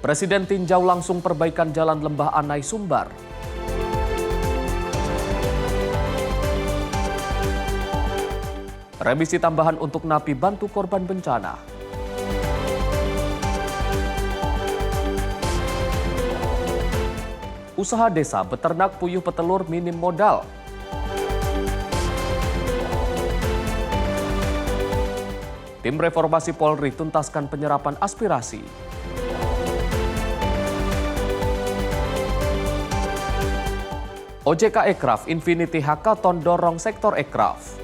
Presiden tinjau langsung perbaikan jalan Lembah Anai Sumbar. Remisi tambahan untuk napi bantu korban bencana. Usaha desa beternak puyuh petelur minim modal. Tim reformasi Polri tuntaskan penyerapan aspirasi. OJK Ekraf Infinity Hackathon dorong sektor Ekraf.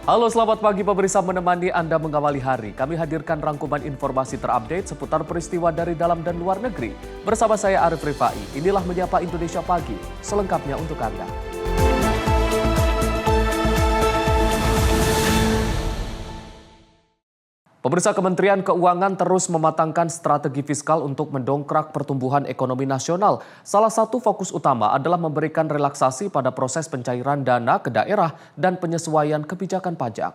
Halo, selamat pagi pemirsa, menemani Anda mengawali hari. Kami hadirkan rangkuman informasi terupdate seputar peristiwa dari dalam dan luar negeri. Bersama saya Arif Rifai, inilah Menyapa Indonesia Pagi, selengkapnya untuk Anda. Pemirsa, Kementerian Keuangan terus mematangkan strategi fiskal untuk mendongkrak pertumbuhan ekonomi nasional. Salah satu fokus utama adalah memberikan relaksasi pada proses pencairan dana ke daerah dan penyesuaian kebijakan pajak.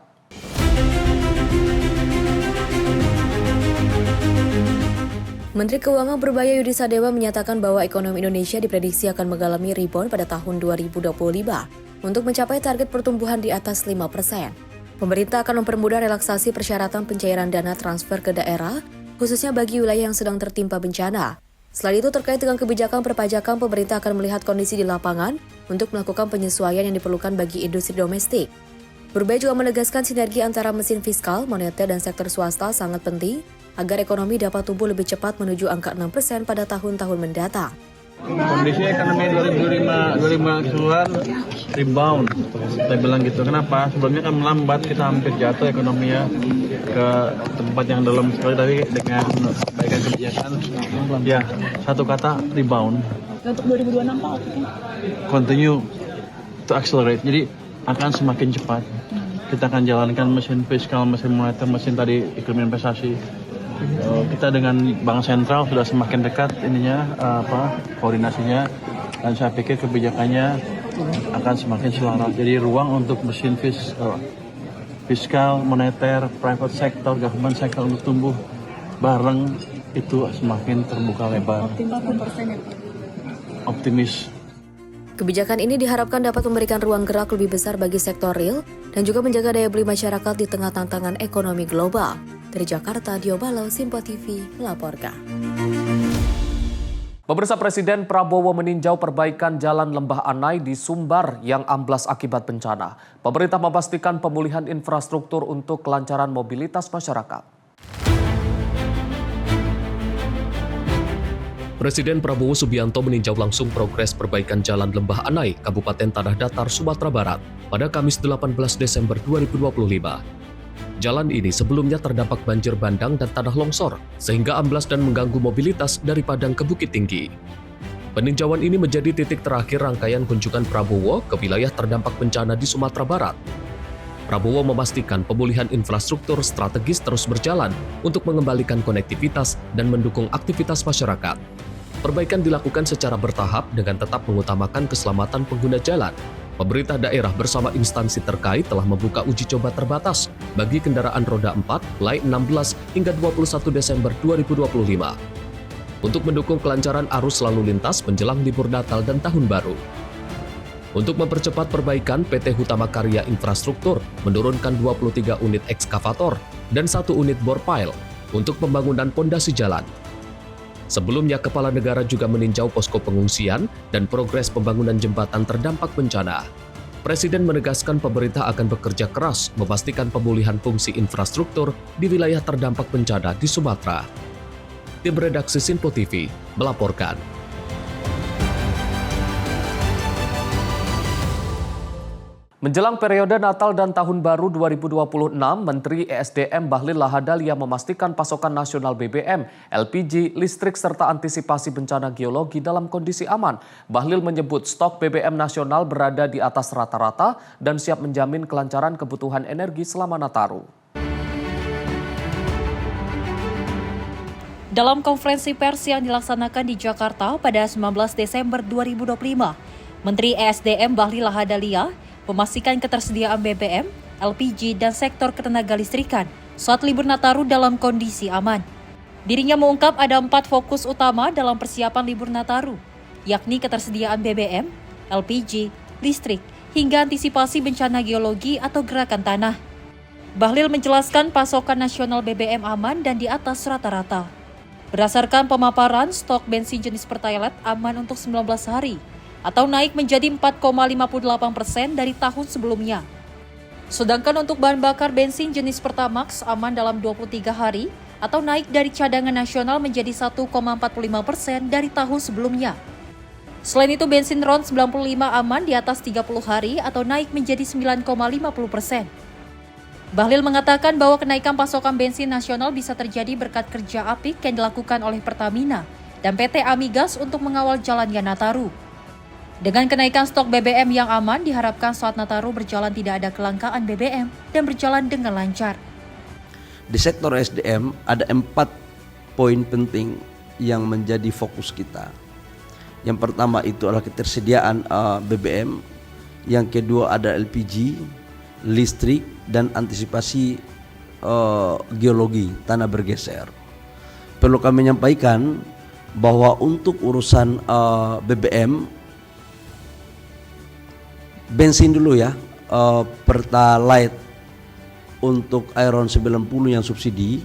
Menteri Keuangan Purbaya Yudi Sadewa menyatakan bahwa ekonomi Indonesia diprediksi akan mengalami rebound pada tahun 2025 untuk mencapai target pertumbuhan di atas 5%. Pemerintah akan mempermudah relaksasi persyaratan pencairan dana transfer ke daerah, khususnya bagi wilayah yang sedang tertimpa bencana. Selain itu, terkait dengan kebijakan perpajakan, pemerintah akan melihat kondisi di lapangan untuk melakukan penyesuaian yang diperlukan bagi industri domestik. Purbaya juga menegaskan sinergi antara mesin fiskal, moneter, dan sektor swasta sangat penting agar ekonomi dapat tumbuh lebih cepat menuju angka 6% pada tahun-tahun mendatang. Kondisi ekonomi 2025 keseluruhan rebound, saya bilang gitu. Kenapa? Sebelumnya kan melambat, kita hampir jatuh ekonominya ke tempat yang dalam sekali, tapi dengan perbaikan kebijakan, ya satu kata rebound. Untuk 2026 Pak, continue to accelerate, jadi akan semakin cepat. Kita akan jalankan mesin fiskal, mesin moneter, mesin tadi iklim investasi. Kita dengan Bank Sentral sudah semakin dekat koordinasinya, dan saya pikir kebijakannya akan semakin selaras. Jadi ruang untuk mesin fiskal, moneter, private sector, government sector untuk tumbuh bareng itu semakin terbuka lebar. Optimis. Kebijakan ini diharapkan dapat memberikan ruang gerak lebih besar bagi sektor real dan juga menjaga daya beli masyarakat di tengah tantangan ekonomi global. Dari Jakarta, Dio Balau, Simpo TV melaporkan. Pemirsa, Presiden Prabowo meninjau perbaikan jalan Lembah Anai di Sumbar yang amblas akibat bencana. Pemerintah memastikan pemulihan infrastruktur untuk kelancaran mobilitas masyarakat. Presiden Prabowo Subianto meninjau langsung progres perbaikan jalan Lembah Anai, Kabupaten Tanah Datar, Sumatera Barat pada Kamis 18 Desember 2025. Jalan ini sebelumnya terdampak banjir bandang dan tanah longsor, sehingga amblas dan mengganggu mobilitas dari Padang ke Bukit Tinggi. Peninjauan ini menjadi titik terakhir rangkaian kunjungan Prabowo ke wilayah terdampak bencana di Sumatera Barat. Prabowo memastikan pemulihan infrastruktur strategis terus berjalan untuk mengembalikan konektivitas dan mendukung aktivitas masyarakat. Perbaikan dilakukan secara bertahap dengan tetap mengutamakan keselamatan pengguna jalan. Pemerintah daerah bersama instansi terkait telah membuka uji coba terbatas bagi kendaraan roda 4 mulai 16 hingga 21 Desember 2025 untuk mendukung kelancaran arus lalu lintas menjelang libur Natal dan Tahun Baru. Untuk mempercepat perbaikan, PT Hutama Karya Infrastruktur menurunkan 23 unit ekskavator dan 1 unit bor pile untuk pembangunan pondasi jalan. Sebelumnya, Kepala Negara juga meninjau posko pengungsian dan progres pembangunan jembatan terdampak bencana. Presiden menegaskan pemerintah akan bekerja keras memastikan pemulihan fungsi infrastruktur di wilayah terdampak bencana di Sumatera. Tim redaksi Simpo TV melaporkan. Menjelang periode Natal dan Tahun Baru 2026, Menteri ESDM Bahlil Lahadalia memastikan pasokan nasional BBM, LPG, listrik serta antisipasi bencana geologi dalam kondisi aman. Bahlil menyebut stok BBM nasional berada di atas rata-rata dan siap menjamin kelancaran kebutuhan energi selama Nataru. Dalam konferensi pers yang dilaksanakan di Jakarta pada 19 Desember 2025, Menteri ESDM Bahlil Lahadalia memastikan ketersediaan BBM, LPG, dan sektor ketenagalistrikan saat libur Nataru dalam kondisi aman. Dirinya mengungkap ada 4 fokus utama dalam persiapan libur Nataru, yakni ketersediaan BBM, LPG, listrik, hingga antisipasi bencana geologi atau gerakan tanah. Bahlil menjelaskan pasokan nasional BBM aman dan di atas rata-rata. Berdasarkan pemaparan, stok bensin jenis Pertalite aman untuk 19 hari, atau naik menjadi 4,58% dari tahun sebelumnya. Sedangkan untuk bahan bakar bensin jenis Pertamax aman dalam 23 hari, atau naik dari cadangan nasional menjadi 1,45% dari tahun sebelumnya. Selain itu, bensin RON 95 aman di atas 30 hari atau naik menjadi 9,50%. Bahlil mengatakan bahwa kenaikan pasokan bensin nasional bisa terjadi berkat kerja apik yang dilakukan oleh Pertamina dan PT Amigas untuk mengawal jalannya Nataru. Dengan kenaikan stok BBM yang aman, diharapkan saat Nataru berjalan tidak ada kelangkaan BBM dan berjalan dengan lancar. Di sektor SDM ada 4 poin penting yang menjadi fokus kita. Yang pertama itu adalah ketersediaan BBM, yang kedua ada LPG, listrik, dan antisipasi geologi tanah bergeser. Perlu kami menyampaikan bahwa untuk urusan BBM, bensin dulu ya, Pertalite untuk Iron 90 yang subsidi,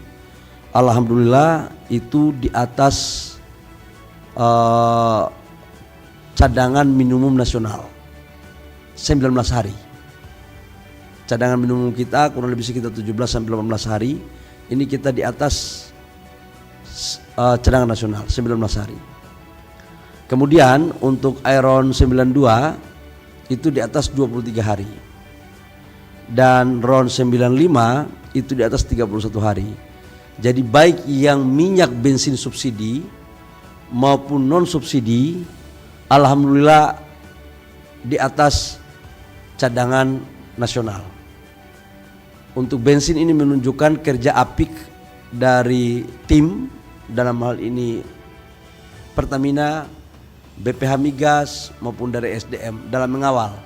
alhamdulillah itu di atas cadangan minimum nasional 19 hari. Cadangan minimum kita kurang lebih sekitar 17-18 hari. Ini kita di atas cadangan nasional 19 hari. Kemudian untuk Iron 92 itu di atas 23 hari. Dan RON 95 itu di atas 31 hari. Jadi baik yang minyak bensin subsidi maupun non subsidi, alhamdulillah di atas cadangan nasional. Untuk bensin ini menunjukkan kerja apik dari tim, dalam hal ini Pertamina, BPH Migas maupun dari SDM dalam mengawal.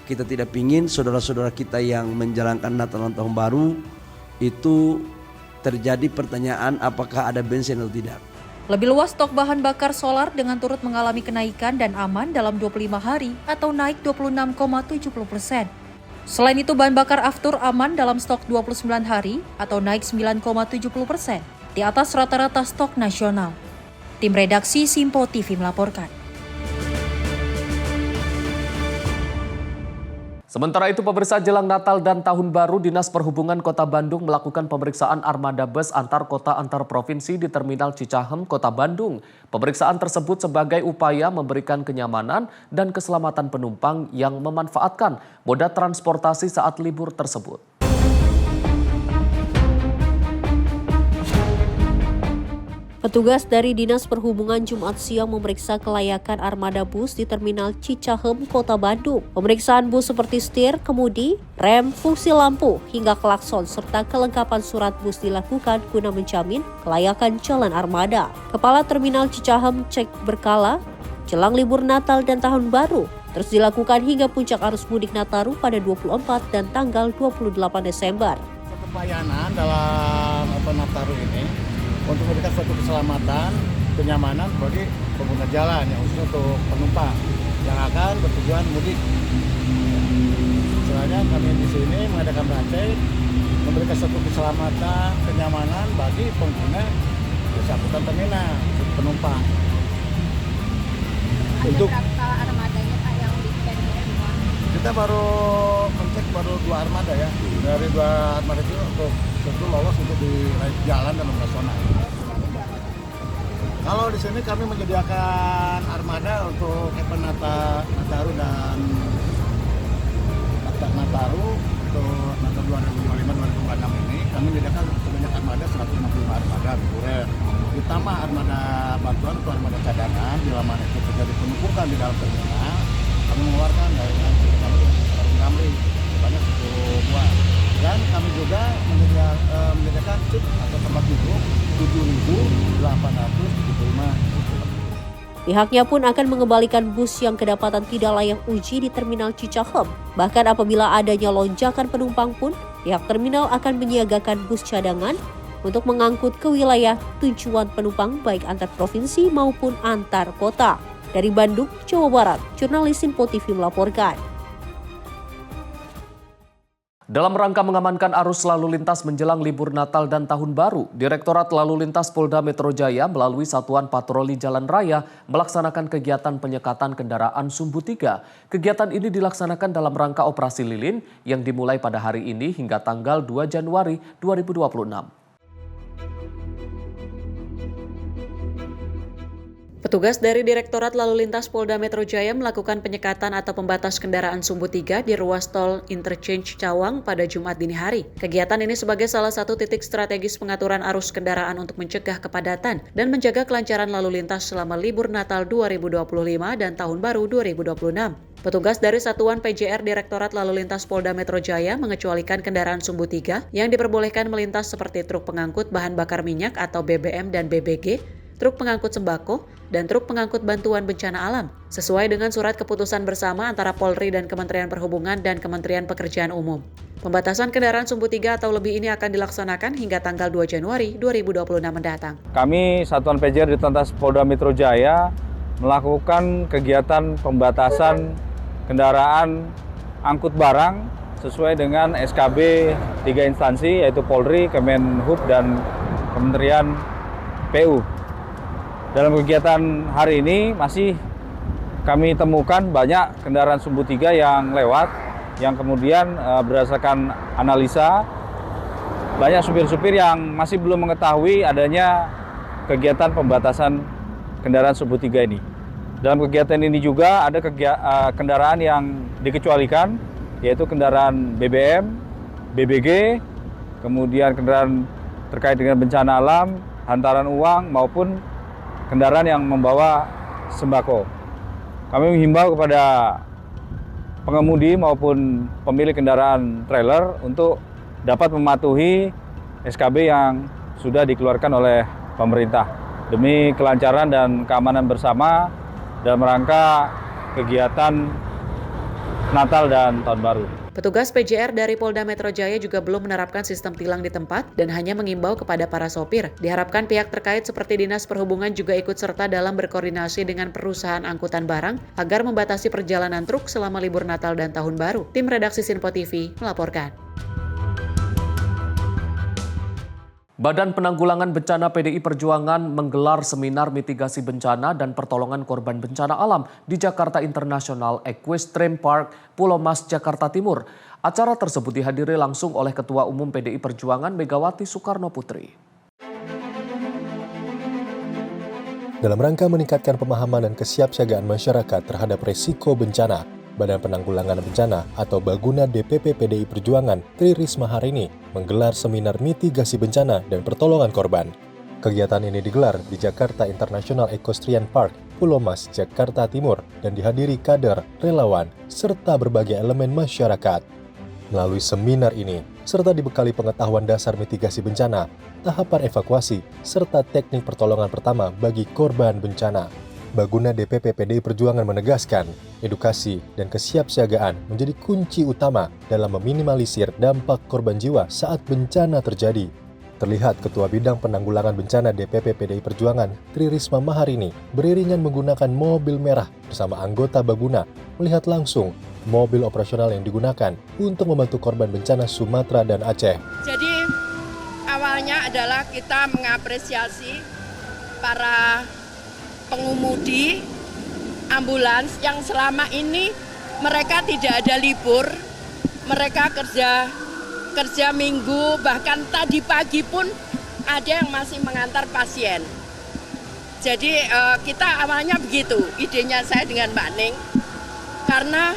Kita tidak ingin saudara-saudara kita yang menjalankan Natal dan Tahun Baru itu terjadi pertanyaan apakah ada bensin atau tidak. Lebih luas, stok bahan bakar solar dengan turut mengalami kenaikan dan aman dalam 25 hari atau naik 26,70%. Selain itu, bahan bakar aftur aman dalam stok 29 hari atau naik 9,70% di atas rata-rata stok nasional. Tim redaksi Simpo TV melaporkan. Sementara itu, pemirsa, jelang Natal dan Tahun Baru, Dinas Perhubungan Kota Bandung melakukan pemeriksaan armada bus antar kota antar provinsi di Terminal Cicahem, Kota Bandung. Pemeriksaan tersebut sebagai upaya memberikan kenyamanan dan keselamatan penumpang yang memanfaatkan moda transportasi saat libur tersebut. Petugas dari Dinas Perhubungan Jumat siang memeriksa kelayakan armada bus di Terminal Cicahem, Kota Bandung. Pemeriksaan bus seperti setir, kemudi, rem, fungsi lampu, hingga klakson serta kelengkapan surat bus dilakukan guna menjamin kelayakan jalan armada. Kepala Terminal Cicahem cek berkala jelang libur Natal dan Tahun Baru, terus dilakukan hingga puncak arus mudik Nataru pada 24 dan tanggal 28 Desember. Pelayanan dalam Nataru ini untuk memberikan suatu keselamatan, kenyamanan bagi pengguna jalan, yang khususnya untuk penumpang yang akan bertujuan mudik. Sebenarnya kami di sini mengadakan racek, memberikan suatu keselamatan, kenyamanan bagi pengguna jasa angkutan terminal, penumpang. Ada untuk berapa armadanya Pak yang weekend semua? Kita baru mencek 2 armada ya. Dari 2 armada itu untuk tentu lolos untuk di jalan dan operasional. Kalau di sini kami menyediakan armada untuk event Nataru dan Nataru untuk Nataru 2025-2026 ini kami menyediakan sebanyak armada 165 armada reguler. Ditambah armada bantuan untuk armada cadangan bila mana itu terjadi penumpukan di dalam terminal, kami mengeluarkan dari Camry sebanyak 10 buah. Dan kami juga menyediakan chip atau tempat duduk 7.875. Pihaknya pun akan mengembalikan bus yang kedapatan tidak layak uji di Terminal Cicahem. Bahkan apabila adanya lonjakan penumpang pun, pihak terminal akan menyiagakan bus cadangan untuk mengangkut ke wilayah tujuan penumpang baik antar provinsi maupun antar kota. Dari Bandung, Jawa Barat, jurnalis Info TV melaporkan. Dalam rangka mengamankan arus lalu lintas menjelang libur Natal dan Tahun Baru, Direktorat Lalu Lintas Polda Metro Jaya melalui Satuan Patroli Jalan Raya melaksanakan kegiatan penyekatan kendaraan Sumbu 3. Kegiatan ini dilaksanakan dalam rangka Operasi Lilin yang dimulai pada hari ini hingga tanggal 2 Januari 2026. Petugas dari Direktorat Lalu Lintas Polda Metro Jaya melakukan penyekatan atau pembatas kendaraan Sumbu 3 di ruas tol Interchange Cawang pada Jumat dini hari. Kegiatan ini sebagai salah satu titik strategis pengaturan arus kendaraan untuk mencegah kepadatan dan menjaga kelancaran lalu lintas selama libur Natal 2025 dan Tahun Baru 2026. Petugas dari Satuan PJR Direktorat Lalu Lintas Polda Metro Jaya mengecualikan kendaraan Sumbu 3 yang diperbolehkan melintas seperti truk pengangkut bahan bakar minyak atau BBM dan BBG, truk pengangkut sembako, dan truk pengangkut bantuan bencana alam, sesuai dengan surat keputusan bersama antara Polri dan Kementerian Perhubungan dan Kementerian Pekerjaan Umum. Pembatasan kendaraan Sumbu 3 atau lebih ini akan dilaksanakan hingga tanggal 2 Januari 2026 mendatang. Kami Satuan PJR di Lantas Polda Metro Jaya melakukan kegiatan pembatasan kendaraan angkut barang sesuai dengan SKB 3 instansi yaitu Polri, Kemenhub, dan Kementerian PU. Dalam kegiatan hari ini masih kami temukan banyak kendaraan Sumbu 3 yang lewat, yang kemudian berdasarkan analisa, banyak supir-supir yang masih belum mengetahui adanya kegiatan pembatasan kendaraan Sumbu 3 ini. Dalam kegiatan ini juga ada kendaraan yang dikecualikan, yaitu kendaraan BBM, BBG, kemudian kendaraan terkait dengan bencana alam, hantaran uang, maupun kendaraan yang membawa sembako. Kami menghimbau kepada pengemudi maupun pemilik kendaraan trailer untuk dapat mematuhi SKB yang sudah dikeluarkan oleh pemerintah demi kelancaran dan keamanan bersama dalam rangka kegiatan Natal dan Tahun Baru. Petugas PJR dari Polda Metro Jaya juga belum menerapkan sistem tilang di tempat dan hanya mengimbau kepada para sopir. Diharapkan pihak terkait seperti Dinas Perhubungan juga ikut serta dalam berkoordinasi dengan perusahaan angkutan barang agar membatasi perjalanan truk selama libur Natal dan Tahun Baru. Tim Redaksi Info TV melaporkan. Badan Penanggulangan Bencana PDI Perjuangan menggelar seminar mitigasi bencana dan pertolongan korban bencana alam di Jakarta International Equestrian Park, Pulau Mas, Jakarta Timur. Acara tersebut dihadiri langsung oleh Ketua Umum PDI Perjuangan Megawati Soekarno Putri. Dalam rangka meningkatkan pemahaman dan kesiapsiagaan masyarakat terhadap resiko bencana, Badan Penanggulangan Bencana atau Baguna DPP PDI Perjuangan Tri Risma hari ini menggelar seminar mitigasi bencana dan pertolongan korban. Kegiatan ini digelar di Jakarta International Equestrian Park, Pulau Mas, Jakarta Timur dan dihadiri kader, relawan, serta berbagai elemen masyarakat. Melalui seminar ini, serta dibekali pengetahuan dasar mitigasi bencana, tahapan evakuasi, serta teknik pertolongan pertama bagi korban bencana. Baguna DPP PDI Perjuangan menegaskan, edukasi dan kesiapsiagaan menjadi kunci utama dalam meminimalisir dampak korban jiwa saat bencana terjadi. Terlihat Ketua Bidang Penanggulangan Bencana DPP PDI Perjuangan Tri Risma Maharini beriringan menggunakan mobil merah bersama anggota Baguna melihat langsung mobil operasional yang digunakan untuk membantu korban bencana Sumatera dan Aceh. Jadi awalnya adalah kita mengapresiasi para pengemudi ambulans yang selama ini mereka tidak ada libur, mereka kerja minggu, bahkan tadi pagi pun ada yang masih mengantar pasien. Jadi kita awalnya begitu, idenya saya dengan Mbak Ning, karena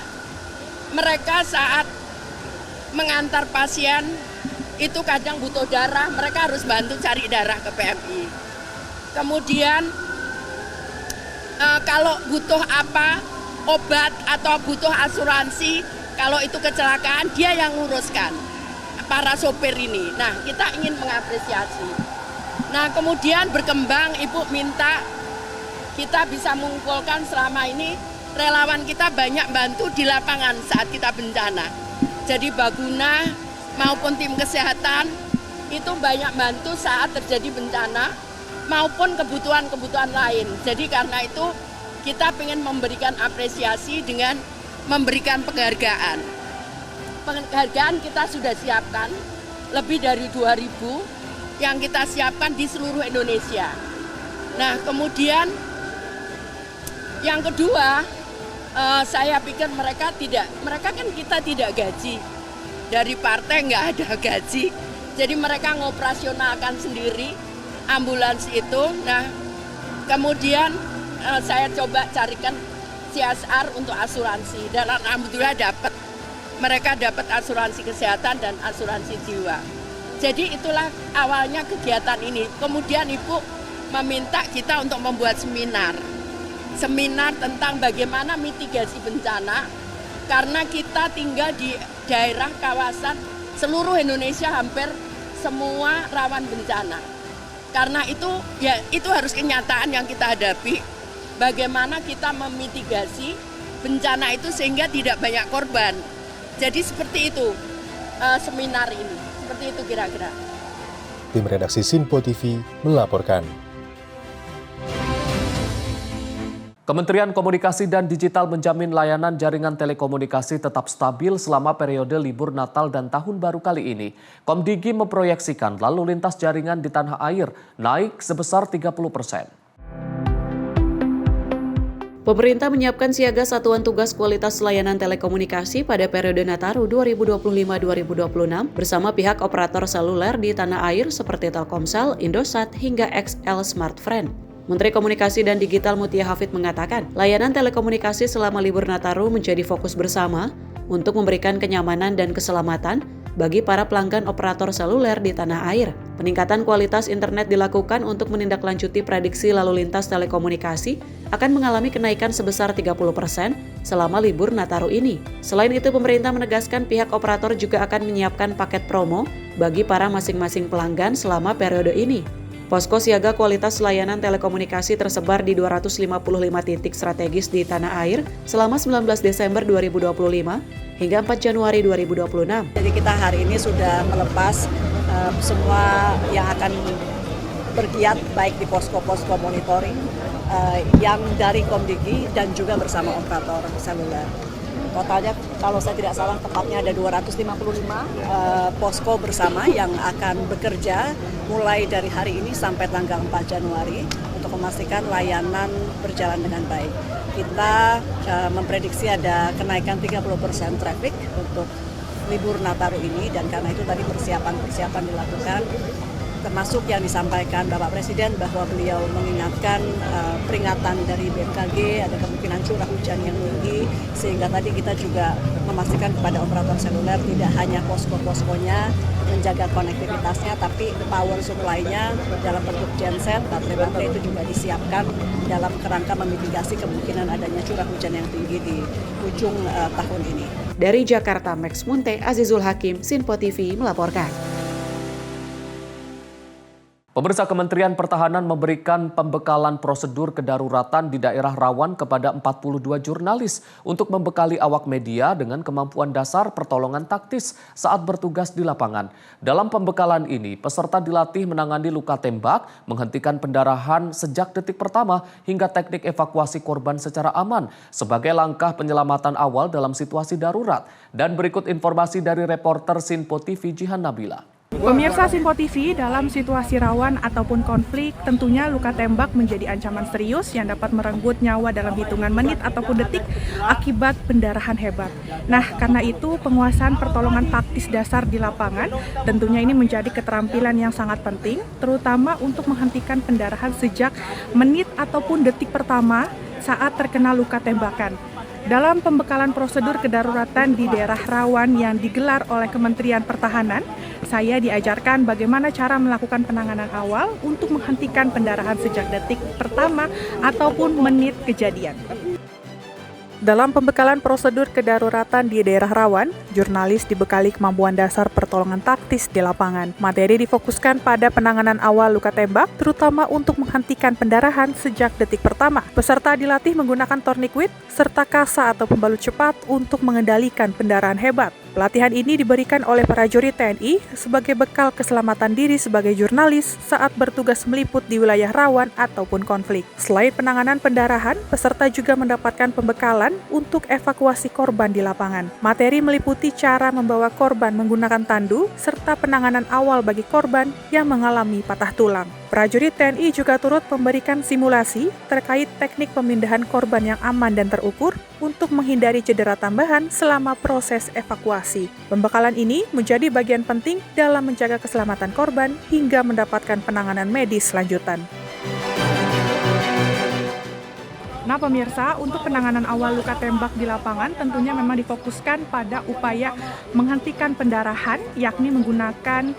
mereka saat mengantar pasien itu kadang butuh darah, mereka harus bantu cari darah ke PMI. Kemudian kalau butuh apa, obat atau butuh asuransi, kalau itu kecelakaan dia yang nguruskan, para sopir ini. Nah, kita ingin mengapresiasi. Nah, kemudian berkembang, Ibu minta kita bisa mengumpulkan selama ini relawan kita banyak bantu di lapangan saat kita bencana. Jadi Baguna maupun tim kesehatan itu banyak bantu saat terjadi bencana maupun kebutuhan-kebutuhan lain. Jadi karena itu kita ingin memberikan apresiasi dengan memberikan penghargaan. Penghargaan kita sudah siapkan lebih dari 2.000 yang kita siapkan di seluruh Indonesia. Nah, kemudian yang kedua, saya pikir mereka kan kita tidak gaji. Dari partai nggak ada gaji. Jadi mereka ngoperasionalkan sendiri ambulans itu. Nah, kemudian saya coba carikan CSR untuk asuransi. Dan alhamdulillah mereka dapat asuransi kesehatan dan asuransi jiwa. Jadi itulah awalnya kegiatan ini. Kemudian Ibu meminta kita untuk membuat seminar tentang bagaimana mitigasi bencana, karena kita tinggal di daerah kawasan seluruh Indonesia hampir semua rawan bencana. Karena itu ya itu harus kenyataan yang kita hadapi, bagaimana kita memitigasi bencana itu sehingga tidak banyak korban. Jadi seperti itu seminar ini, seperti itu kira-kira. Tim redaksi Sinpo TV melaporkan. Kementerian Komunikasi dan Digital menjamin layanan jaringan telekomunikasi tetap stabil selama periode libur Natal dan Tahun Baru kali ini. Komdigi memproyeksikan lalu lintas jaringan di tanah air naik sebesar 30%. Pemerintah menyiapkan siaga Satuan Tugas Kualitas Layanan Telekomunikasi pada periode Nataru 2025-2026 bersama pihak operator seluler di tanah air seperti Telkomsel, Indosat, hingga XL Smartfren. Menteri Komunikasi dan Digital Mutia Hafid mengatakan, layanan telekomunikasi selama libur Nataru menjadi fokus bersama untuk memberikan kenyamanan dan keselamatan bagi para pelanggan operator seluler di tanah air. Peningkatan kualitas internet dilakukan untuk menindaklanjuti prediksi lalu lintas telekomunikasi akan mengalami kenaikan sebesar 30% selama libur Nataru ini. Selain itu, pemerintah menegaskan pihak operator juga akan menyiapkan paket promo bagi para masing-masing pelanggan selama periode ini. Posko siaga kualitas layanan telekomunikasi tersebar di 255 titik strategis di tanah air selama 19 Desember 2025 hingga 4 Januari 2026. Jadi kita hari ini sudah melepas semua yang akan bergiat baik di posko-posko monitoring yang dari Komdigi dan juga bersama operator seluler. Totalnya kalau saya tidak salah tepatnya ada 255 posko bersama yang akan bekerja mulai dari hari ini sampai tanggal 4 Januari untuk memastikan layanan berjalan dengan baik. Kita memprediksi ada kenaikan 30% traffic untuk libur Nataru ini, dan karena itu tadi persiapan dilakukan, termasuk yang disampaikan Bapak Presiden bahwa beliau mengingatkan peringatan dari BMKG ada kemungkinan curah hujan yang tinggi, sehingga tadi kita juga memastikan kepada operator seluler tidak hanya posko-poskonya menjaga konektivitasnya, tapi power supply-nya dalam bentuk genset, baterai-baterai itu juga disiapkan dalam kerangka memitigasi kemungkinan adanya curah hujan yang tinggi di ujung tahun ini. Dari Jakarta, Max Munte, Azizul Hakim, Sinpo TV melaporkan. Pemirsa, Kementerian Pertahanan memberikan pembekalan prosedur kedaruratan di daerah rawan kepada 42 jurnalis untuk membekali awak media dengan kemampuan dasar pertolongan taktis saat bertugas di lapangan. Dalam pembekalan ini, peserta dilatih menangani luka tembak, menghentikan pendarahan sejak detik pertama hingga teknik evakuasi korban secara aman sebagai langkah penyelamatan awal dalam situasi darurat. Dan berikut informasi dari reporter Sinpo TV Jihan Nabila. Pemirsa Sinpo TV, dalam situasi rawan ataupun konflik, tentunya luka tembak menjadi ancaman serius yang dapat merenggut nyawa dalam hitungan menit ataupun detik akibat pendarahan hebat. Nah, karena itu penguasaan pertolongan taktis dasar di lapangan tentunya ini menjadi keterampilan yang sangat penting, terutama untuk menghentikan pendarahan sejak menit ataupun detik pertama saat terkena luka tembakan. Dalam pembekalan prosedur kedaruratan di daerah rawan yang digelar oleh Kementerian Pertahanan, saya diajarkan bagaimana cara melakukan penanganan awal untuk menghentikan pendarahan sejak detik pertama ataupun menit kejadian. Dalam pembekalan prosedur kedaruratan di daerah rawan, jurnalis dibekali kemampuan dasar pertolongan taktis di lapangan. Materi difokuskan pada penanganan awal luka tembak, terutama untuk menghentikan pendarahan sejak detik pertama. Peserta dilatih menggunakan tourniquet serta kasa atau pembalut cepat untuk mengendalikan pendarahan hebat. Pelatihan ini diberikan oleh prajurit TNI sebagai bekal keselamatan diri sebagai jurnalis saat bertugas meliput di wilayah rawan ataupun konflik. Selain penanganan pendarahan, peserta juga mendapatkan pembekalan untuk evakuasi korban di lapangan. Materi meliputi cara membawa korban menggunakan tandu serta penanganan awal bagi korban yang mengalami patah tulang. Prajurit TNI juga turut memberikan simulasi terkait teknik pemindahan korban yang aman dan terukur untuk menghindari cedera tambahan selama proses evakuasi. Pembekalan ini menjadi bagian penting dalam menjaga keselamatan korban hingga mendapatkan penanganan medis lanjutan. Nah pemirsa, untuk penanganan awal luka tembak di lapangan tentunya memang difokuskan pada upaya menghentikan pendarahan, yakni menggunakan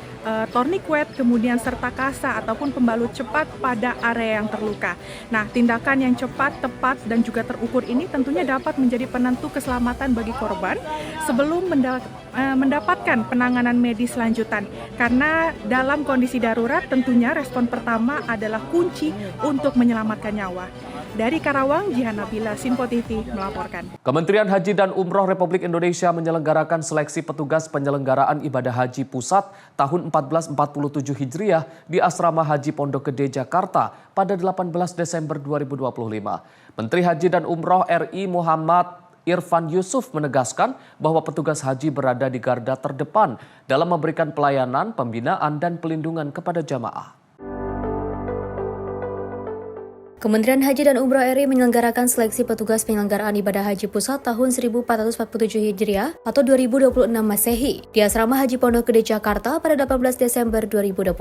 tourniquet, kemudian serta kasa ataupun pembalut cepat pada area yang terluka. Nah, tindakan yang cepat, tepat, dan juga terukur ini tentunya dapat menjadi penentu keselamatan bagi korban sebelum mendapatkan penanganan medis lanjutan. Karena dalam kondisi darurat tentunya respon pertama adalah kunci untuk menyelamatkan nyawa. Dari Karawang, Jihan Nabila, Simpo TV melaporkan. Kementerian Haji dan Umroh Republik Indonesia menyelenggarakan seleksi petugas penyelenggaraan ibadah haji pusat tahun 1447 Hijriah di Asrama Haji Pondok Gede, Jakarta pada 18 Desember 2025. Menteri Haji dan Umroh RI Muhammad Irfan Yusuf menegaskan bahwa petugas haji berada di garda terdepan dalam memberikan pelayanan, pembinaan, dan pelindungan kepada jamaah. Kementerian Haji dan Umroh RI menyelenggarakan seleksi petugas penyelenggaraan ibadah haji pusat tahun 1447 Hijriah atau 2026 Masehi di Asrama Haji Pondok Gede, Jakarta pada 18 Desember 2025.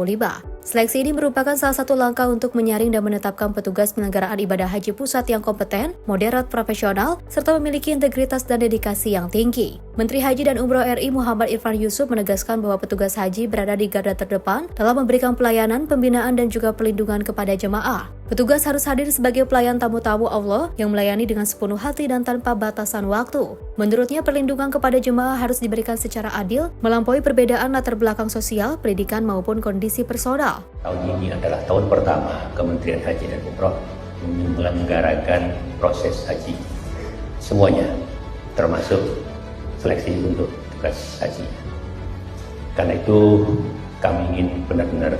Seleksi ini merupakan salah satu langkah untuk menyaring dan menetapkan petugas penyelenggaraan ibadah haji pusat yang kompeten, moderat, profesional, serta memiliki integritas dan dedikasi yang tinggi. Menteri Haji dan Umroh RI Muhammad Irfan Yusuf menegaskan bahwa petugas haji berada di garda terdepan dalam memberikan pelayanan, pembinaan, dan juga pelindungan kepada jemaah. Petugas harus hadir sebagai pelayan tamu-tamu Allah yang melayani dengan sepenuh hati dan tanpa batasan waktu. Menurutnya, perlindungan kepada jemaah harus diberikan secara adil, melampaui perbedaan latar belakang sosial, pendidikan, maupun kondisi personal. Tahun ini adalah tahun pertama Kementerian Haji dan Umroh menyelenggarakan proses haji. Semuanya, termasuk seleksi untuk tugas haji. Karena itu, kami ingin benar-benar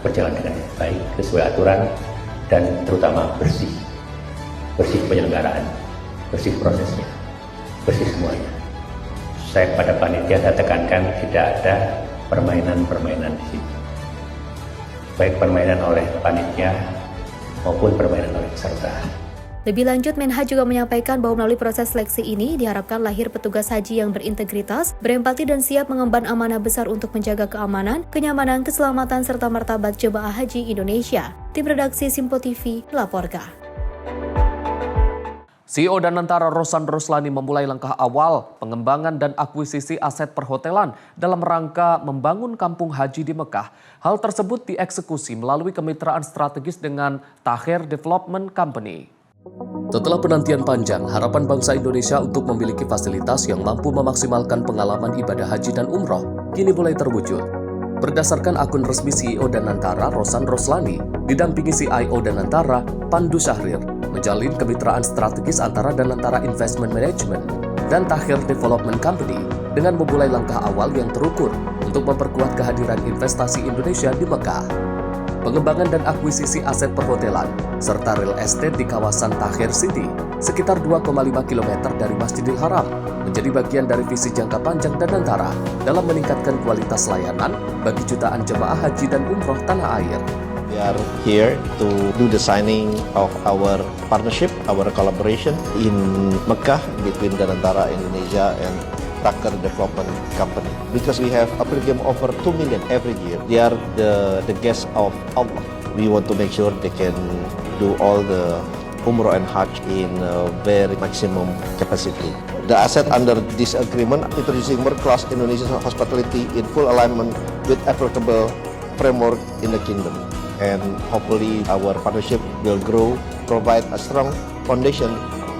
berjalan dengan baik, sesuai aturan, dan terutama bersih penyelenggaraan, bersih prosesnya, bersih semuanya. Saya pada panitia saya tekankan tidak ada permainan-permainan di sini, baik permainan oleh panitia maupun permainan oleh peserta. Lebih lanjut, Menha juga menyampaikan bahwa melalui proses seleksi ini diharapkan lahir petugas haji yang berintegritas, berempati, dan siap mengemban amanah besar untuk menjaga keamanan, kenyamanan, keselamatan, serta martabat jemaah haji Indonesia. Tim redaksi Simpo TV melaporkan. CEO Danantara Rosan Roslani memulai langkah awal pengembangan dan akuisisi aset perhotelan dalam rangka membangun kampung haji di Mekah. Hal tersebut dieksekusi melalui kemitraan strategis dengan Taher Development Company. Setelah penantian panjang, harapan bangsa Indonesia untuk memiliki fasilitas yang mampu memaksimalkan pengalaman ibadah haji dan umroh kini mulai terwujud. Berdasarkan akun resmi CEO Danantara Rosan Roslani, didampingi CIO Danantara Pandu Syahrir, menjalin kemitraan strategis antara Danantara Investment Management dan Taher Development Company dengan memulai langkah awal yang terukur untuk memperkuat kehadiran investasi Indonesia di Mekah. Pengembangan dan akuisisi aset perhotelan, serta real estate di kawasan Taher City, sekitar 2,5 km dari Masjidil Haram, menjadi bagian dari visi jangka panjang Danantara dalam meningkatkan kualitas layanan bagi jutaan jemaah haji dan umroh tanah air. We are here to do the signing of our partnership, our collaboration in Mecca between Danantara Indonesia and Taher Development Company, because we have a pilgrim over 2 million every year. They are the guests of Allah. We want to make sure they can do all the Umrah and Hajj in very maximum capacity. The asset under this agreement introducing world-class Indonesian hospitality in full alignment with applicable framework in the kingdom. And hopefully our partnership will grow, provide a strong foundation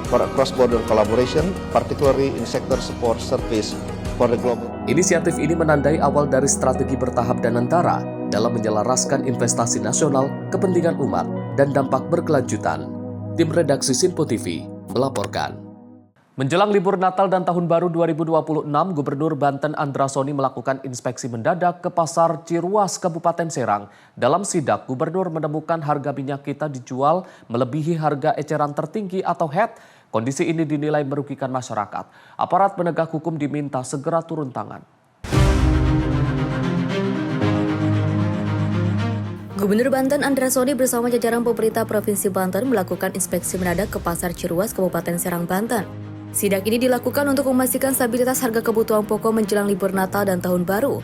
for a cross-border collaboration, particularly in sector support service for the global. Inisiatif ini menandai awal dari strategi bertahap dan antara dalam menyelaraskan investasi nasional, kepentingan umat, dan dampak berkelanjutan. Tim redaksi Sinpo TV melaporkan. Menjelang libur Natal dan Tahun Baru 2026, Gubernur Banten Andra Soni melakukan inspeksi mendadak ke Pasar Ciruas, Kabupaten Serang. Dalam sidak, Gubernur menemukan harga minyak kita dijual melebihi harga eceran tertinggi atau HET. Kondisi ini dinilai merugikan masyarakat. Aparat penegak hukum diminta segera turun tangan. Gubernur Banten Andra Soni bersama jajaran pemerintah Provinsi Banten melakukan inspeksi mendadak ke Pasar Ciruas, Kabupaten Serang, Banten. Sidak ini dilakukan untuk memastikan stabilitas harga kebutuhan pokok menjelang libur Natal dan Tahun Baru.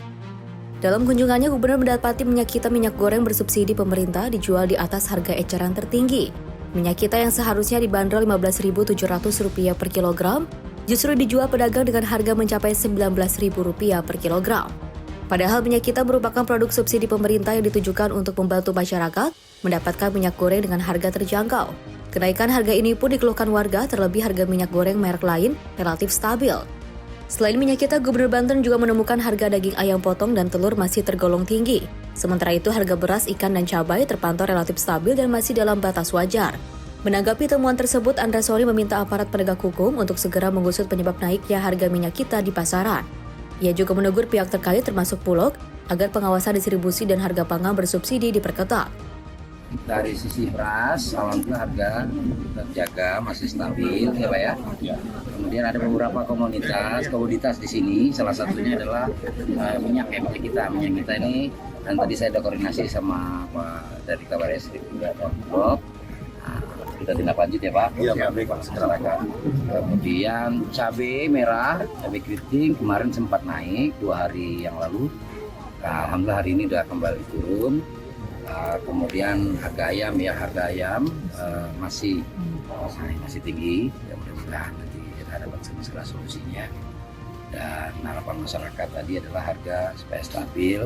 Dalam kunjungannya, Gubernur mendapati minyak kita minyak goreng bersubsidi pemerintah dijual di atas harga eceran tertinggi. Minyak kita yang seharusnya dibanderol Rp15.700 per kilogram, justru dijual pedagang dengan harga mencapai Rp19.000 per kilogram. Padahal minyak kita merupakan produk subsidi pemerintah yang ditujukan untuk membantu masyarakat mendapatkan minyak goreng dengan harga terjangkau. Kenaikan harga ini pun dikeluhkan warga, terlebih harga minyak goreng merek lain relatif stabil. Selain minyak kita, Gubernur Banten juga menemukan harga daging ayam potong dan telur masih tergolong tinggi. Sementara itu, harga beras, ikan, dan cabai terpantau relatif stabil dan masih dalam batas wajar. Menanggapi temuan tersebut, Andra Soni meminta aparat penegak hukum untuk segera mengusut penyebab naiknya harga minyak kita di pasaran. Ia juga menegur pihak terkait termasuk Bulog agar pengawasan distribusi dan harga pangan bersubsidi diperketat. Dari sisi beras, alhamdulillah harga terjaga masih stabil, ya Pak ya. Kemudian ada beberapa komoditas di sini, salah satunya adalah minyak kita. Minyak kita ini, dan tadi saya ada koordinasi sama Pak dari Kabar Eskrim juga dan Bulog. Kita tindak lanjut ya Pak. Iya Pak. Kemudian cabai merah, cabai keriting kemarin sempat naik 2 hari yang lalu. Nah, alhamdulillah hari ini udah kembali turun. Kemudian harga ayam masih tinggi. Ya, mudah-mudahan nanti kita dapat segera solusinya. Dan harapan masyarakat tadi adalah harga supaya stabil,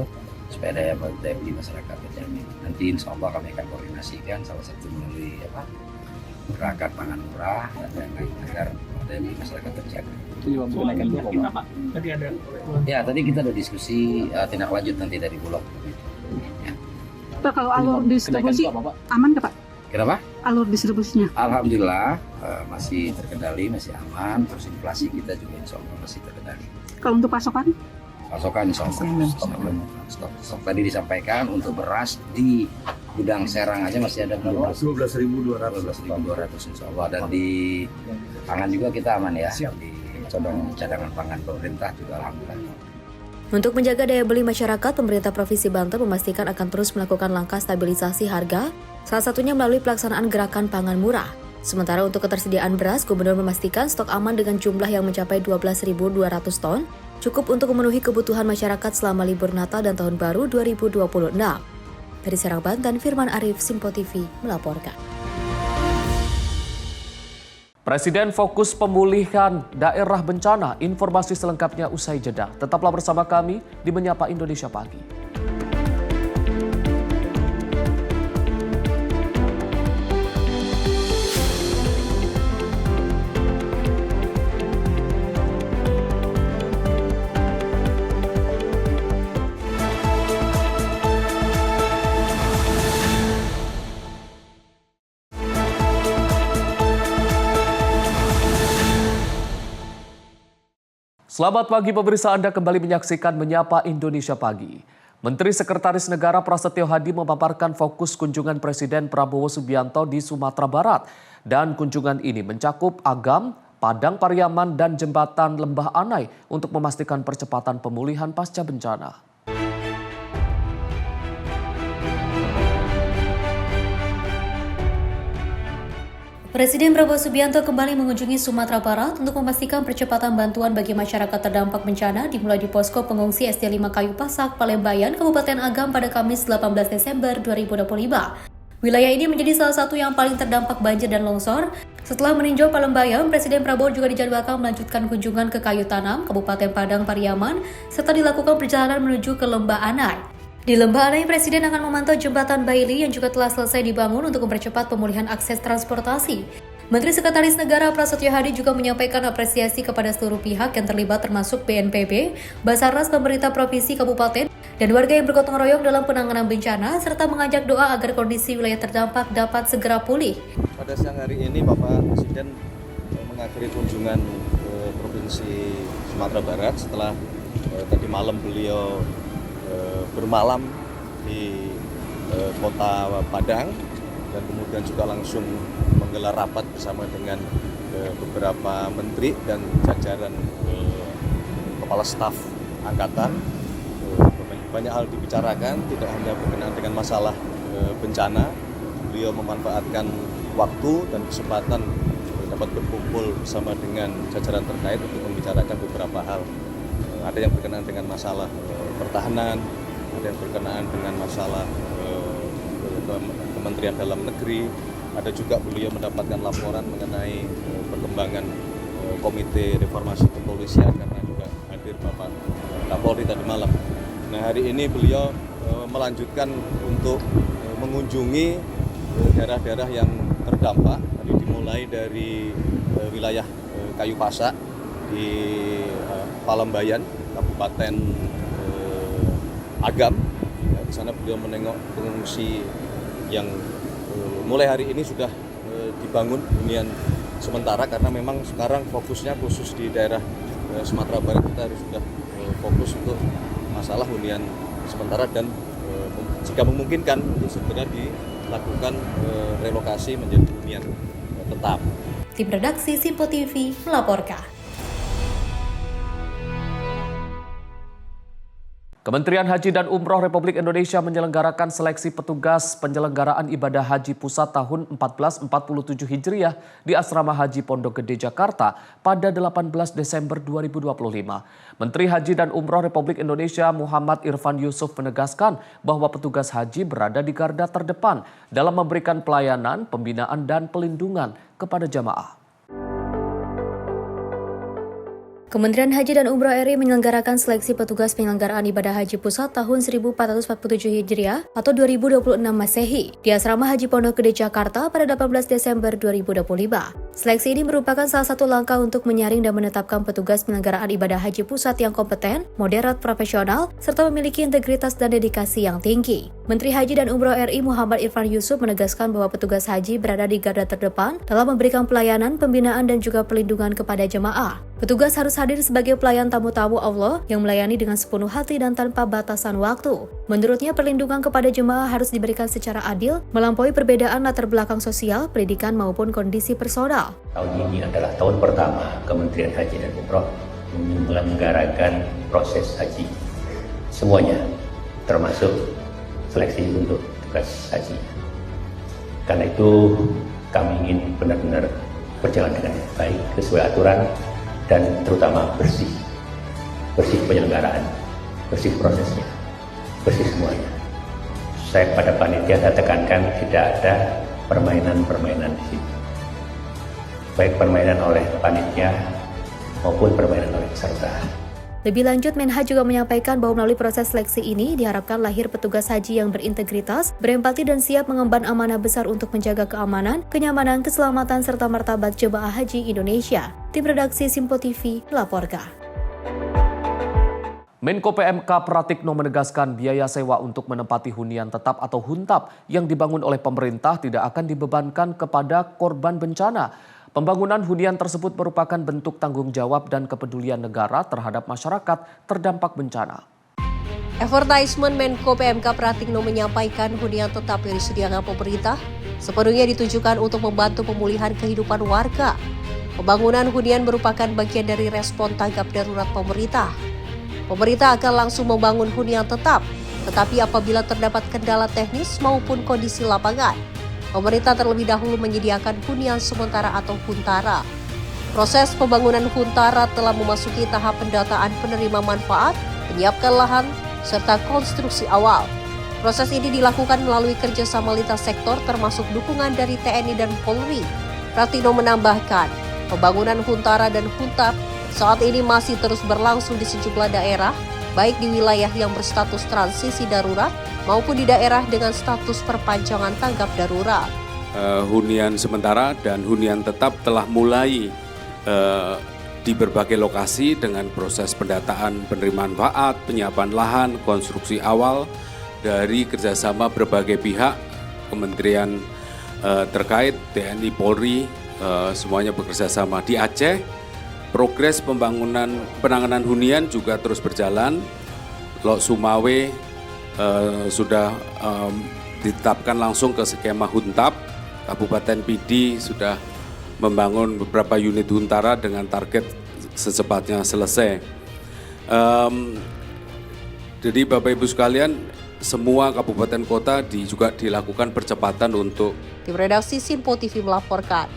supaya daya beli masyarakat terjamin. Nanti insya Allah kami akan koordinasikan salah satu melalui gerakan pangan murah dan lain-lain agar daya beli masyarakat terjaga. Ya, tadi kita ada diskusi tindak lanjut nanti dari Bulog. Pak, kalau alur distribusi aman nggak Pak? Kenapa? Alur distribusinya? Alhamdulillah masih terkendali, masih aman. Terus inflasi kita juga insya Allah masih terkendali. Kalau untuk pasokan? Pasokan insya Allah. Stok tadi disampaikan untuk beras di gudang Serang aja masih ada 12.200 insya Allah. Dan di pangan juga kita aman ya. Di cadangan pangan pemerintah juga alhamdulillah. Untuk menjaga daya beli masyarakat, pemerintah Provinsi Banten memastikan akan terus melakukan langkah stabilisasi harga, salah satunya melalui pelaksanaan gerakan pangan murah. Sementara untuk ketersediaan beras, Gubernur memastikan stok aman dengan jumlah yang mencapai 12.200 ton, cukup untuk memenuhi kebutuhan masyarakat selama libur Natal dan Tahun Baru 2026. Dari Serang, Banten, Firman Arif, Sinpo TV melaporkan. Presiden fokus pemulihan daerah bencana. Informasi selengkapnya usai jeda. Tetaplah bersama kami di Menyapa Indonesia Pagi. Selamat pagi pemirsa, Anda kembali menyaksikan Menyapa Indonesia Pagi. Menteri Sekretaris Negara Prasetyo Hadi memaparkan fokus kunjungan Presiden Prabowo Subianto di Sumatera Barat. Dan kunjungan ini mencakup Agam, Padang Pariaman, dan Jembatan Lembah Anai untuk memastikan percepatan pemulihan pasca bencana. Presiden Prabowo Subianto kembali mengunjungi Sumatera Barat untuk memastikan percepatan bantuan bagi masyarakat terdampak bencana dimulai di posko pengungsi SD 5 Kayu Pasak, Palembayan, Kabupaten Agam pada Kamis 18 Desember 2025. Wilayah ini menjadi salah satu yang paling terdampak banjir dan longsor. Setelah meninjau Palembayan, Presiden Prabowo juga dijadwalkan melanjutkan kunjungan ke Kayu Tanam, Kabupaten Padang Pariaman, serta dilakukan perjalanan menuju ke Lembah Anai. Di Lembah Anai, Presiden akan memantau jembatan Bailey yang juga telah selesai dibangun untuk mempercepat pemulihan akses transportasi. Menteri Sekretaris Negara Prasetyo Hadi juga menyampaikan apresiasi kepada seluruh pihak yang terlibat termasuk BNPB, Basarnas, pemerintah provinsi, kabupaten, dan warga yang bergotong royong dalam penanganan bencana, serta mengajak doa agar kondisi wilayah terdampak dapat segera pulih. Pada siang hari ini Bapak Presiden mengakhiri kunjungan ke Provinsi Sumatera Barat setelah tadi malam beliau bermalam di Kota Padang dan kemudian juga langsung menggelar rapat bersama dengan beberapa menteri dan jajaran kepala staf angkatan. Banyak hal dibicarakan, tidak hanya berkenaan dengan masalah bencana. Beliau memanfaatkan waktu dan kesempatan dapat berkumpul bersama dengan jajaran terkait untuk membicarakan beberapa hal. Ada yang berkenaan dengan masalah pertahanan, ada yang berkenaan dengan masalah Kementerian Dalam Negeri, ada juga beliau mendapatkan laporan mengenai perkembangan Komite Reformasi Kepolisian karena juga hadir Bapak Kapolri tadi malam. Nah, hari ini beliau melanjutkan untuk mengunjungi daerah-daerah yang terdampak. Tadi dimulai dari wilayah Kayu Pasak di Palembayan, Kabupaten Agam. Di sana beliau menengok pengungsi yang mulai hari ini sudah dibangun hunian sementara karena memang sekarang fokusnya khusus di daerah Sumatera Barat kita harus sudah fokus untuk masalah hunian sementara dan jika memungkinkan untuk segera dilakukan relokasi menjadi hunian tetap. Tim redaksi Simpo TV melaporkan. Kementerian Haji dan Umroh Republik Indonesia menyelenggarakan seleksi petugas penyelenggaraan ibadah haji pusat tahun 1447 Hijriah di Asrama Haji Pondok Gede, Jakarta pada 18 Desember 2025. Menteri Haji dan Umroh Republik Indonesia Muhammad Irfan Yusuf menegaskan bahwa petugas haji berada di garda terdepan dalam memberikan pelayanan, pembinaan, dan pelindungan kepada jamaah. Kementerian Haji dan Umroh RI menyelenggarakan seleksi petugas penyelenggaraan ibadah haji pusat tahun 1447 Hijriah atau 2026 Masehi di Asrama Haji Pondok Gede, Jakarta pada 18 Desember 2025. Seleksi ini merupakan salah satu langkah untuk menyaring dan menetapkan petugas penyelenggaraan ibadah haji pusat yang kompeten, moderat, profesional, serta memiliki integritas dan dedikasi yang tinggi. Menteri Haji dan Umroh RI Muhammad Irfan Yusuf menegaskan bahwa petugas haji berada di garda terdepan dalam memberikan pelayanan, pembinaan, dan juga pelindungan kepada jemaah. Petugas harus hadir sebagai pelayan tamu-tamu Allah yang melayani dengan sepenuh hati dan tanpa batasan waktu. Menurutnya, perlindungan kepada jemaah harus diberikan secara adil, melampaui perbedaan latar belakang sosial, pendidikan, maupun kondisi personal. Tahun ini adalah tahun pertama Kementerian Haji dan Umroh menyelenggarakan proses haji. Semuanya, termasuk seleksi untuk tugas haji. Karena itu, kami ingin benar-benar berjalan dengan baik, sesuai aturan, dan terutama bersih penyelenggaraan, bersih prosesnya, bersih semuanya. Saya pada panitia saya tekankan tidak ada permainan-permainan di sini, baik permainan oleh panitia maupun permainan oleh peserta. Lebih lanjut, Menhan juga menyampaikan bahwa melalui proses seleksi ini diharapkan lahir petugas haji yang berintegritas, berempati, dan siap mengemban amanah besar untuk menjaga keamanan, kenyamanan, keselamatan, serta martabat jemaah haji Indonesia. Tim redaksi Simpo TV melaporkan. Menko PMK Pratikno menegaskan biaya sewa untuk menempati hunian tetap atau huntap yang dibangun oleh pemerintah tidak akan dibebankan kepada korban bencana. Pembangunan hunian tersebut merupakan bentuk tanggung jawab dan kepedulian negara terhadap masyarakat terdampak bencana. Advertisement Menko PMK Pratikno menyampaikan hunian tetap yang disediakan pemerintah sepenuhnya ditujukan untuk membantu pemulihan kehidupan warga. Pembangunan hunian merupakan bagian dari respon tanggap darurat pemerintah. Pemerintah akan langsung membangun hunian tetap, tetapi apabila terdapat kendala teknis maupun kondisi lapangan, pemerintah terlebih dahulu menyediakan hunian sementara atau huntara. Proses pembangunan huntara telah memasuki tahap pendataan penerima manfaat, menyiapkan lahan, serta konstruksi awal. Proses ini dilakukan melalui kerjasama lintas sektor termasuk dukungan dari TNI dan Polri. Pratikno menambahkan, pembangunan huntara dan huntap saat ini masih terus berlangsung di sejumlah daerah, baik di wilayah yang berstatus transisi darurat maupun di daerah dengan status perpanjangan tanggap darurat. hunian sementara dan hunian tetap telah mulai di berbagai lokasi dengan proses pendataan penerimaan manfaat, penyiapan lahan, konstruksi awal dari kerjasama berbagai pihak, kementerian terkait, TNI, Polri, semuanya bekerja sama. Di Aceh, progres penanganan hunian juga terus berjalan. Lok Sumawe sudah ditetapkan langsung ke skema Huntap. Kabupaten Pidi sudah membangun beberapa unit huntara dengan target secepatnya selesai. Jadi Bapak Ibu sekalian, semua kabupaten kota juga dilakukan percepatan untuk. Tim redaksi Simpo TV melaporkan.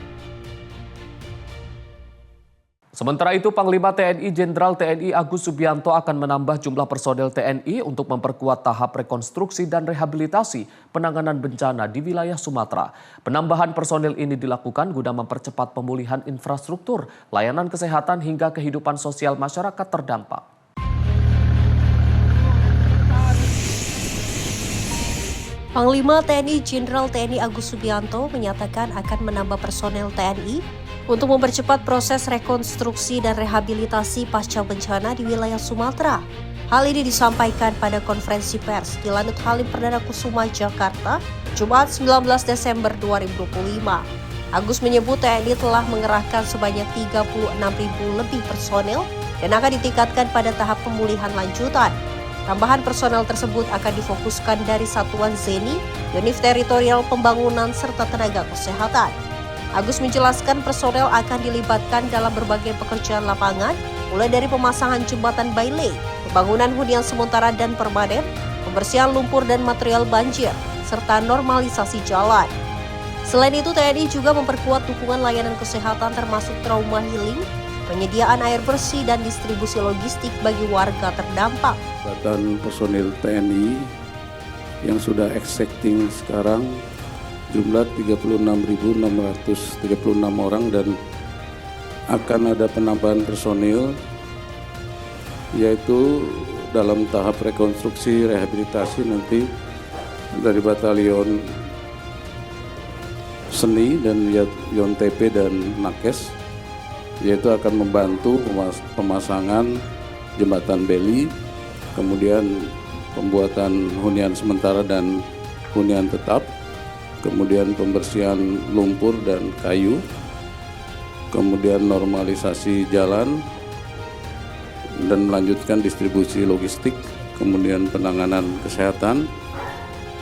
Sementara itu, Panglima TNI Jenderal TNI Agus Subianto akan menambah jumlah personel TNI untuk memperkuat tahap rekonstruksi dan rehabilitasi penanganan bencana di wilayah Sumatera. Penambahan personel ini dilakukan guna mempercepat pemulihan infrastruktur, layanan kesehatan hingga kehidupan sosial masyarakat terdampak. Panglima TNI Jenderal TNI Agus Subianto menyatakan akan menambah personel TNI untuk mempercepat proses rekonstruksi dan rehabilitasi pasca bencana di wilayah Sumatera. Hal ini disampaikan pada konferensi pers di Lanut Halim Perdana Kusuma, Jakarta, Jumat 19 Desember 2025. Agus menyebut TNI telah mengerahkan sebanyak 36.000 lebih personel dan akan ditingkatkan pada tahap pemulihan lanjutan. Tambahan personel tersebut akan difokuskan dari Satuan Zeni, Unit Teritorial Pembangunan, serta tenaga kesehatan. Agus menjelaskan personel akan dilibatkan dalam berbagai pekerjaan lapangan, mulai dari pemasangan jembatan bailey, pembangunan hunian sementara dan permanen, pembersihan lumpur dan material banjir, serta normalisasi jalan. Selain itu, TNI juga memperkuat dukungan layanan kesehatan termasuk trauma healing, penyediaan air bersih dan distribusi logistik bagi warga terdampak. Badan personil TNI yang sudah existing sekarang jumlah 36.636 orang dan akan ada penambahan personil yaitu dalam tahap rekonstruksi rehabilitasi nanti dari batalion Seni dan Yon TP dan Nakes, yaitu akan membantu pemasangan jembatan beli, kemudian pembuatan hunian sementara dan hunian tetap, kemudian pembersihan lumpur dan kayu, kemudian normalisasi jalan, dan melanjutkan distribusi logistik, kemudian penanganan kesehatan,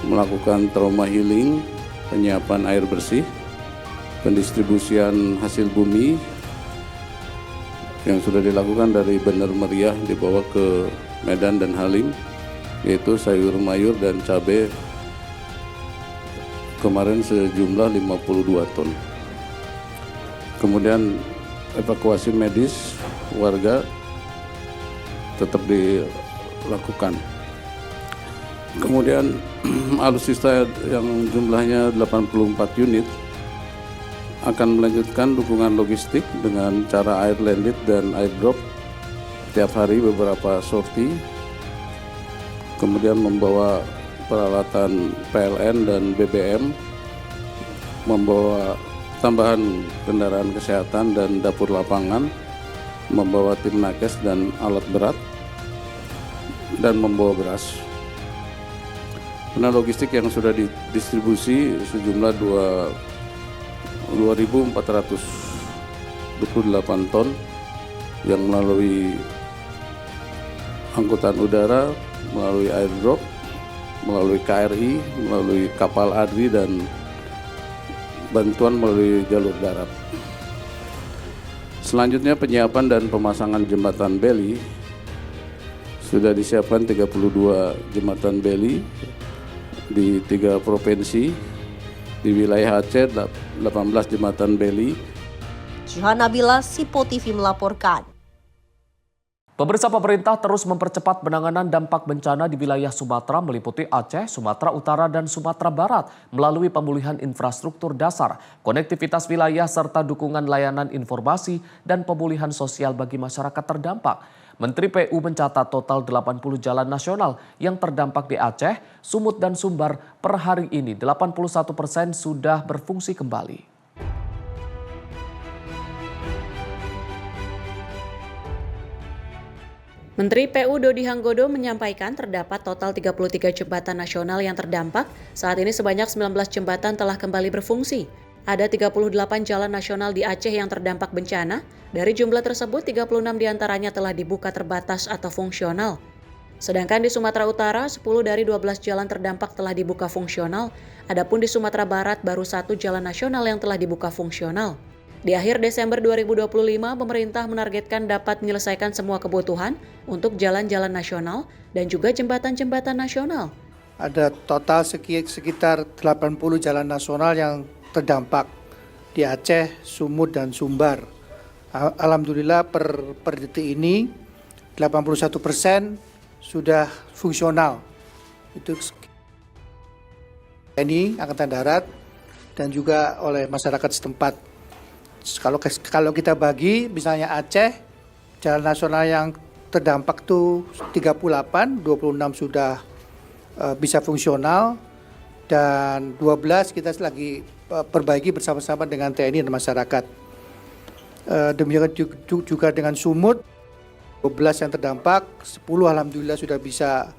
melakukan trauma healing, penyiapan air bersih, pendistribusian hasil bumi yang sudah dilakukan dari Bener Meriah dibawa ke Medan dan Halim, yaitu sayur mayur dan cabai kemarin sejumlah 52 ton. Kemudian evakuasi medis warga tetap dilakukan. Kemudian alutsista yang jumlahnya 84 unit akan melanjutkan dukungan logistik dengan cara air landed dan air drop tiap hari beberapa sorti. Kemudian membawa peralatan PLN dan BBM, membawa tambahan kendaraan kesehatan dan dapur lapangan, membawa tim nakes dan alat berat, dan membawa beras. Nah, logistik yang sudah didistribusi sejumlah 2.428 ton yang melalui angkutan udara, melalui airdrop, melalui KRI, melalui kapal ADRI, dan bantuan melalui jalur darat. Selanjutnya penyiapan dan pemasangan jembatan beli. Sudah disiapkan 32 jembatan beli di 3 provinsi. Di wilayah Aceh 18 jembatan beli. Jihan Nabila, Simpo TV melaporkan. Pemirsa, pemerintah terus mempercepat penanganan dampak bencana di wilayah Sumatera meliputi Aceh, Sumatera Utara, dan Sumatera Barat melalui pemulihan infrastruktur dasar, konektivitas wilayah, serta dukungan layanan informasi dan pemulihan sosial bagi masyarakat terdampak. Menteri PU mencatat total 80 jalan nasional yang terdampak di Aceh, Sumut, dan Sumbar per hari ini 81% sudah berfungsi kembali. Menteri PU Dodi Hanggodo menyampaikan terdapat total 33 jembatan nasional yang terdampak. Saat ini sebanyak 19 jembatan telah kembali berfungsi. Ada 38 jalan nasional di Aceh yang terdampak bencana. Dari jumlah tersebut, 36 diantaranya telah dibuka terbatas atau fungsional. Sedangkan di Sumatera Utara, 10 dari 12 jalan terdampak telah dibuka fungsional. Adapun di Sumatera Barat, baru 1 jalan nasional yang telah dibuka fungsional. Di akhir Desember 2025, pemerintah menargetkan dapat menyelesaikan semua kebutuhan untuk jalan-jalan nasional dan juga jembatan-jembatan nasional. Ada total sekitar 80 jalan nasional yang terdampak di Aceh, Sumut, dan Sumbar. Alhamdulillah per detik ini 81% sudah fungsional. Itu TNI Angkatan Darat dan juga oleh masyarakat setempat. Kalau kita bagi, misalnya Aceh, jalan nasional yang terdampak itu 38, 26 sudah bisa fungsional, dan 12 kita lagi perbaiki bersama-sama dengan TNI dan masyarakat. Demikian juga dengan Sumut, 12 yang terdampak, 10 alhamdulillah sudah bisa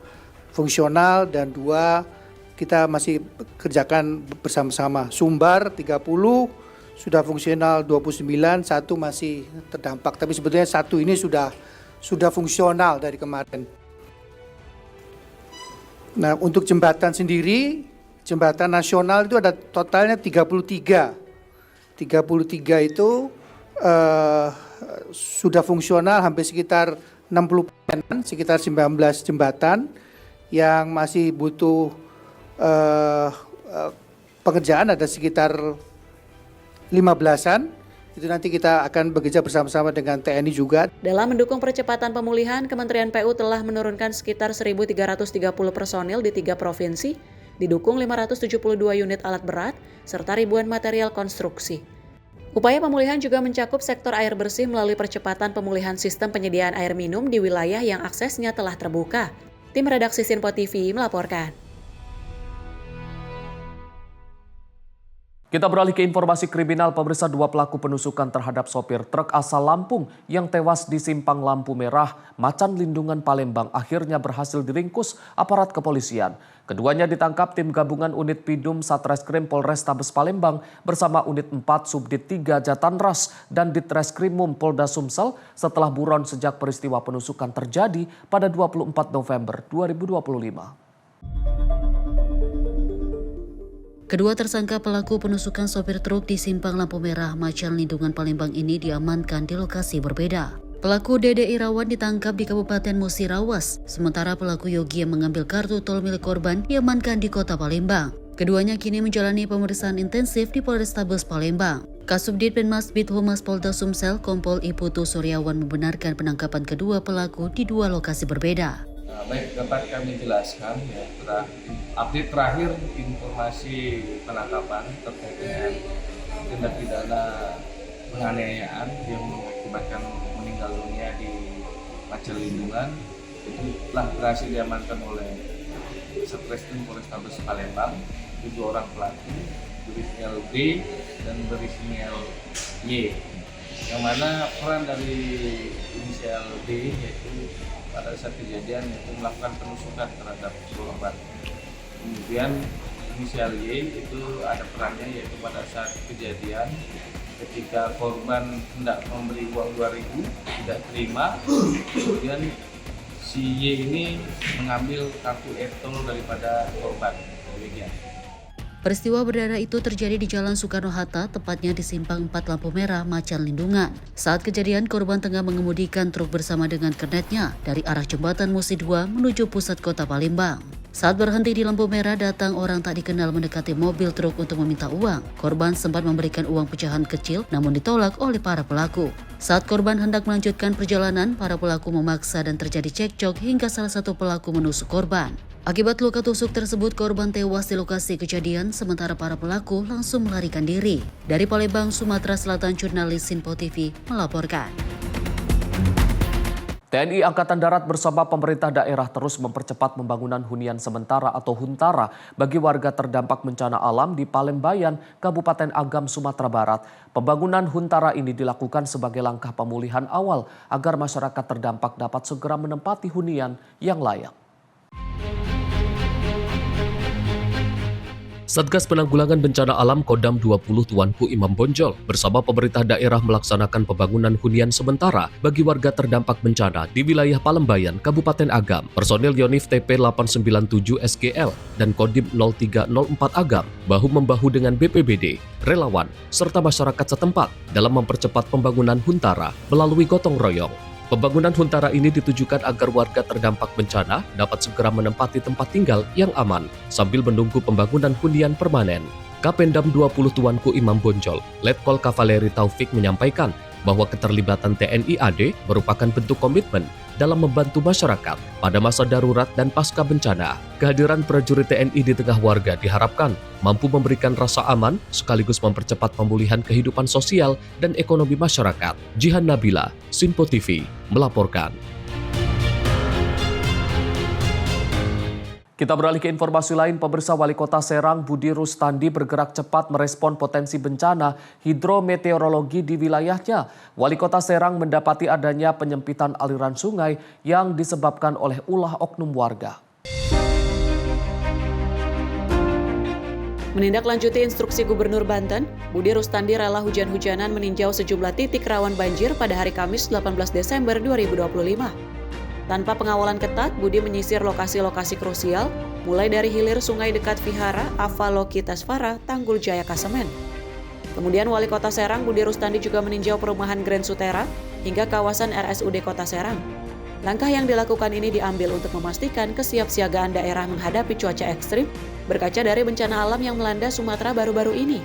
fungsional, dan 2 kita masih kerjakan bersama-sama. Sumbar 30, sudah fungsional 29, 1 masih terdampak. Tapi sebetulnya 1 ini sudah fungsional dari kemarin. Nah, untuk jembatan sendiri, jembatan nasional itu ada totalnya 33. 33 itu sudah fungsional hampir sekitar 60%, sekitar 19 jembatan yang masih butuh pengerjaan ada sekitar 15-an, itu nanti kita akan bekerja bersama-sama dengan TNI juga. Dalam mendukung percepatan pemulihan, Kementerian PU telah menurunkan sekitar 1.330 personil di 3 provinsi, didukung 572 unit alat berat, serta ribuan material konstruksi. Upaya pemulihan juga mencakup sektor air bersih melalui percepatan pemulihan sistem penyediaan air minum di wilayah yang aksesnya telah terbuka. Tim redaksi Sinpo TV melaporkan. Kita beralih ke informasi kriminal. Pemirsa, 2 pelaku penusukan terhadap sopir truk asal Lampung yang tewas di Simpang Lampu Merah, Macan Lindungan, Palembang akhirnya berhasil diringkus aparat kepolisian. Keduanya ditangkap tim gabungan unit Pidum Satreskrim Polrestabes Palembang bersama unit 4 Subdit 3 Jatanras dan Ditreskrimum Polda Sumsel setelah buron sejak peristiwa penusukan terjadi pada 24 November 2025. Kedua tersangka pelaku penusukan sopir truk di Simpang Lampu Merah, Macan Lindungan, Palembang ini diamankan di lokasi berbeda. Pelaku Dede Irawan ditangkap di Kabupaten Musirawas, sementara pelaku Yogi yang mengambil kartu tol milik korban diamankan di Kota Palembang. Keduanya kini menjalani pemeriksaan intensif di Polrestabes Palembang. Kasubdit Penmas Bithumas Polda Sumsel, Kompol Iputu Suryawan membenarkan penangkapan kedua pelaku di 2 lokasi berbeda. Baik, dapat kami jelaskan ya, update terakhir informasi penangkapan terkait dengan tindak pidana penganiayaan yang mengakibatkan meninggal dunia di Macan Lindungan itu telah berhasil diamankan oleh Satreskrim Polrestabes Palembang. 7 orang pelaku berinisial D dan berinisial Y, yang mana peran dari inisial D yaitu pada saat kejadian itu melakukan penusukan terhadap korban. Kemudian inisial Y itu ada perannya yaitu pada saat kejadian ketika korban hendak memberi uang 2.000 tidak terima, kemudian si Y ini mengambil kartu e-tol daripada korban. Demikian. Peristiwa berdarah itu terjadi di Jalan Soekarno-Hatta, tepatnya di Simpang 4 Lampu Merah, Macan Lindungan. Saat kejadian, korban tengah mengemudikan truk bersama dengan kernetnya dari arah jembatan Musi 2 menuju pusat kota Palembang. Saat berhenti di lampu merah, datang orang tak dikenal mendekati mobil truk untuk meminta uang. Korban sempat memberikan uang pecahan kecil, namun ditolak oleh para pelaku. Saat korban hendak melanjutkan perjalanan, para pelaku memaksa dan terjadi cekcok hingga salah satu pelaku menusuk korban. Akibat luka tusuk tersebut, korban tewas di lokasi kejadian, sementara para pelaku langsung melarikan diri. Dari Palembang, Sumatera Selatan, jurnalis Sinpo TV melaporkan. TNI Angkatan Darat bersama pemerintah daerah terus mempercepat pembangunan hunian sementara atau huntara bagi warga terdampak bencana alam di Palembayan, Kabupaten Agam, Sumatera Barat. Pembangunan huntara ini dilakukan sebagai langkah pemulihan awal agar masyarakat terdampak dapat segera menempati hunian yang layak. Satgas Penanggulangan Bencana Alam Kodam 20 Tuanku Imam Bonjol bersama pemerintah daerah melaksanakan pembangunan hunian sementara bagi warga terdampak bencana di wilayah Palembayan, Kabupaten Agam. Personil Yonif TP 897 SGL dan Kodim 0304 Agam bahu-membahu dengan BPBD, relawan, serta masyarakat setempat dalam mempercepat pembangunan huntara melalui gotong royong. Pembangunan huntara ini ditujukan agar warga terdampak bencana dapat segera menempati tempat tinggal yang aman sambil menunggu pembangunan hunian permanen. Kapendam 20 Tuanku Imam Bonjol, Letkol Kavaleri Taufik menyampaikan bahwa keterlibatan TNI AD merupakan bentuk komitmen dalam membantu masyarakat pada masa darurat dan pasca bencana. Kehadiran prajurit TNI di tengah warga diharapkan mampu memberikan rasa aman sekaligus mempercepat pemulihan kehidupan sosial dan ekonomi masyarakat. Jihan Nabila, Sinpo TV, melaporkan. Kita beralih ke informasi lain, pemirsa. Wali Kota Serang Budi Rustandi bergerak cepat merespon potensi bencana hidrometeorologi di wilayahnya. Wali Kota Serang mendapati adanya penyempitan aliran sungai yang disebabkan oleh ulah oknum warga. Menindaklanjuti instruksi Gubernur Banten, Budi Rustandi rela hujan-hujanan meninjau sejumlah titik rawan banjir pada hari Kamis 18 Desember 2025. Tanpa pengawalan ketat, Budi menyisir lokasi-lokasi krusial, mulai dari hilir sungai dekat Vihara, Avalokitasvara, Tanggul Jaya Kasemen. Kemudian Wali Kota Serang Budi Rustandi juga meninjau perumahan Grand Sutera hingga kawasan RSUD Kota Serang. Langkah yang dilakukan ini diambil untuk memastikan kesiapsiagaan daerah menghadapi cuaca ekstrim berkaca dari bencana alam yang melanda Sumatera baru-baru ini.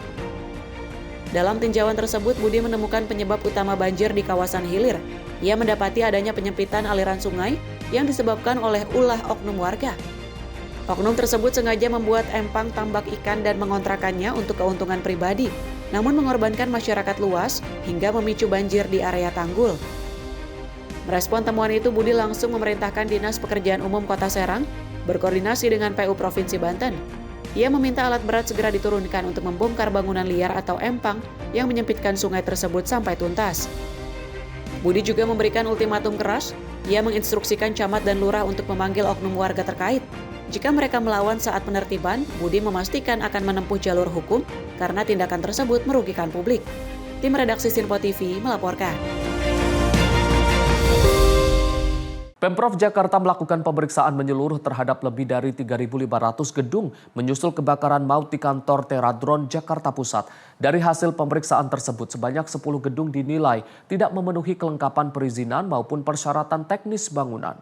Dalam tinjauan tersebut, Budi menemukan penyebab utama banjir di kawasan hilir. Ia mendapati adanya penyempitan aliran sungai yang disebabkan oleh ulah oknum warga. Oknum tersebut sengaja membuat empang tambak ikan dan mengontrakannya untuk keuntungan pribadi, namun mengorbankan masyarakat luas hingga memicu banjir di area tanggul. Merespon temuan itu, Budi langsung memerintahkan Dinas Pekerjaan Umum Kota Serang berkoordinasi dengan PU Provinsi Banten. Ia meminta alat berat segera diturunkan untuk membongkar bangunan liar atau empang yang menyempitkan sungai tersebut sampai tuntas. Budi juga memberikan ultimatum keras. Ia menginstruksikan camat dan lurah untuk memanggil oknum warga terkait. Jika mereka melawan saat penertiban, Budi memastikan akan menempuh jalur hukum karena tindakan tersebut merugikan publik. Tim redaksi Sinpo TV melaporkan. Pemprov Jakarta melakukan pemeriksaan menyeluruh terhadap lebih dari 3.500 gedung menyusul kebakaran maut di kantor Teradron Jakarta Pusat. Dari hasil pemeriksaan tersebut, sebanyak 10 gedung dinilai tidak memenuhi kelengkapan perizinan maupun persyaratan teknis bangunan.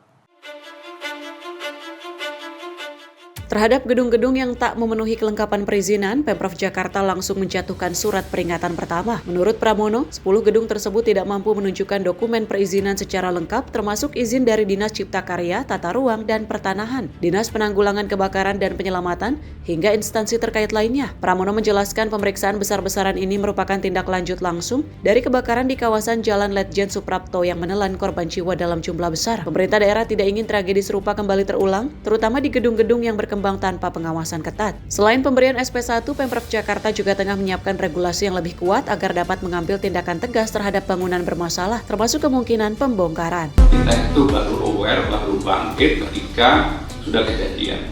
Terhadap gedung-gedung yang tak memenuhi kelengkapan perizinan, Pemprov Jakarta langsung menjatuhkan surat peringatan pertama. Menurut Pramono, 10 gedung tersebut tidak mampu menunjukkan dokumen perizinan secara lengkap, termasuk izin dari Dinas Cipta Karya, Tata Ruang, dan Pertanahan, Dinas Penanggulangan Kebakaran dan Penyelamatan, hingga instansi terkait lainnya. Pramono menjelaskan pemeriksaan besar-besaran ini merupakan tindak lanjut langsung dari kebakaran di kawasan Jalan Letjen Suprapto yang menelan korban jiwa dalam jumlah besar. Pemerintah daerah tidak ingin tragedi serupa kembali terulang, terutama di gedung-gedung yang berkembang tanpa pengawasan ketat. Selain pemberian SP1, Pemprov Jakarta juga tengah menyiapkan regulasi yang lebih kuat agar dapat mengambil tindakan tegas terhadap bangunan bermasalah, termasuk kemungkinan pembongkaran. Kita itu baru aware, baru bangkit ketika sudah kejadian.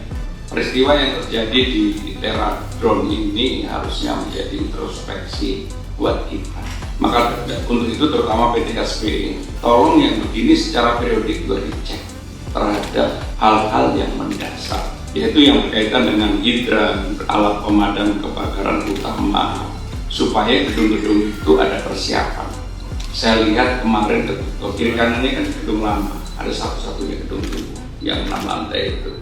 Peristiwa yang terjadi di Teradron ini harusnya menjadi introspeksi buat kita. Maka untuk itu terutama PTSP, tolong yang begini secara periodik juga dicek terhadap hal-hal yang mendasar, yaitu yang berkaitan dengan hidran, alat pemadam kebakaran utama, supaya gedung-gedung itu ada persiapan. Saya lihat kemarin ke kiri kanan ini kan gedung lama, ada satu-satunya gedung tumbuh yang 6 lantai itu,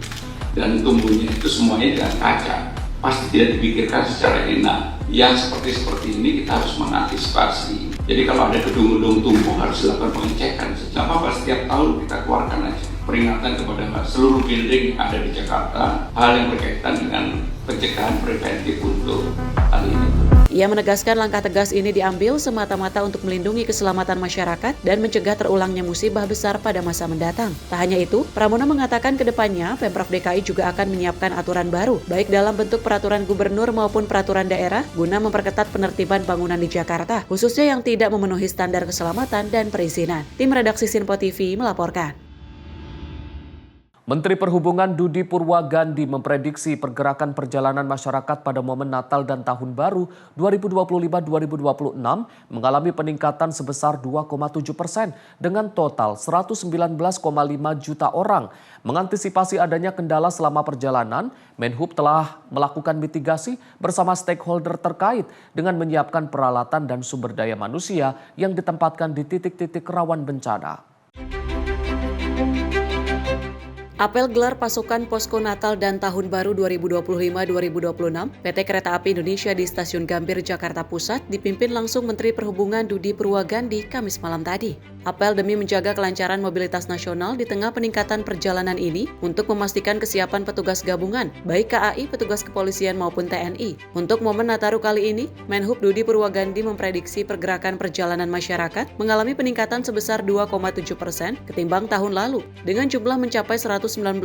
dan tumbuhnya itu semuanya dengan kaca, pasti tidak dipikirkan secara enak. Yang seperti ini kita harus mengantisipasi. Jadi kalau ada gedung-gedung tumbuh harus dilakukan pengecekan. Setiap tahun kita keluarkan aja peringatan kepada seluruh building yang ada di Jakarta, hal yang berkaitan dengan pencegahan preventif untuk hal ini. Ia menegaskan langkah tegas ini diambil semata-mata untuk melindungi keselamatan masyarakat dan mencegah terulangnya musibah besar pada masa mendatang. Tak hanya itu, Pramono mengatakan ke depannya Pemprov DKI juga akan menyiapkan aturan baru, baik dalam bentuk peraturan gubernur maupun peraturan daerah, guna memperketat penertiban bangunan di Jakarta, khususnya yang tidak memenuhi standar keselamatan dan perizinan. Tim redaksi Sinpo TV melaporkan. Menteri Perhubungan Dudi Purwagandi memprediksi pergerakan perjalanan masyarakat pada momen Natal dan Tahun Baru 2025-2026 mengalami peningkatan sebesar 2,7% dengan total 119,5 juta orang. Mengantisipasi adanya kendala selama perjalanan, Menhub telah melakukan mitigasi bersama stakeholder terkait dengan menyiapkan peralatan dan sumber daya manusia yang ditempatkan di titik-titik rawan bencana. Apel gelar pasukan posko Natal dan Tahun Baru 2025-2026 PT Kereta Api Indonesia di Stasiun Gambir, Jakarta Pusat dipimpin langsung Menteri Perhubungan Dudi Purwagandi Kamis malam tadi. Apel demi menjaga kelancaran mobilitas nasional di tengah peningkatan perjalanan ini untuk memastikan kesiapan petugas gabungan, baik KAI, petugas kepolisian maupun TNI. Untuk momen Nataru kali ini, Menhub Dudi Purwagandi memprediksi pergerakan perjalanan masyarakat mengalami peningkatan sebesar 2,7% ketimbang tahun lalu, dengan jumlah mencapai 119,5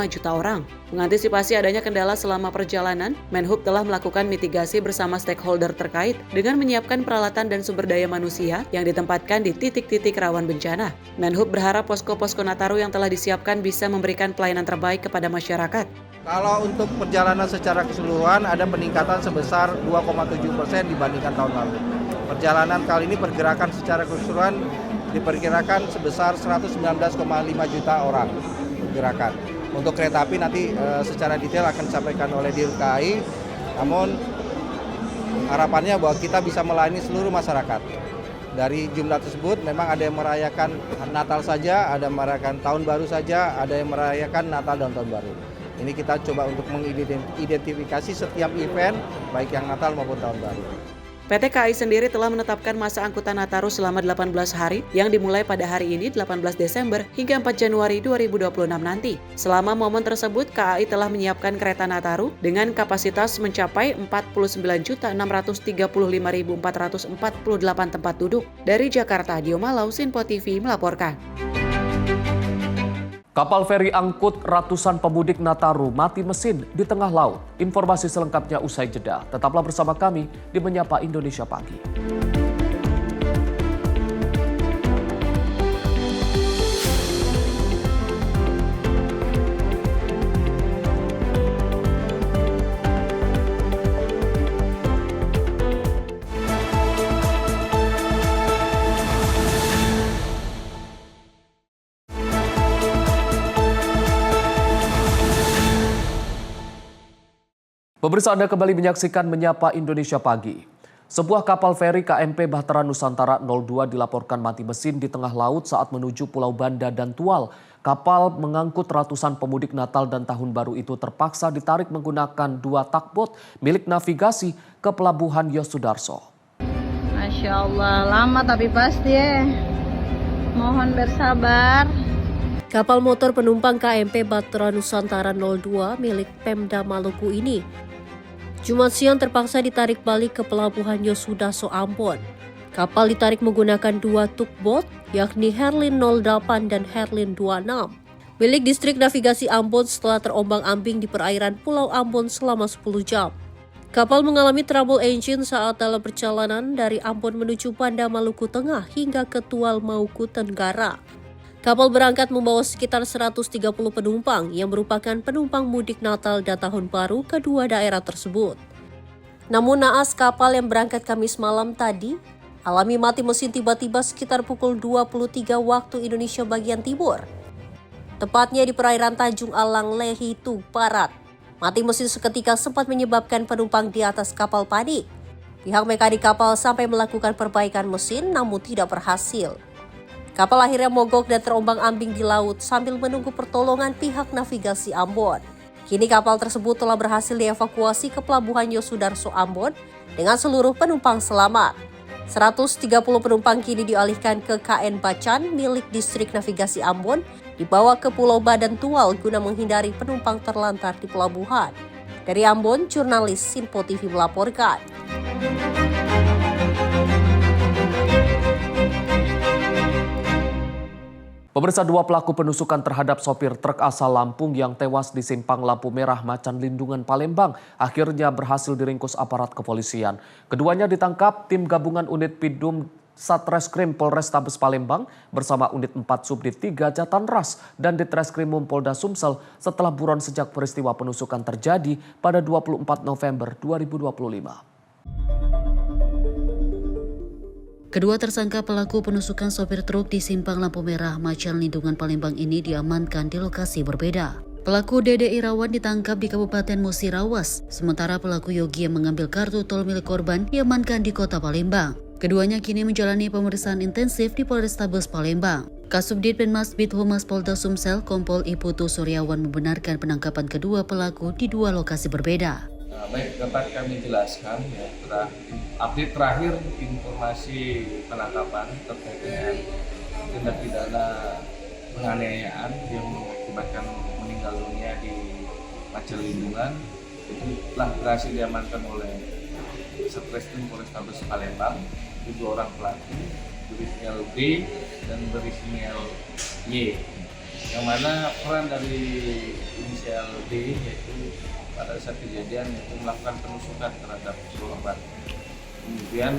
juta orang. Mengantisipasi adanya kendala selama perjalanan, Menhub telah melakukan mitigasi bersama stakeholder terkait dengan menyiapkan peralatan dan sumber daya manusia yang ditempatkan di titik-titik rawan bencana. Menhub berharap posko-posko Nataru yang telah disiapkan bisa memberikan pelayanan terbaik kepada masyarakat. Kalau untuk perjalanan secara keseluruhan ada peningkatan sebesar 2,7% dibandingkan tahun lalu. Perjalanan kali ini pergerakan secara keseluruhan diperkirakan sebesar 119,5 juta orang pergerakan. Untuk kereta api nanti secara detail akan disampaikan oleh Dirut KAI, namun harapannya bahwa kita bisa melayani seluruh masyarakat. Dari jumlah tersebut memang ada yang merayakan Natal saja, ada yang merayakan Tahun Baru saja, ada yang merayakan Natal dan Tahun Baru. Ini kita coba untuk mengidentifikasi setiap event, baik yang Natal maupun Tahun Baru. PT KAI sendiri telah menetapkan masa angkutan Nataru selama 18 hari yang dimulai pada hari ini 18 Desember hingga 4 Januari 2026 nanti. Selama momen tersebut, KAI telah menyiapkan kereta Nataru dengan kapasitas mencapai 49.335.448 tempat duduk. Dari Jakarta, Dio Malau, Sinpo TV melaporkan. Kapal feri angkut ratusan pemudik Nataru mati mesin di tengah laut. Informasi selengkapnya usai jeda. Tetaplah bersama kami di Menyapa Indonesia Pagi. Pemirsa, Anda kembali menyaksikan Menyapa Indonesia Pagi. Sebuah kapal feri KMP Bahtera Nusantara 02 dilaporkan mati mesin di tengah laut saat menuju Pulau Banda dan Tual. Kapal mengangkut ratusan pemudik Natal dan Tahun Baru itu terpaksa ditarik menggunakan 2 tugboat milik navigasi ke Pelabuhan Yosudarso. Masya Allah, lama tapi pasti ya. Mohon bersabar. Kapal motor penumpang KMP Bahtera Nusantara 02 milik Pemda Maluku ini Jumat siang terpaksa ditarik balik ke Pelabuhan Yosudarso, Ambon. Kapal ditarik menggunakan 2 tugboat, yakni Herlin 08 dan Herlin 26, milik Distrik Navigasi Ambon setelah terombang-ambing di perairan Pulau Ambon selama 10 jam. Kapal mengalami trouble engine saat dalam perjalanan dari Ambon menuju Banda Maluku Tengah hingga ke Tual, Maluku Tenggara. Kapal berangkat membawa sekitar 130 penumpang yang merupakan penumpang mudik Natal dan Tahun Baru kedua daerah tersebut. Namun naas kapal yang berangkat Kamis malam tadi alami mati mesin tiba-tiba sekitar pukul 23 waktu Indonesia bagian timur. Tepatnya di perairan Tanjung Alang, Lehitu Barat. Mati mesin seketika sempat menyebabkan penumpang di atas kapal panik. Pihak mekanik kapal sampai melakukan perbaikan mesin namun tidak berhasil. Kapal akhirnya mogok dan terombang-ambing di laut sambil menunggu pertolongan pihak navigasi Ambon. Kini kapal tersebut telah berhasil dievakuasi ke Pelabuhan Yosudarso, Ambon dengan seluruh penumpang selamat. 130 penumpang kini dialihkan ke KN Bacan milik Distrik Navigasi Ambon, dibawa ke Pulau Badan Tual guna menghindari penumpang terlantar di pelabuhan. Dari Ambon, jurnalis Sinpo TV melaporkan. Pemirsa, 2 pelaku penusukan terhadap sopir truk asal Lampung yang tewas di simpang lampu merah Macan Lindungan Palembang akhirnya berhasil diringkus aparat kepolisian. Keduanya ditangkap tim gabungan unit Pidum Satreskrim Polrestabes Palembang bersama unit 4 Subdit 3 Jatanras dan Ditreskrimum Polda Sumsel setelah buron sejak peristiwa penusukan terjadi pada 24 November 2025. Kedua tersangka pelaku penusukan sopir truk di simpang lampu merah Macan Lindungan Palembang ini diamankan di lokasi berbeda. Pelaku Dede Irawan ditangkap di Kabupaten Musirawas, sementara pelaku Yogi yang mengambil kartu tol milik korban diamankan di Kota Palembang. Keduanya kini menjalani pemeriksaan intensif di Polrestabes Palembang. Kasubdit Penmas Bithumas Polda Sumsel Kompol Iputu Suryawan membenarkan penangkapan kedua pelaku di 2 lokasi berbeda. Baik, dapat kami jelaskan ya, update terakhir informasi penangkapan terkait dengan tindak pidana penganiayaan yang mengakibatkan meninggal dunia di Macan Lindungan itu telah berhasil diamankan oleh Satreskrim Polrestabes Palembang. 7 orang pelaku berinisial D dan berinisial Y, yang mana peran dari inisial D yaitu pada saat kejadian itu melakukan penusukan terhadap korban. Kemudian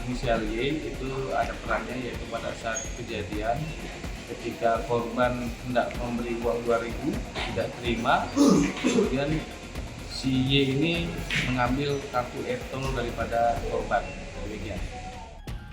inisial Y itu ada perannya yaitu pada saat kejadian ketika korban hendak memberi uang 2.000 tidak terima, kemudian si Y ini mengambil kartu e-tol daripada korban. Demikian.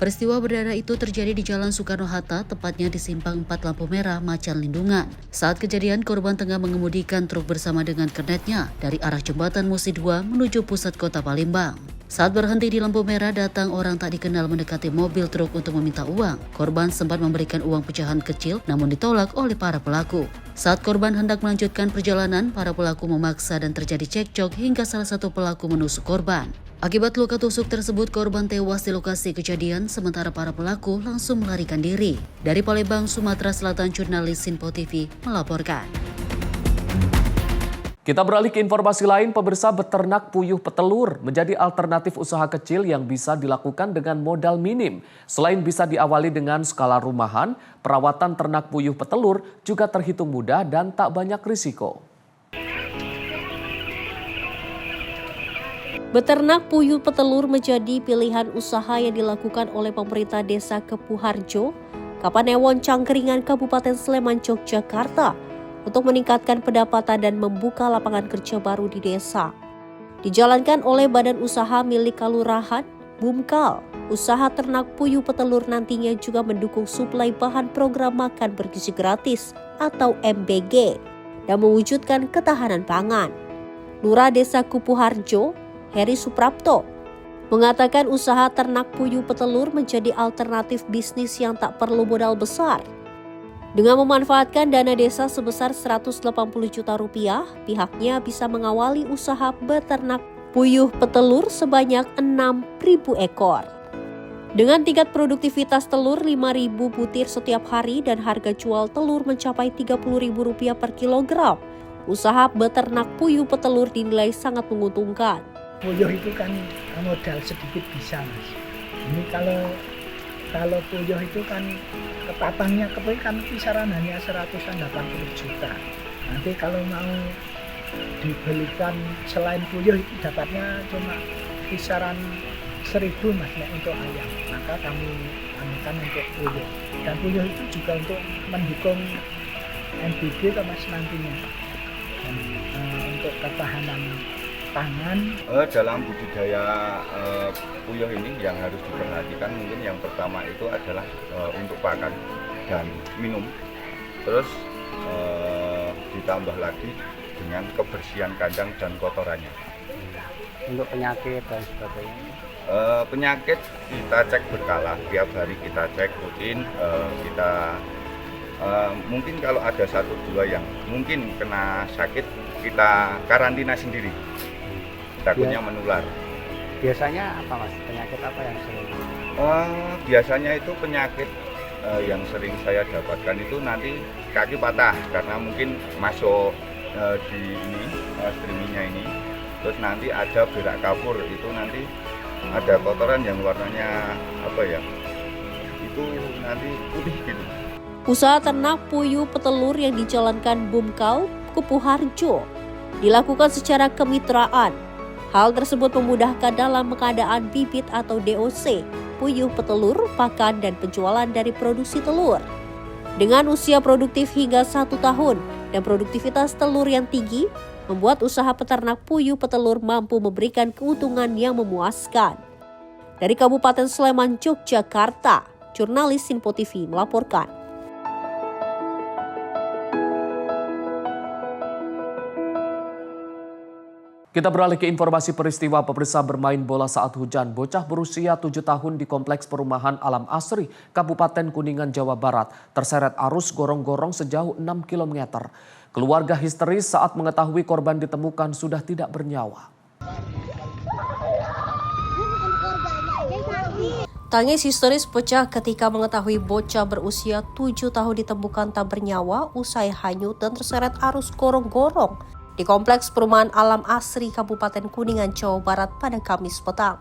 Peristiwa berdarah itu terjadi di Jalan Soekarno-Hatta, tepatnya di Simpang 4 Lampu Merah, Macan Lindungan. Saat kejadian, korban tengah mengemudikan truk bersama dengan kernetnya dari arah Jembatan Musi 2 menuju pusat kota Palembang. Saat berhenti di lampu merah, datang orang tak dikenal mendekati mobil truk untuk meminta uang. Korban sempat memberikan uang pecahan kecil, namun ditolak oleh para pelaku. Saat korban hendak melanjutkan perjalanan, para pelaku memaksa dan terjadi cekcok hingga salah satu pelaku menusuk korban. Akibat luka tusuk tersebut, korban tewas di lokasi kejadian, sementara para pelaku langsung melarikan diri. Dari Palembang, Sumatera Selatan, jurnalis Sinpo TV melaporkan. Kita beralih ke informasi lain, pemirsa, beternak puyuh petelur menjadi alternatif usaha kecil yang bisa dilakukan dengan modal minim. Selain bisa diawali dengan skala rumahan, perawatan ternak puyuh petelur juga terhitung mudah dan tak banyak risiko. Beternak puyuh petelur menjadi pilihan usaha yang dilakukan oleh pemerintah Desa Kepuharjo, Kapanewon Cangkeringan, Kabupaten Sleman, Yogyakarta untuk meningkatkan pendapatan dan membuka lapangan kerja baru di desa. Dijalankan oleh badan usaha milik Kalurahan, Bumkal. Usaha ternak puyuh petelur nantinya juga mendukung suplai bahan program makan bergizi gratis atau MBG dan mewujudkan ketahanan pangan. Lurah Desa Kepuharjo, Heri Suprapto, mengatakan usaha ternak puyuh petelur menjadi alternatif bisnis yang tak perlu modal besar. Dengan memanfaatkan dana desa sebesar 180 juta rupiah, pihaknya bisa mengawali usaha beternak puyuh petelur sebanyak 6.000 ekor. Dengan tingkat produktivitas telur 5.000 butir setiap hari dan harga jual telur mencapai Rp30.000 per kilogram, usaha beternak puyuh petelur dinilai sangat menguntungkan. Puyuh itu kan modal sedikit bisa, Mas. Ini kalau puyuh itu kan kepatangnya kan kisaran hanya 180 juta. Nanti kalau mau dibelikan selain puyuh itu dapatnya cuma kisaran 1.000, Mas, ya, untuk ayam. Maka kami anukan untuk puyuh. Dan puyuh itu juga untuk mendukung MBG, Mas, nantinya. Dan, untuk ketahanan pangan. Dalam budidaya puyuh ini yang harus diperhatikan mungkin yang pertama itu adalah untuk pakan dan minum. Terus ditambah lagi dengan kebersihan kandang dan kotorannya. Untuk penyakit dan sebagainya. Penyakit kita cek berkala, tiap hari kita cek rutin, kita mungkin kalau ada 1-2 yang mungkin kena sakit, kita karantina sendiri. Takutnya menular. Biasanya apa, Mas? Penyakit apa yang sering? Biasanya itu penyakit yang sering saya dapatkan itu nanti kaki patah karena mungkin masuk di ini streamingnya ini terus nanti ada berak kapur, itu nanti ada kotoran yang warnanya apa ya, itu nanti putih gitu. Usaha ternak puyuh petelur yang dijalankan Bumkau, Kupuharjo, dilakukan secara kemitraan. Hal tersebut memudahkan dalam pengadaan bibit atau DOC, puyuh petelur, pakan, dan penjualan dari produksi telur. Dengan usia produktif hingga 1 tahun dan produktivitas telur yang tinggi, membuat usaha peternak puyuh petelur mampu memberikan keuntungan yang memuaskan. Dari Kabupaten Sleman, Yogyakarta, jurnalis Sinpo TV melaporkan. Kita beralih ke informasi peristiwa pemirsa bermain bola saat hujan. Bocah berusia 7 tahun di Kompleks Perumahan Alam Asri, Kabupaten Kuningan, Jawa Barat, terseret arus gorong-gorong sejauh 6 km. Keluarga histeris saat mengetahui korban ditemukan sudah tidak bernyawa. Tangis histeris pecah ketika mengetahui bocah berusia 7 tahun ditemukan tak bernyawa usai hanyut dan terseret arus gorong-gorong di Kompleks Perumahan Alam Asri Kabupaten Kuningan, Jawa Barat pada Kamis petang.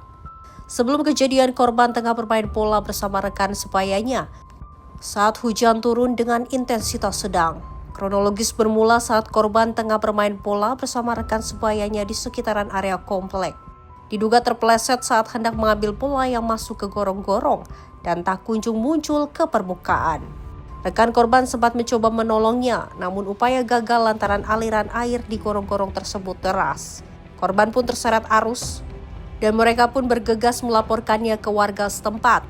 Sebelum kejadian, korban tengah bermain bola bersama rekan sebayanya saat hujan turun dengan intensitas sedang. Kronologis bermula saat korban tengah bermain bola bersama rekan sebayanya di sekitaran area komplek. Diduga terpeleset saat hendak mengambil bola yang masuk ke gorong-gorong dan tak kunjung muncul ke permukaan. Rekan korban sempat mencoba menolongnya, namun upaya gagal lantaran aliran air di gorong-gorong tersebut deras. Korban pun terseret arus dan mereka pun bergegas melaporkannya ke warga setempat.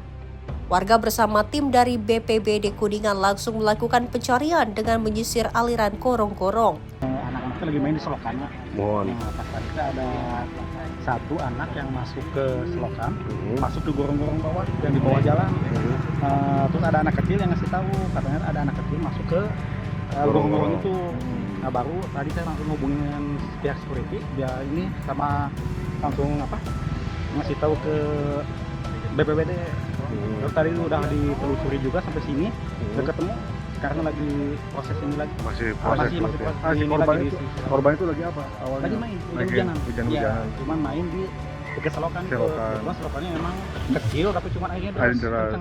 Warga bersama tim dari BPBD Kuningan langsung melakukan pencarian dengan menyisir aliran gorong-gorong. Anak-anak lagi main di selokannya. Pas tadi ada satu anak yang masuk ke selokan, masuk ke gorong-gorong bawah yang di bawah jalan. Terus ada anak kecil yang ngasih tahu, katanya ada anak kecil masuk ke gorong-gorong itu. Nah baru tadi saya langsung hubungin pihak security, biar ini sama langsung ngasih tahu ke BPBD. Terus tadi udah ditelusuri juga sampai sini, udah ketemu. Sekarang lagi proses ini lagi. Masih proses korban itu lagi apa? Awalnya lagi main, hujan-hujanan. Ya, cuman main di dekat selokan. Selokannya memang kecil tapi cuma airnya deras.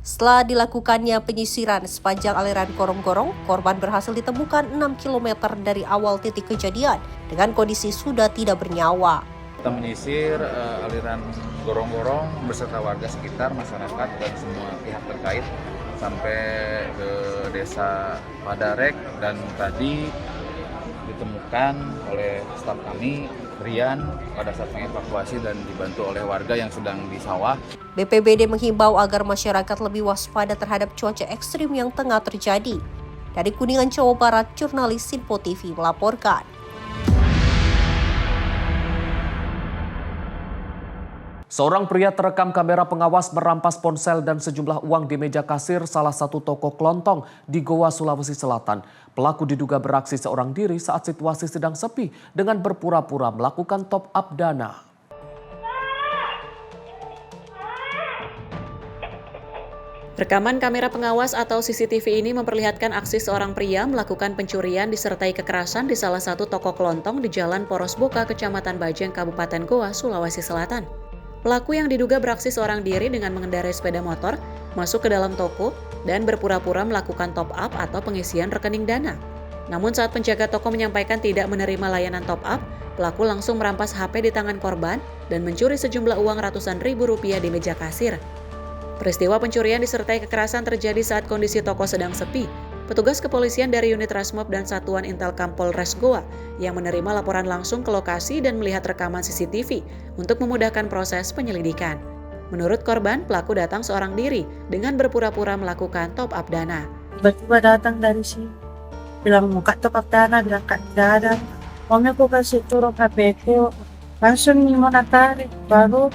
Setelah dilakukannya penyisiran sepanjang aliran gorong-gorong, korban berhasil ditemukan 6 km dari awal titik kejadian dengan kondisi sudah tidak bernyawa. Kita menyisir aliran gorong-gorong beserta warga sekitar, masyarakat, dan semua pihak terkait sampai ke desa Padarek, dan tadi ditemukan oleh staf kami Rian pada saat mengevakuasi dan dibantu oleh warga yang sedang di sawah. BPBD menghimbau agar masyarakat lebih waspada terhadap cuaca ekstrim yang tengah terjadi. Dari Kuningan, Jawa Barat, jurnalis Sinpo TV melaporkan. Seorang pria terekam kamera pengawas merampas ponsel dan sejumlah uang di meja kasir salah satu toko kelontong di Goa, Sulawesi Selatan. Pelaku diduga beraksi seorang diri saat situasi sedang sepi dengan berpura-pura melakukan top up dana. Rekaman kamera pengawas atau CCTV ini memperlihatkan aksi seorang pria melakukan pencurian disertai kekerasan di salah satu toko kelontong di Jalan Porosboka, Kecamatan Bajeng, Kabupaten Goa, Sulawesi Selatan. Pelaku yang diduga beraksi seorang diri dengan mengendarai sepeda motor masuk ke dalam toko dan berpura-pura melakukan top up atau pengisian rekening dana. Namun saat penjaga toko menyampaikan tidak menerima layanan top up, pelaku langsung merampas HP di tangan korban dan mencuri sejumlah uang ratusan ribu rupiah di meja kasir. Peristiwa pencurian disertai kekerasan terjadi saat kondisi toko sedang sepi. Petugas kepolisian dari unit Rasmob dan Satuan Intelkam Polres Goa yang menerima laporan langsung ke lokasi dan melihat rekaman CCTV untuk memudahkan proses penyelidikan. Menurut korban, pelaku datang seorang diri dengan berpura-pura melakukan top up dana. Tiba-tiba datang dari sini, bilang muka top up dana, bilang tidak ada. Uangnya aku kasih turun HP ku, langsung mau tarik, baru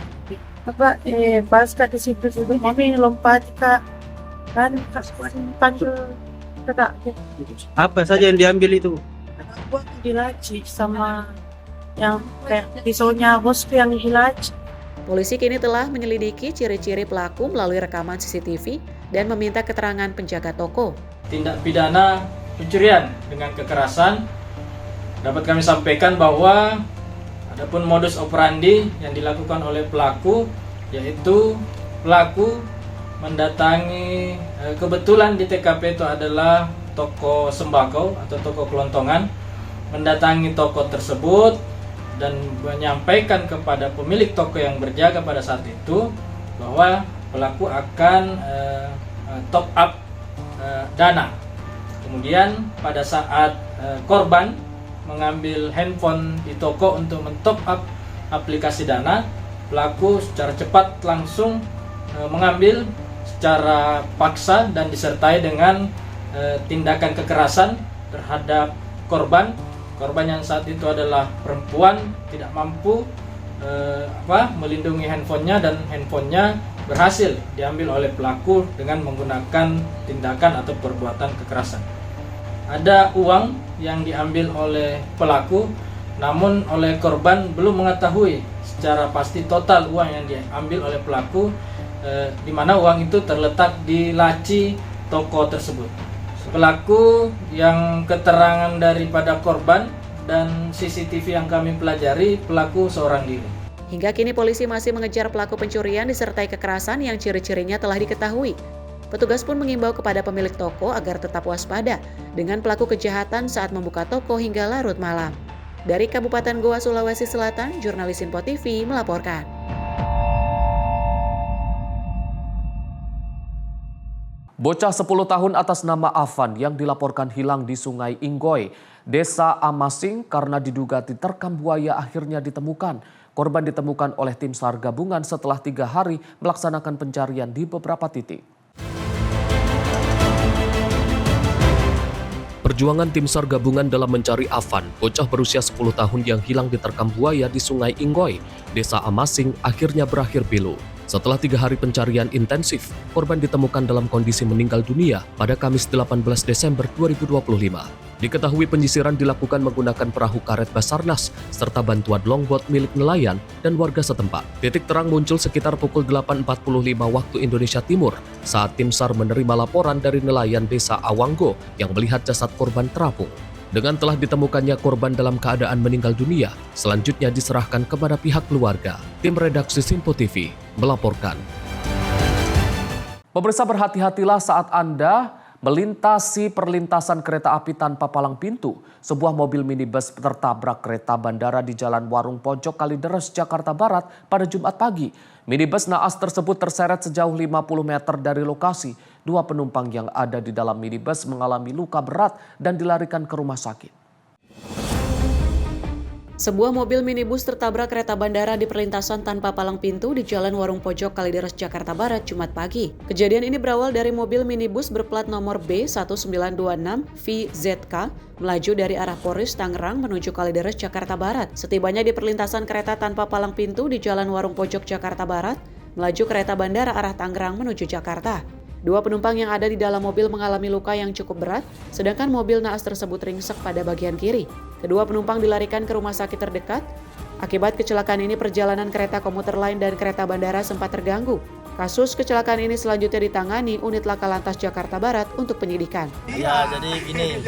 pas di situ dulu, mami lompat kak, kan panggil. Apa saja yang diambil itu? Buat di laci sama yang kayak pisaunya bosku yang di laci. Polisi kini telah menyelidiki ciri-ciri pelaku melalui rekaman CCTV dan meminta keterangan penjaga toko. Tindak pidana pencurian dengan kekerasan dapat kami sampaikan bahwa Adapun modus operandi yang dilakukan oleh pelaku yaitu pelaku mendatangi, kebetulan di TKP itu adalah toko sembako atau toko kelontongan, mendatangi toko tersebut dan menyampaikan kepada pemilik toko yang berjaga pada saat itu bahwa pelaku akan top up dana. Kemudian pada saat korban mengambil handphone di toko untuk men-top up aplikasi Dana, pelaku secara cepat langsung mengambil secara paksa dan disertai dengan tindakan kekerasan terhadap korban. Korban yang saat itu adalah perempuan, tidak mampu melindungi handphonenya, dan handphonenya berhasil diambil oleh pelaku dengan menggunakan tindakan atau perbuatan kekerasan. Ada uang yang diambil oleh pelaku, namun oleh korban belum mengetahui secara pasti total uang yang diambil oleh pelaku, di mana uang itu terletak di laci toko tersebut. Pelaku yang keterangan daripada korban dan CCTV yang kami pelajari, pelaku seorang diri. Hingga kini polisi masih mengejar pelaku pencurian disertai kekerasan yang ciri-cirinya telah diketahui. Petugas pun mengimbau kepada pemilik toko agar tetap waspada dengan pelaku kejahatan saat membuka toko hingga larut malam. Dari Kabupaten Goa, Sulawesi Selatan, jurnalis Info TV melaporkan. Bocah 10 tahun atas nama Afan yang dilaporkan hilang di Sungai Inggoy, Desa Amasing karena diduga diterkam buaya akhirnya ditemukan. Korban ditemukan oleh tim SAR gabungan setelah 3 hari melaksanakan pencarian di beberapa titik. Perjuangan tim SAR gabungan dalam mencari Afan, bocah berusia 10 tahun yang hilang diterkam buaya di Sungai Inggoy, Desa Amasing, akhirnya berakhir pilu. Setelah 3 hari pencarian intensif, korban ditemukan dalam kondisi meninggal dunia pada Kamis 18 Desember 2025. Diketahui penyisiran dilakukan menggunakan perahu karet Basarnas serta bantuan longboat milik nelayan dan warga setempat. Titik terang muncul sekitar pukul 8.45 waktu Indonesia Timur saat tim SAR menerima laporan dari nelayan Desa Awanggo yang melihat jasad korban terapung. Dengan telah ditemukannya korban dalam keadaan meninggal dunia, selanjutnya diserahkan kepada pihak keluarga. Tim redaksi Simpo TV melaporkan. Pemirsa, berhati-hatilah saat Anda melintasi perlintasan kereta api tanpa palang pintu. Sebuah mobil minibus tertabrak kereta bandara di Jalan Warung Pojok Kalideres, Jakarta Barat pada Jumat pagi. Minibus naas tersebut terseret sejauh 50 meter dari lokasi. 2 penumpang yang ada di dalam minibus mengalami luka berat dan dilarikan ke rumah sakit. Sebuah mobil minibus tertabrak kereta bandara di perlintasan tanpa palang pintu di Jalan Warung Pojok Kalideres, Jakarta Barat, Jumat pagi. Kejadian ini berawal dari mobil minibus berplat nomor B1926 VZK melaju dari arah Polres Tangerang menuju Kalideres, Jakarta Barat. Setibanya di perlintasan kereta tanpa palang pintu di Jalan Warung Pojok, Jakarta Barat, melaju kereta bandara arah Tangerang menuju Jakarta. 2 penumpang yang ada di dalam mobil mengalami luka yang cukup berat, sedangkan mobil naas tersebut ringsek pada bagian kiri. Kedua penumpang dilarikan ke rumah sakit terdekat. Akibat kecelakaan ini, perjalanan kereta komuter lain dan kereta bandara sempat terganggu. Kasus kecelakaan ini selanjutnya ditangani Unit Laka Lantas Jakarta Barat untuk penyidikan. Ya, jadi gini,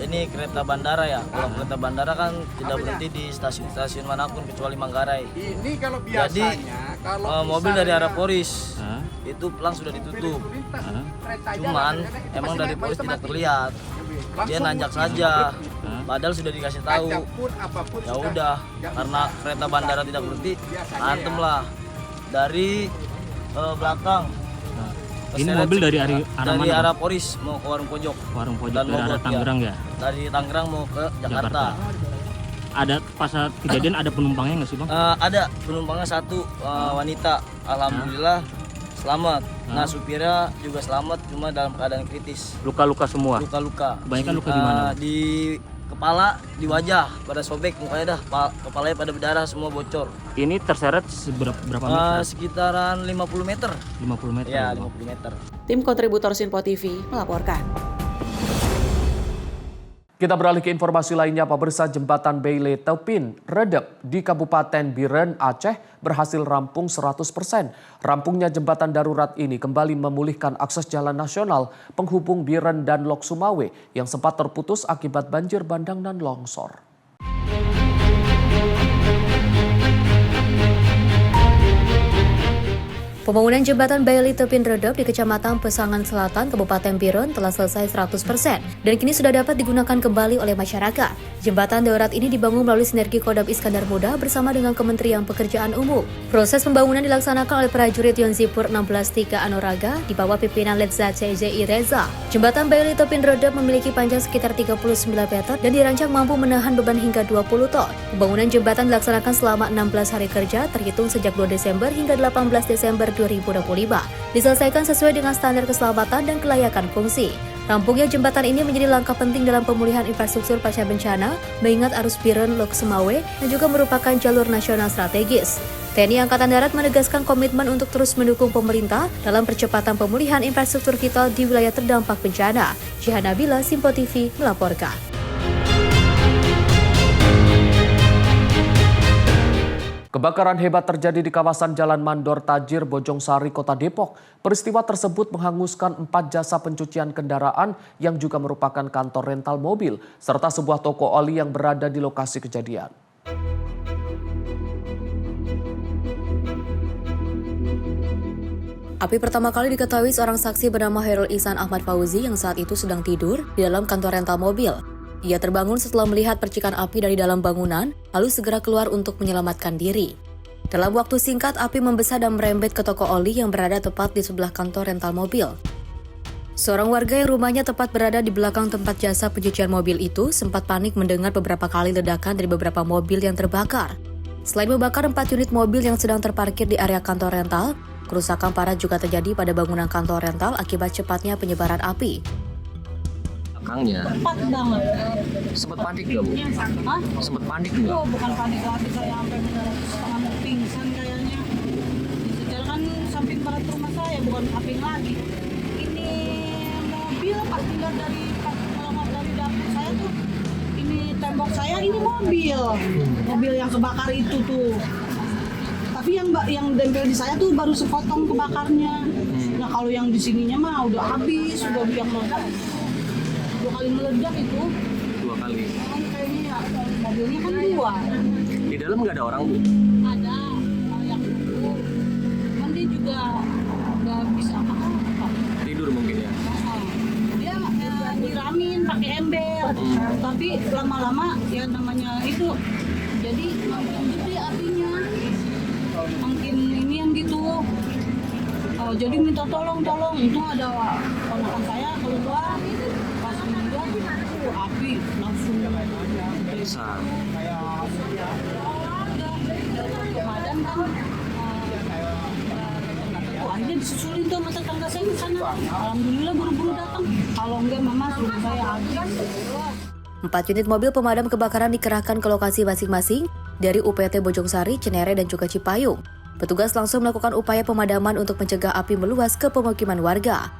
ini kereta bandara ya. Kalau kereta bandara kan tidak berhenti di stasiun-stasiun manapun kecuali Manggarai. Ini kalau biasanya, jadi mobil dari arah Polres itu pelang sudah ditutup. Cuman emang dari Polres tidak terlihat. Dia nanjak saja. Padahal sudah dikasih tahu. Ya udah, karena kereta bandara tidak berhenti, antem lah dari belakang. Ini mobil dari arah mana? Dari arah Polres mau ke Warung Pojok. Warung Pojok dari arah Tangerang ya? Dari Tangerang mau ke Jakarta. Ada pas saat kejadian ada penumpangnya nggak sih Bang? Ada penumpangnya 1 wanita. Alhamdulillah selamat. Nah supirnya juga selamat, cuma dalam keadaan kritis. Luka-luka semua? Luka-luka. Kebanyakan luka di mana? Di kepala, di wajah, pada sobek mukanya dah, kepalanya pada berdarah, semua bocor. Ini terseret berapa meter? Sekitaran 50 meter. 50 meter? Ya, 50 meter. Tim kontributor Simpo TV melaporkan. Kita beralih ke informasi lainnya, pemirsa. Jembatan Beile Tepin Redep di Kabupaten Biren, Aceh berhasil rampung 100%. Rampungnya jembatan darurat ini kembali memulihkan akses jalan nasional penghubung Biren dan Lok Sumawe yang sempat terputus akibat banjir bandang dan longsor. Pembangunan jembatan Bailey Tepin Redep di Kecamatan Pesangan Selatan, Kabupaten Biren telah selesai 100% dan kini sudah dapat digunakan kembali oleh masyarakat. Jembatan darurat ini dibangun melalui sinergi Kodam Iskandar Muda bersama dengan Kementerian Pekerjaan Umum. Proses pembangunan dilaksanakan oleh prajurit Yonzipur 16 3 Anoraga di bawah pimpinan Letzat CZI Reza. Jembatan Bailey Tepin Redep memiliki panjang sekitar 39 meter dan dirancang mampu menahan beban hingga 20 ton. Pembangunan jembatan dilaksanakan selama 16 hari kerja terhitung sejak 2 Desember hingga 18 Desember 2025. Diselesaikan sesuai dengan standar keselamatan dan kelayakan fungsi. Rampungnya jembatan ini menjadi langkah penting dalam pemulihan infrastruktur pasca bencana, mengingat arus Biren Lok Semawe dan juga merupakan jalur nasional strategis. TNI Angkatan Darat menegaskan komitmen untuk terus mendukung pemerintah dalam percepatan pemulihan infrastruktur vital di wilayah terdampak bencana. Jihan Nabila, Simpo TV, melaporkan. Kebakaran hebat terjadi di kawasan Jalan Mandor Tajir, Bojongsari, Kota Depok. Peristiwa tersebut menghanguskan 4 jasa pencucian kendaraan yang juga merupakan kantor rental mobil, serta sebuah toko oli yang berada di lokasi kejadian. Api pertama kali diketahui seorang saksi bernama Hairul Ihsan Ahmad Fauzi yang saat itu sedang tidur di dalam kantor rental mobil. Ia terbangun setelah melihat percikan api dari dalam bangunan, lalu segera keluar untuk menyelamatkan diri. Dalam waktu singkat, api membesar dan merembet ke toko oli yang berada tepat di sebelah kantor rental mobil. Seorang warga yang rumahnya tepat berada di belakang tempat jasa pencucian mobil itu sempat panik mendengar beberapa kali ledakan dari beberapa mobil yang terbakar. Selain membakar 4 unit mobil yang sedang terparkir di area kantor rental, kerusakan parah juga terjadi pada bangunan kantor rental akibat cepatnya penyebaran api. Cepat banget. Sempat panik nggak, Bu? Hah? Sempat panik nggak? Oh, bukan panik lagi, saya sampai setengah pingsan kayaknya. Secara kan samping barat rumah saya, bukan samping lagi. Ini mobil pas dilihat dari dapur saya tuh, ini tembok saya, ini mobil yang kebakar itu tuh. Tapi yang dempel di saya tuh baru sepotong kebakarnya. Nah kalau yang di sininya mah udah habis, udah yang meledak. 2 kali meledak itu. 2 kali. Kan kayaknya ya, mobilnya kan 2. Di dalam nggak ada orang, Bu? Ada yang itu. Cuman dia juga nggak bisa apa-apa. Tidur mungkin ya? Dia diramin pakai ember. Tapi lama-lama ya namanya itu. Jadi makin gede apinya. Makin ini yang gitu. Jadi minta tolong. Itu ada ponakan saya keluar. Api langsung besar. Pemadam kan akhirnya disusulin tuh sama tetangga saya di sana. Alhamdulillah buru-buru datang. Kalau enggak mama suruh saya habis. 4 unit mobil pemadam kebakaran dikerahkan ke lokasi masing-masing dari UPT Bojongsari, Cenere, dan juga Cipayung. Petugas langsung melakukan upaya pemadaman untuk mencegah api meluas ke pemukiman warga.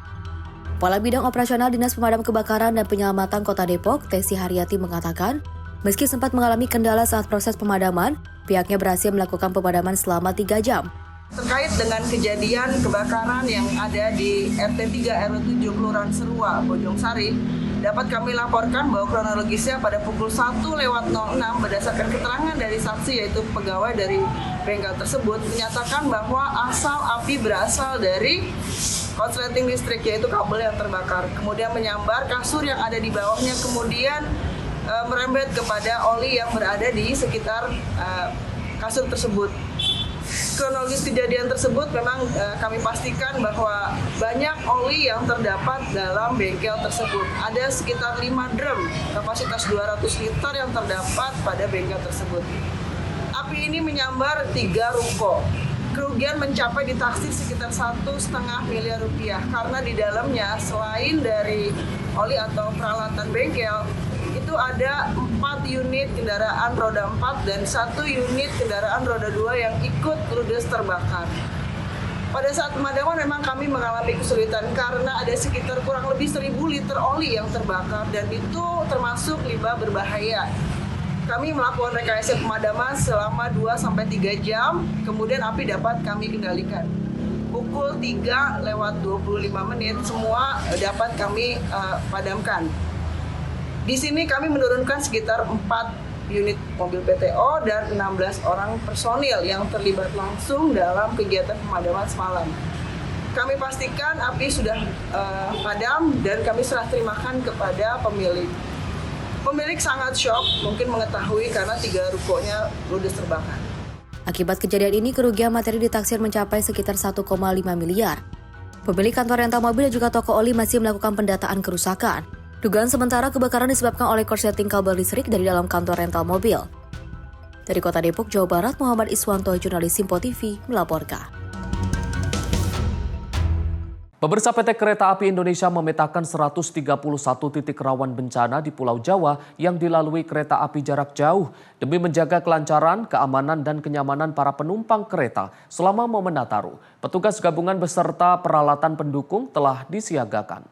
Kepala Bidang Operasional Dinas Pemadam Kebakaran dan Penyelamatan Kota Depok, Tesi Haryati mengatakan, meski sempat mengalami kendala saat proses pemadaman, pihaknya berhasil melakukan pemadaman selama 3 jam. Terkait dengan kejadian kebakaran yang ada di RT 3 RW 7 Kelurahan Serua, Bojongsari, dapat kami laporkan bahwa kronologisnya pada pukul 1:06 berdasarkan keterangan dari saksi yaitu pegawai dari bengkel tersebut menyatakan bahwa asal api berasal dari korsleting listrik, yaitu kabel yang terbakar, kemudian menyambar kasur yang ada di bawahnya, kemudian merembet kepada oli yang berada di sekitar kasur tersebut. Kronologis kejadian tersebut memang kami pastikan bahwa banyak oli yang terdapat dalam bengkel tersebut. Ada sekitar 5 drum kapasitas 200 liter yang terdapat pada bengkel tersebut. Api ini menyambar 3 ruko. Kerugian mencapai ditaksir sekitar 1,5 miliar rupiah karena di dalamnya selain dari oli atau peralatan bengkel itu ada 4 unit kendaraan roda 4 dan 1 unit kendaraan roda 2 yang ikut ludes terbakar. Pada saat pemadaman memang kami mengalami kesulitan karena ada sekitar kurang lebih 1.000 liter oli yang terbakar dan itu termasuk limbah berbahaya. Kami melakukan rekayasa pemadaman selama 2-3 jam, kemudian api dapat kami kendalikan. Pukul 3:25 semua dapat kami padamkan. Di sini kami menurunkan sekitar 4 unit mobil PTO dan 16 orang personil yang terlibat langsung dalam kegiatan pemadaman semalam. Kami pastikan api sudah padam dan kami serah terimakan kepada pemilik. Pemilik sangat shock, mungkin mengetahui karena 3 rukonya ludes terbakar. Akibat kejadian ini, kerugian materi ditaksir mencapai sekitar 1,5 miliar. Pemilik kantor rental mobil dan juga toko oli masih melakukan pendataan kerusakan. Dugaan sementara kebakaran disebabkan oleh korsleting kabel listrik dari dalam kantor rental mobil. Dari Kota Depok, Jawa Barat, Muhammad Iswanto, jurnalis Simpo TV, melaporkan. Pemirsa, PT Kereta Api Indonesia memetakan 131 titik rawan bencana di Pulau Jawa yang dilalui kereta api jarak jauh demi menjaga kelancaran, keamanan, dan kenyamanan para penumpang kereta selama momen Nataru. Petugas gabungan beserta peralatan pendukung telah disiagakan.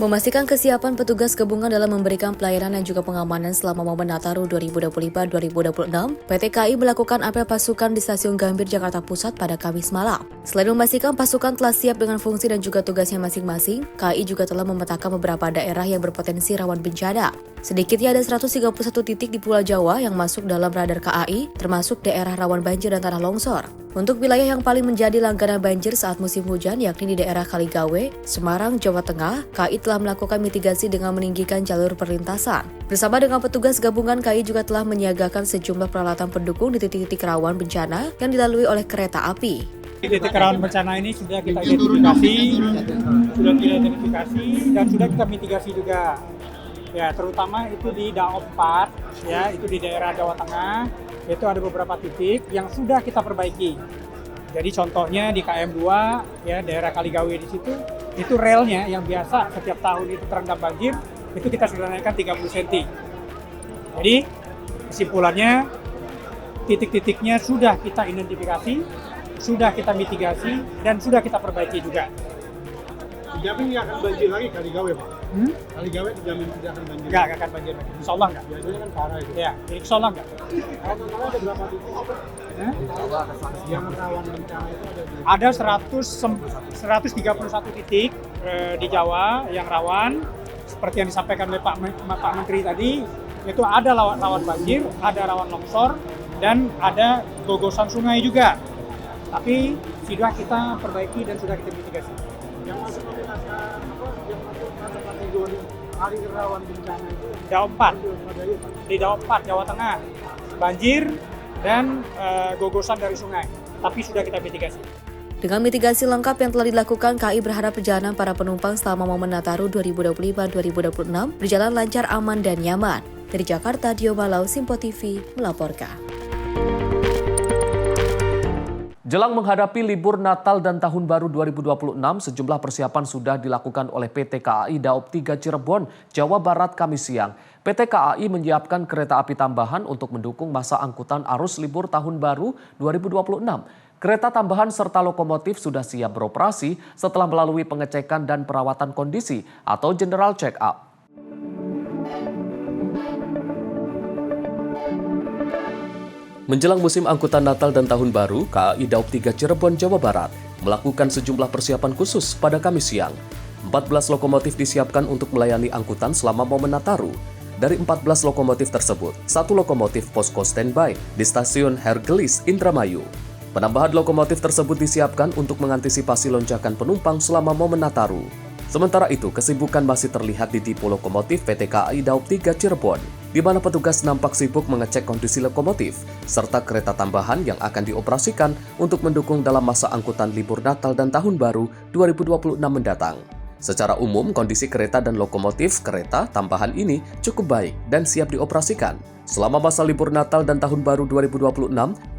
Memastikan kesiapan petugas gabungan dalam memberikan pelayanan dan juga pengamanan selama momen Nataru 2025-2026, PT KAI melakukan apel pasukan di Stasiun Gambir, Jakarta Pusat pada Kamis malam. Selain memastikan pasukan telah siap dengan fungsi dan juga tugasnya masing-masing, KAI juga telah memetakan beberapa daerah yang berpotensi rawan bencana. Sedikitnya ada 131 titik di Pulau Jawa yang masuk dalam radar KAI, termasuk daerah rawan banjir dan tanah longsor. Untuk wilayah yang paling menjadi langganan banjir saat musim hujan, yakni di daerah Kaligawe, Semarang, Jawa Tengah, KAI telah melakukan mitigasi dengan meninggikan jalur perlintasan. Bersama dengan petugas gabungan, KAI juga telah menyiagakan sejumlah peralatan pendukung di titik-titik rawan bencana yang dilalui oleh kereta api. Titik rawan bencana ini sudah kita identifikasi dan sudah kita mitigasi juga. Ya, terutama itu di Daop 4, ya, itu di daerah Jawa Tengah, itu ada beberapa titik yang sudah kita perbaiki. Jadi contohnya di KM2, ya, daerah Kaligawe di situ, itu relnya yang biasa setiap tahun itu terendam banjir, itu kita sudah naikkan 30 cm. Jadi kesimpulannya, titik-titiknya sudah kita identifikasi, sudah kita mitigasi, dan sudah kita perbaiki juga. Dijamin nggak akan banjir lagi Kaligawe, Pak? Kaligawe dijamin tidak akan banjir? Nggak akan banjir lagi, insya Allah nggak. Biasanya kan parah itu. Ya, insya Allah nggak. Kalau ada berapa titik? Yang rawan bencana itu ada 131 titik di Jawa yang rawan. Seperti yang disampaikan oleh Pak Menteri tadi, itu ada rawan banjir, ada rawan longsor, dan ada gogosan sungai juga. Tapi sudah kita perbaiki dan sudah kita mitigasi. Yang masuk ke kategori paling rawan bencana itu Daop 4, di Daop 4 Jawa Tengah, banjir dan gogosan dari sungai, tapi sudah kita mitigasi. Dengan mitigasi lengkap yang telah dilakukan, KAI berharap perjalanan para penumpang selama momen Nataru 2025-2026 berjalan lancar, aman, dan nyaman. Dari Jakarta, Dio Malau, Simpo TV, melaporkan. Jelang menghadapi libur Natal dan Tahun Baru 2026, sejumlah persiapan sudah dilakukan oleh PT KAI Daop 3 Cirebon, Jawa Barat Kamis siang. PT KAI menyiapkan kereta api tambahan untuk mendukung masa angkutan arus libur Tahun Baru 2026. Kereta tambahan serta lokomotif sudah siap beroperasi setelah melalui pengecekan dan perawatan kondisi atau general check-up. Menjelang musim angkutan Natal dan Tahun Baru, KAI Daop 3 Cirebon, Jawa Barat melakukan sejumlah persiapan khusus pada Kamis siang. 14 lokomotif disiapkan untuk melayani angkutan selama momen Nataru. Dari 14 lokomotif tersebut, 1 lokomotif posko standby di stasiun Hergelis, Indramayu. Penambahan lokomotif tersebut disiapkan untuk mengantisipasi lonjakan penumpang selama momen Nataru. Sementara itu, kesibukan masih terlihat di depo lokomotif PT KAI Daop 3 Cirebon, di mana petugas nampak sibuk mengecek kondisi lokomotif, serta kereta tambahan yang akan dioperasikan untuk mendukung dalam masa angkutan libur Natal dan Tahun Baru 2026 mendatang. Secara umum, kondisi kereta dan lokomotif kereta tambahan ini cukup baik dan siap dioperasikan. Selama masa libur Natal dan Tahun Baru 2026,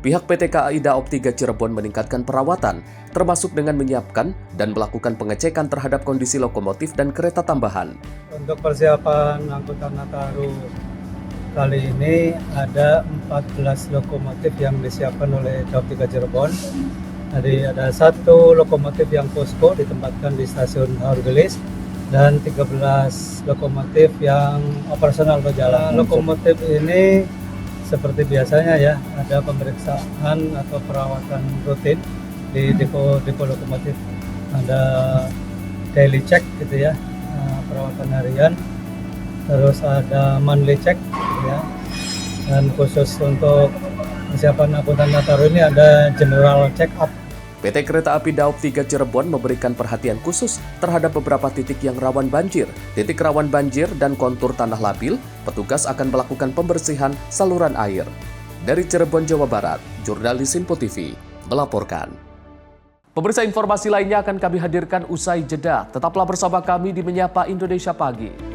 pihak PT KAI Daop 3 Cirebon meningkatkan perawatan, termasuk dengan menyiapkan dan melakukan pengecekan terhadap kondisi lokomotif dan kereta tambahan. Untuk persiapan angkutan Nataru kali ini ada 14 lokomotif yang disiapkan oleh Daop 3 Cirebon. Jadi ada 1 lokomotif yang posko ditempatkan di stasiun Hergelis dan 13 lokomotif yang operasional berjalan. Lokomotif ini seperti biasanya ya, ada pemeriksaan atau perawatan rutin di depo lokomotif. Ada daily check gitu ya, perawatan harian. terus ada monthly check ya, dan khusus untuk persiapan angkutan Nataru ini ada general check up. PT Kereta Api Daop 3 Cirebon memberikan perhatian khusus terhadap beberapa titik yang rawan banjir. Titik rawan banjir dan kontur tanah labil, petugas akan melakukan pembersihan saluran air. Dari Cirebon, Jawa Barat, jurnalis Simpo TV melaporkan. Pemirsa, informasi lainnya akan kami hadirkan usai jeda. Tetaplah bersama kami di Menyapa Indonesia Pagi.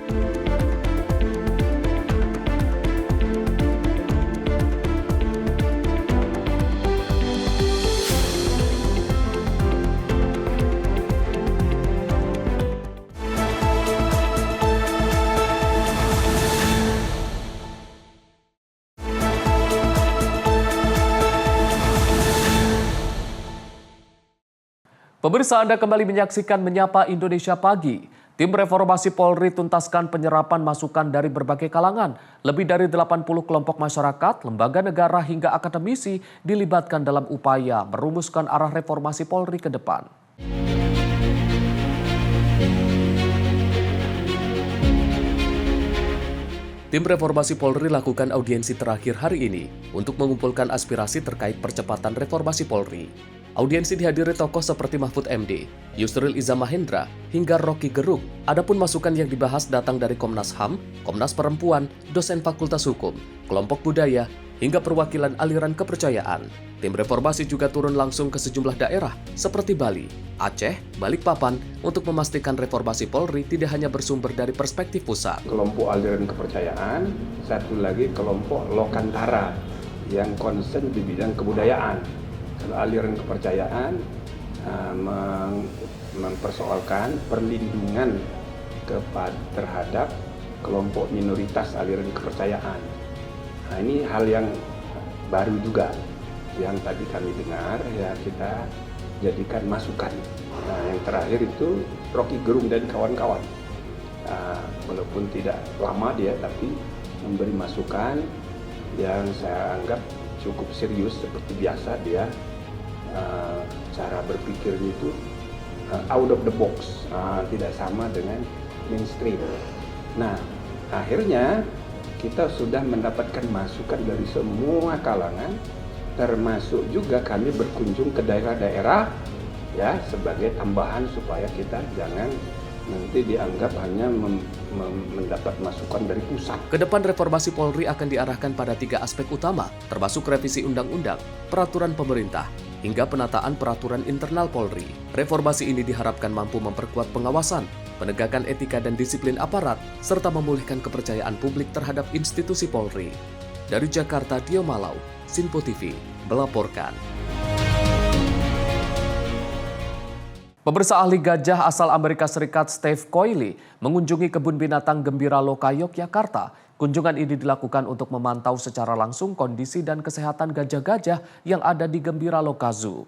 Pemirsa, Anda kembali menyaksikan Menyapa Indonesia Pagi. Tim Reformasi Polri tuntaskan penyerapan masukan dari berbagai kalangan. Lebih dari 80 kelompok masyarakat, lembaga negara hingga akademisi dilibatkan dalam upaya merumuskan arah reformasi Polri ke depan. Tim Reformasi Polri lakukan audiensi terakhir hari ini untuk mengumpulkan aspirasi terkait percepatan reformasi Polri. Audiensi dihadiri tokoh seperti Mahfud MD, Yusril Iza Mahendra, hingga Rocky Gerung. Adapun masukan yang dibahas datang dari Komnas HAM, Komnas Perempuan, dosen Fakultas Hukum, kelompok budaya, hingga perwakilan aliran kepercayaan. Tim reformasi juga turun langsung ke sejumlah daerah seperti Bali, Aceh, Balikpapan untuk memastikan reformasi Polri tidak hanya bersumber dari perspektif pusat. Kelompok aliran kepercayaan, satu lagi kelompok Lokantara yang concern di bidang kebudayaan. Kalau aliran kepercayaan mempersoalkan perlindungan terhadap kelompok minoritas aliran kepercayaan. Nah, ini hal yang baru juga yang tadi kami dengar, ya kita jadikan masukan. Nah, yang terakhir itu Rocky Gerung dan kawan-kawan. Walaupun tidak lama dia, tapi memberi masukan yang saya anggap cukup serius. Seperti biasa dia cara berpikirnya itu out of the box, tidak sama dengan mainstream. Nah, akhirnya kita sudah mendapatkan masukan dari semua kalangan, termasuk juga kami berkunjung ke daerah-daerah ya sebagai tambahan supaya kita jangan nanti dianggap hanya mendapat masukan dari pusat. Kedepan reformasi Polri akan diarahkan pada 3 aspek utama, termasuk revisi undang-undang, peraturan pemerintah, hingga penataan peraturan internal Polri. Reformasi ini diharapkan mampu memperkuat pengawasan, penegakan etika dan disiplin aparat, serta memulihkan kepercayaan publik terhadap institusi Polri. Dari Jakarta, Tio Malau, Simpo TV melaporkan. Pemirsa, ahli gajah asal Amerika Serikat Steve Coyle mengunjungi kebun binatang Gembira Loka, Yogyakarta. Kunjungan ini dilakukan untuk memantau secara langsung kondisi dan kesehatan gajah-gajah yang ada di Gembira Loka Zoo.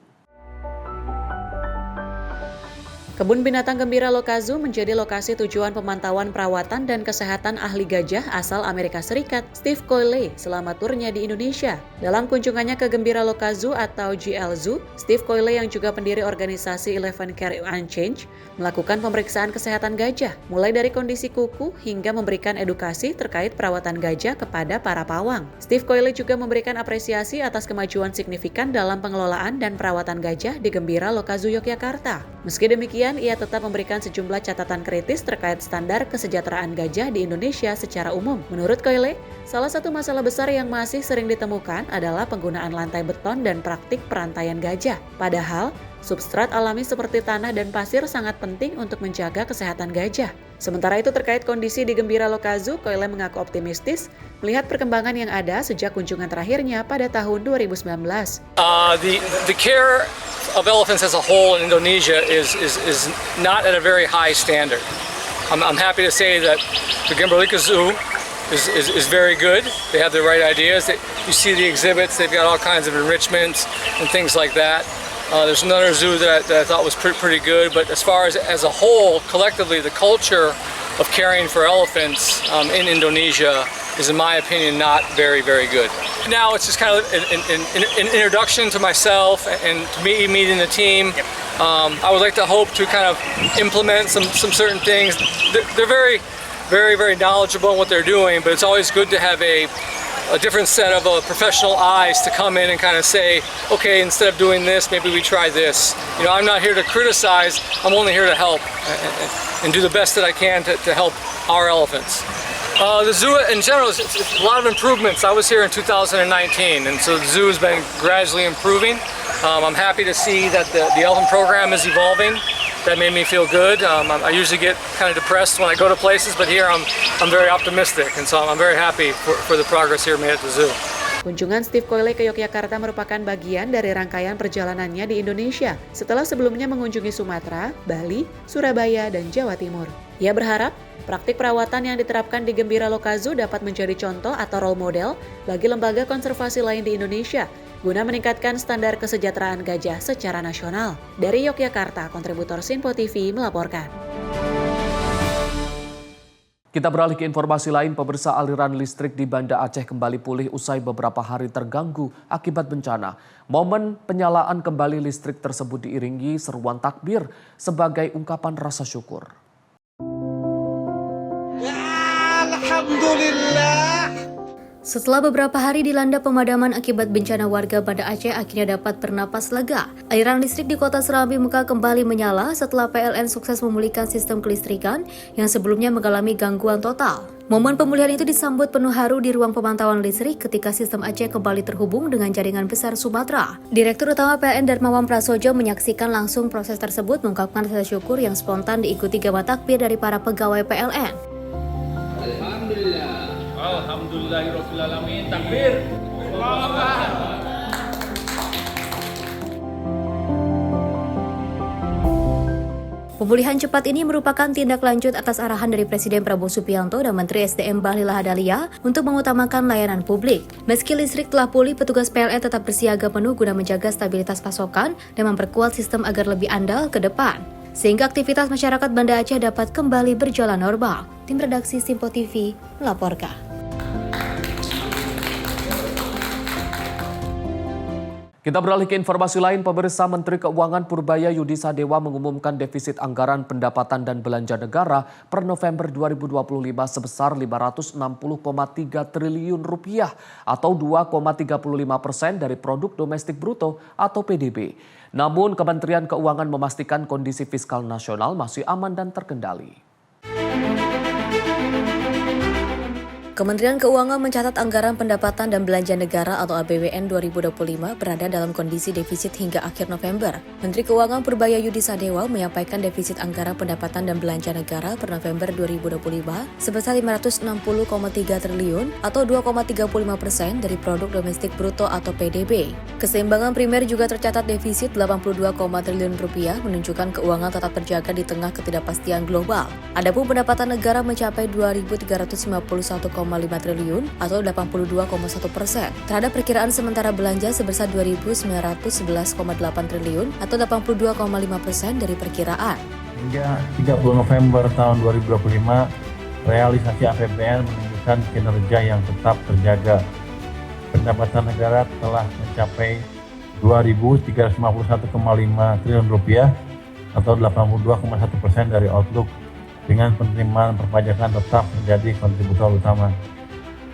Kebun Binatang Gembira Loka Zoo menjadi lokasi tujuan pemantauan perawatan dan kesehatan ahli gajah asal Amerika Serikat, Steve Coyle, selama turnya di Indonesia. Dalam kunjungannya ke Gembira Loka Zoo atau GL Zoo, Steve Coyle yang juga pendiri organisasi 11 Care Unchanged melakukan pemeriksaan kesehatan gajah, mulai dari kondisi kuku hingga memberikan edukasi terkait perawatan gajah kepada para pawang. Steve Coyle juga memberikan apresiasi atas kemajuan signifikan dalam pengelolaan dan perawatan gajah di Gembira Loka Zoo Yogyakarta. Meski demikian, ia tetap memberikan sejumlah catatan kritis terkait standar kesejahteraan gajah di Indonesia secara umum. Menurut Coyle, salah satu masalah besar yang masih sering ditemukan adalah penggunaan lantai beton dan praktik perantaian gajah. Padahal, substrat alami seperti tanah dan pasir sangat penting untuk menjaga kesehatan gajah. Sementara itu terkait kondisi di Gembira Loka Zoo, Coyle mengaku optimistis melihat perkembangan yang ada sejak kunjungan terakhirnya pada tahun 2019. The care of elephants as a whole in Indonesia is not at a very high standard. I'm happy to say that the Gembira Loka Zoo is very good. They have the right ideas. You see the exhibits, they've got all kinds of enrichments and things like that. There's another zoo that I thought was pretty good, but as far as a whole, collectively, the culture of caring for elephants in Indonesia is, in my opinion, not very, very good. Now it's just kind of an introduction to myself and to me meeting the team. I would like to hope to kind of implement some certain things. They're very very, very knowledgeable in what they're doing, but it's always good to have a different set of professional eyes to come in and kind of say, okay, instead of doing this, maybe we try this. You know, I'm not here to criticize, I'm only here to help and do the best that I can to help our elephants. The zoo in general, it's a lot of improvements. I was here in 2019, and so the zoo has been gradually improving. I'm happy to see that the elephant program is evolving. That made me feel good. I usually get kind of depressed when I go to places, but here I'm very optimistic, and so I'm very happy for the progress here made at the zoo. Kunjungan Steve Coyle ke Yogyakarta merupakan bagian dari rangkaian perjalanannya di Indonesia setelah sebelumnya mengunjungi Sumatera, Bali, Surabaya, dan Jawa Timur. Ia berharap praktik perawatan yang diterapkan di Gembira Loka Zoo dapat menjadi contoh atau role model bagi lembaga konservasi lain di Indonesia guna meningkatkan standar kesejahteraan gajah secara nasional. Dari Yogyakarta, kontributor Sinpo TV melaporkan. Kita beralih ke informasi lain, pemirsa. Aliran listrik di Banda Aceh kembali pulih usai beberapa hari terganggu akibat bencana. Momen penyalaan kembali listrik tersebut diiringi seruan takbir sebagai ungkapan rasa syukur. Alhamdulillah. Setelah beberapa hari dilanda pemadaman akibat bencana, warga Banda Aceh akhirnya dapat bernapas lega. Aliran listrik di kota Serambi Mekah kembali menyala setelah PLN sukses memulihkan sistem kelistrikan yang sebelumnya mengalami gangguan total. Momen pemulihan itu disambut penuh haru di ruang pemantauan listrik ketika sistem Aceh kembali terhubung dengan jaringan besar Sumatera. Direktur Utama PLN Darmawan Prasojo menyaksikan langsung proses tersebut, mengungkapkan rasa syukur yang spontan diikuti gama takbir dari para pegawai PLN. Alhamdulillah. Alhamdulillahirrahmanirrahim. Takbir. Allahu Akbar. Pemulihan cepat ini merupakan tindak lanjut atas arahan dari Presiden Prabowo Subianto dan Menteri SDM Bahlil Lahadalia untuk mengutamakan layanan publik. Meski listrik telah pulih, petugas PLN tetap bersiaga penuh guna menjaga stabilitas pasokan dan memperkuat sistem agar lebih andal ke depan, sehingga aktivitas masyarakat Banda Aceh dapat kembali berjalan normal. Tim redaksi Sinpo TV melaporkan. Kita beralih ke informasi lain, pemirsa. Menteri Keuangan Purbaya Yudi Sadewa mengumumkan defisit anggaran pendapatan dan belanja negara per November 2025 sebesar 560,3 triliun rupiah atau 2,35% dari produk domestik bruto atau PDB. Namun Kementerian Keuangan memastikan kondisi fiskal nasional masih aman dan terkendali. Kementerian Keuangan mencatat anggaran pendapatan dan belanja negara atau APBN 2025 berada dalam kondisi defisit hingga akhir November. Menteri Keuangan Purbaya Yudi Sadewa menyampaikan defisit anggaran pendapatan dan belanja negara per November 2025 sebesar 560,3 triliun atau 2,35% dari produk domestik bruto atau PDB. Keseimbangan primer juga tercatat defisit 82, triliun rupiah, menunjukkan keuangan tetap terjaga di tengah ketidakpastian global. Adapun pendapatan negara mencapai 2.351,5 triliun atau 82,1% terhadap perkiraan sementara belanja sebesar 2.911,8 triliun atau 82,5% dari perkiraan. Hingga 30 November tahun 2025, realisasi APBN menunjukkan kinerja yang tetap terjaga. Pendapatan negara telah mencapai 2.351,5 triliun rupiah atau 82,1% dari outlook, dengan penerimaan perpajakan tetap menjadi kontributor utama.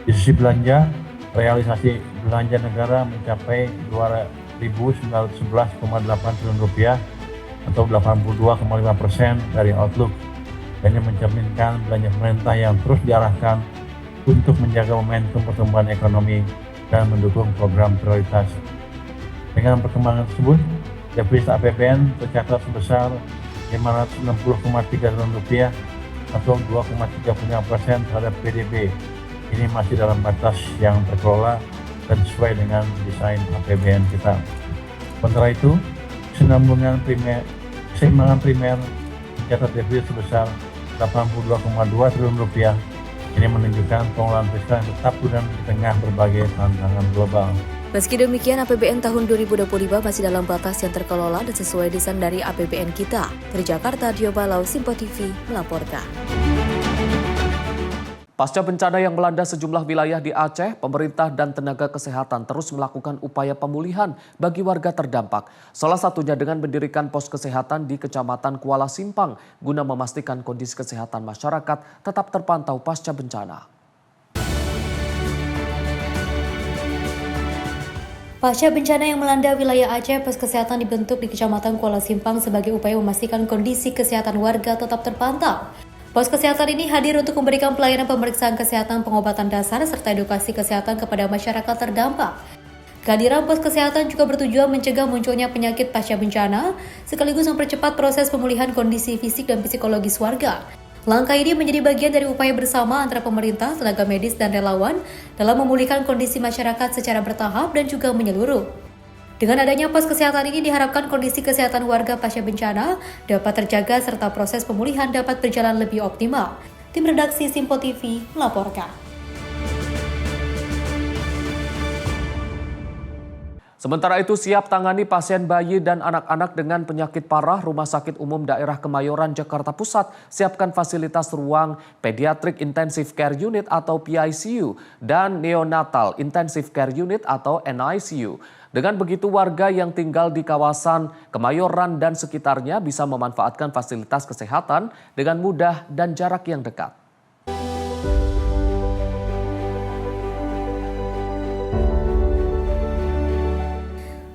Di sisi belanja, realisasi belanja negara mencapai 2.911,8 triliun rupiah atau 82,5% dari outlook. Ini mencerminkan belanja pemerintah yang terus diarahkan untuk menjaga momentum pertumbuhan ekonomi dan mendukung program prioritas. Dengan perkembangan tersebut, defisit APBN tercatat sebesar 560,3 triliun rupiah atau 2,35% terhadap PDB. Ini masih dalam batas yang terkelola dan sesuai dengan desain APBN kita. Sementara itu, keseimbangan primer mencatat defisit sebesar 82,2 triliun rupiah. Ini menunjukkan pengelolaan fiskal yang tetap prudent di tengah berbagai tantangan global. Meski demikian, APBN tahun 2025 masih dalam batas yang terkelola dan sesuai desain dari APBN kita. Dari Jakarta, Dio Balau, Sinpo TV melaporkan. Pasca bencana yang melanda sejumlah wilayah di Aceh, pemerintah dan tenaga kesehatan terus melakukan upaya pemulihan bagi warga terdampak. Salah satunya dengan mendirikan pos kesehatan di Kecamatan Kuala Simpang guna memastikan kondisi kesehatan masyarakat tetap terpantau pasca bencana. Pasca bencana yang melanda wilayah Aceh, pos kesehatan dibentuk di Kecamatan Kuala Simpang sebagai upaya memastikan kondisi kesehatan warga tetap terpantau. Pos kesehatan ini hadir untuk memberikan pelayanan pemeriksaan kesehatan, pengobatan dasar, serta edukasi kesehatan kepada masyarakat terdampak. Kehadiran pos kesehatan juga bertujuan mencegah munculnya penyakit pasca bencana, sekaligus mempercepat proses pemulihan kondisi fisik dan psikologis warga. Langkah ini menjadi bagian dari upaya bersama antara pemerintah, tenaga medis, dan relawan dalam memulihkan kondisi masyarakat secara bertahap dan juga menyeluruh. Dengan adanya pos kesehatan ini diharapkan kondisi kesehatan warga pasca bencana dapat terjaga serta proses pemulihan dapat berjalan lebih optimal. Tim redaksi Simpo TV melaporkan. Sementara itu siap tangani pasien bayi dan anak-anak dengan penyakit parah, Rumah Sakit Umum Daerah Kemayoran Jakarta Pusat siapkan fasilitas ruang Pediatric Intensive Care Unit atau PICU dan Neonatal Intensive Care Unit atau NICU. Dengan begitu warga yang tinggal di kawasan Kemayoran dan sekitarnya bisa memanfaatkan fasilitas kesehatan dengan mudah dan jarak yang dekat.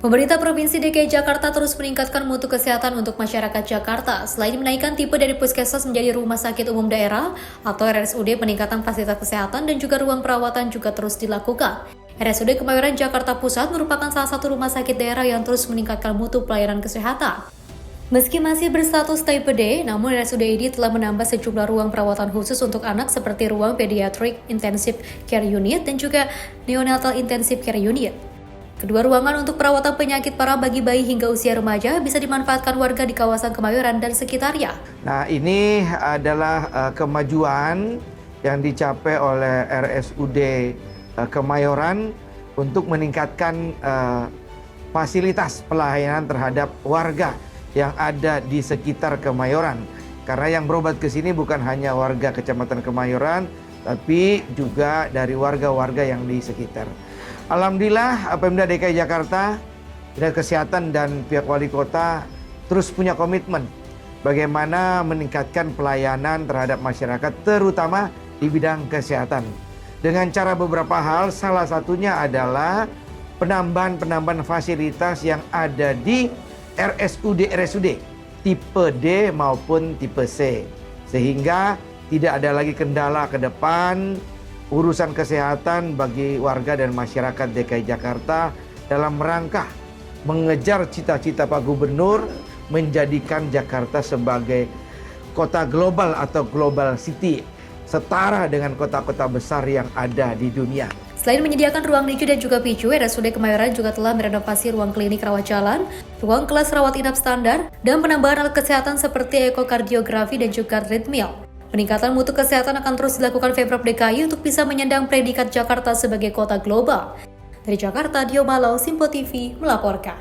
Pemerintah Provinsi DKI Jakarta terus meningkatkan mutu kesehatan untuk masyarakat Jakarta. Selain menaikkan tipe dari puskesmas menjadi Rumah Sakit Umum Daerah atau RSUD, peningkatan fasilitas kesehatan dan juga ruang perawatan juga terus dilakukan. RSUD Kemayoran Jakarta Pusat merupakan salah satu rumah sakit daerah yang terus meningkatkan mutu pelayanan kesehatan. Meski masih berstatus type D, namun RSUD ini telah menambah sejumlah ruang perawatan khusus untuk anak seperti ruang Pediatric Intensive Care Unit dan juga Neonatal Intensive Care Unit. Kedua ruangan untuk perawatan penyakit parah bagi bayi hingga usia remaja bisa dimanfaatkan warga di kawasan Kemayoran dan sekitarnya. Nah, ini adalah kemajuan yang dicapai oleh RSUD Kemayoran untuk meningkatkan fasilitas pelayanan terhadap warga yang ada di sekitar Kemayoran. Karena yang berobat ke sini bukan hanya warga Kecamatan Kemayoran, tapi juga dari warga-warga yang di sekitar. Alhamdulillah, Pemda DKI Jakarta, Dinas Kesehatan dan pihak wali kota terus punya komitmen bagaimana meningkatkan pelayanan terhadap masyarakat, terutama di bidang kesehatan. Dengan cara beberapa hal, salah satunya adalah penambahan fasilitas yang ada di RSUD tipe D maupun tipe C. Sehingga tidak ada lagi kendala ke depan urusan kesehatan bagi warga dan masyarakat DKI Jakarta dalam rangka mengejar cita-cita Pak Gubernur menjadikan Jakarta sebagai kota global atau global city, setara dengan kota-kota besar yang ada di dunia. Selain menyediakan ruang NICU dan juga PICU, RSUD Kemayoran juga telah merenovasi ruang klinik rawat jalan, ruang kelas rawat inap standar, dan penambahan alat kesehatan seperti ekokardiografi dan juga treadmill. Peningkatan mutu kesehatan akan terus dilakukan Pemprov DKI untuk bisa menyandang predikat Jakarta sebagai kota global. Dari Jakarta, Dio Malau, Simpo TV melaporkan.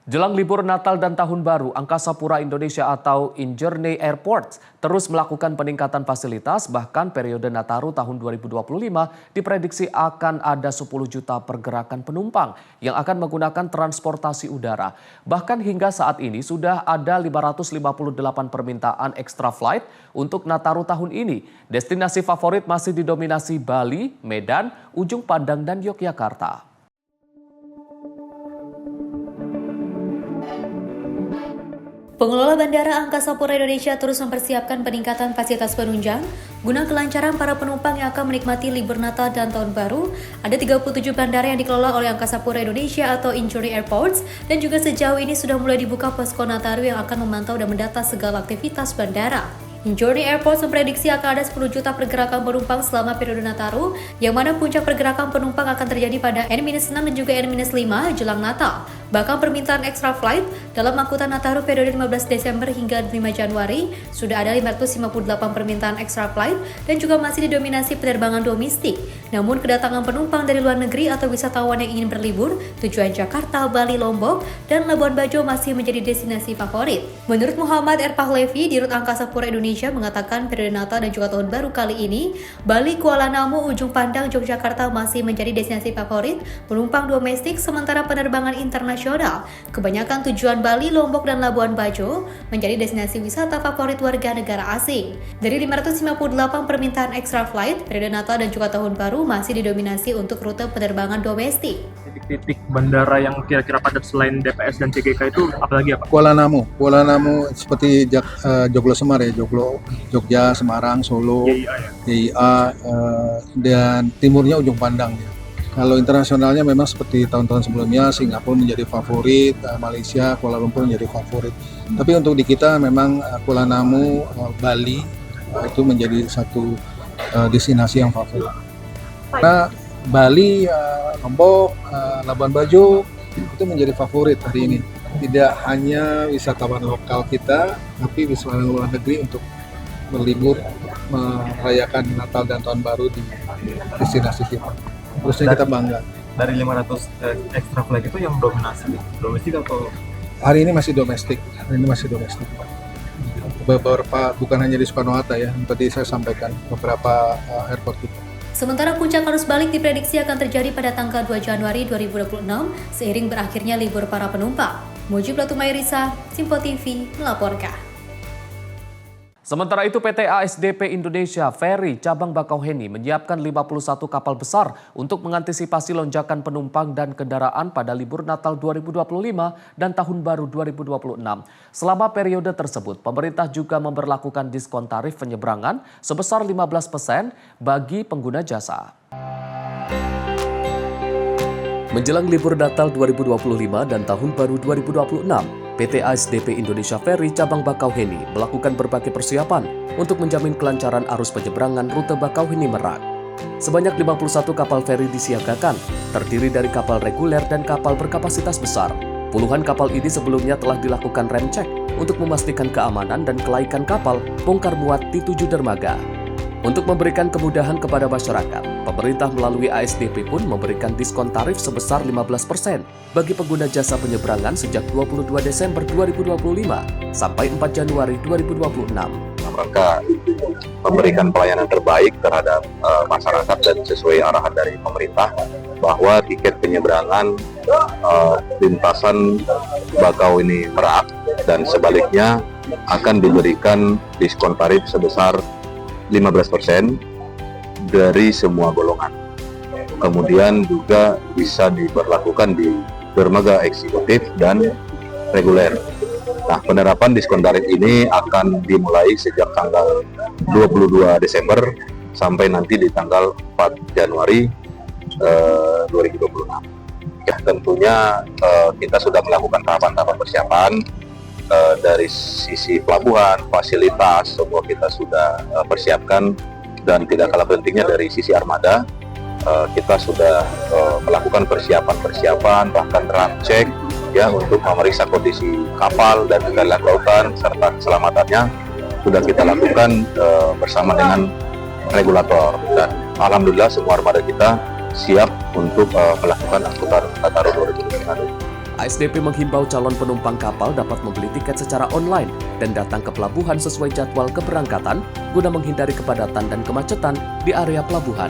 Jelang libur Natal dan Tahun Baru, Angkasa Pura Indonesia atau Injourney Airports terus melakukan peningkatan fasilitas, bahkan periode Nataru tahun 2025 diprediksi akan ada 10 juta pergerakan penumpang yang akan menggunakan transportasi udara. Bahkan hingga saat ini sudah ada 558 permintaan extra flight untuk Nataru tahun ini. Destinasi favorit masih didominasi Bali, Medan, Ujung Pandang, dan Yogyakarta. Pengelola Bandara Angkasa Pura Indonesia terus mempersiapkan peningkatan fasilitas penunjang guna kelancaran para penumpang yang akan menikmati libur Natal dan Tahun Baru. Ada 37 bandara yang dikelola oleh Angkasa Pura Indonesia atau Injourney Airports, dan juga sejauh ini sudah mulai dibuka posko Nataru yang akan memantau dan mendata segala aktivitas bandara. Injourney Airports memprediksi akan ada 10 juta pergerakan penumpang selama periode Nataru, yang mana puncak pergerakan penumpang akan terjadi pada N-6 dan juga N-5 jelang Natal. Bahkan permintaan extra flight dalam angkutan Nataru periode 15 Desember hingga 5 Januari sudah ada 558 permintaan extra flight dan juga masih didominasi penerbangan domestik. Namun kedatangan penumpang dari luar negeri atau wisatawan yang ingin berlibur, tujuan Jakarta, Bali, Lombok, dan Labuan Bajo masih menjadi destinasi favorit. Menurut Muhammad R. Pahlevi, Dirut Angkasa Pura Indonesia mengatakan periode Natal dan juga Tahun Baru kali ini, Bali, Kuala Namu, Ujung Pandang, Yogyakarta masih menjadi destinasi favorit penumpang domestik, sementara penerbangan internasional. Kebanyakan tujuan Bali, Lombok, dan Labuan Bajo menjadi destinasi wisata favorit warga negara asing. Dari 558 permintaan extra flight, periode Natal dan juga Tahun Baru masih didominasi untuk rute penerbangan domestik. Titik-titik bandara yang kira-kira padat selain DPS dan CGK itu apalagi apa? Kuala Namu seperti Joglo Semar ya, Jogja, Semarang, Solo, JIA, dan timurnya Ujung Pandang ya. Kalau internasionalnya memang seperti tahun-tahun sebelumnya, Singapura menjadi favorit, Malaysia, Kuala Lumpur menjadi favorit. Tapi untuk di kita memang Kuala Namu, Bali itu menjadi satu destinasi yang favorit. Karena Bali, Lombok, Labuan Bajo itu menjadi favorit hari ini. Tidak hanya wisatawan lokal kita, tapi wisatawan luar negeri untuk berlibur merayakan Natal dan Tahun Baru di destinasi kita. Terusnya kita bangga. Dari 500 extra flight itu yang dominasi domestik atau? Hari ini masih domestik. Beberapa, bukan hanya di Soekarno-Hatta ya, seperti saya sampaikan, beberapa airport kita. Sementara puncak arus balik diprediksi akan terjadi pada tanggal 2 Januari 2026 seiring berakhirnya libur para penumpang. Mujib Latumairisa, Simpo TV melaporkan. Sementara itu PT ASDP Indonesia Ferry Cabang Bakauheni menyiapkan 51 kapal besar untuk mengantisipasi lonjakan penumpang dan kendaraan pada libur Natal 2025 dan Tahun Baru 2026. Selama periode tersebut, pemerintah juga memberlakukan diskon tarif penyeberangan sebesar 15% bagi pengguna jasa. Menjelang libur Natal 2025 dan Tahun Baru 2026, PT ASDP Indonesia Ferry Cabang Bakauheni melakukan berbagai persiapan untuk menjamin kelancaran arus penyeberangan rute Bakauheni Merak. Sebanyak 51 kapal feri disiagakan, terdiri dari kapal reguler dan kapal berkapasitas besar. Puluhan kapal ini sebelumnya telah dilakukan rem cek untuk memastikan keamanan dan kelaikan kapal bongkar muat di 7 dermaga. Untuk memberikan kemudahan kepada masyarakat, pemerintah melalui ASDP pun memberikan diskon tarif sebesar 15% bagi pengguna jasa penyeberangan sejak 22 Desember 2025 sampai 4 Januari 2026. Rangka memberikan pelayanan terbaik terhadap masyarakat dan sesuai arahan dari pemerintah bahwa tiket penyeberangan lintasan Bakauheni Merak dan sebaliknya akan diberikan diskon tarif sebesar 15% dari semua golongan. Kemudian juga bisa diberlakukan di dermaga eksekutif dan reguler. Nah, penerapan diskon tarif ini akan dimulai sejak tanggal 22 Desember sampai nanti di tanggal 4 Januari 2026. Ya, tentunya kita sudah melakukan tahapan-tahapan persiapan. Dari sisi pelabuhan, fasilitas, semua kita sudah persiapkan, dan tidak kalah pentingnya dari sisi armada, kita sudah melakukan persiapan, bahkan rem cek ya untuk memeriksa kondisi kapal dan keadaan lautan serta keselamatannya sudah kita lakukan bersama dengan regulator, dan alhamdulillah semua armada kita siap untuk melakukan angkutan Nataru 2025. ASDP menghimbau calon penumpang kapal dapat membeli tiket secara online dan datang ke pelabuhan sesuai jadwal keberangkatan guna menghindari kepadatan dan kemacetan di area pelabuhan.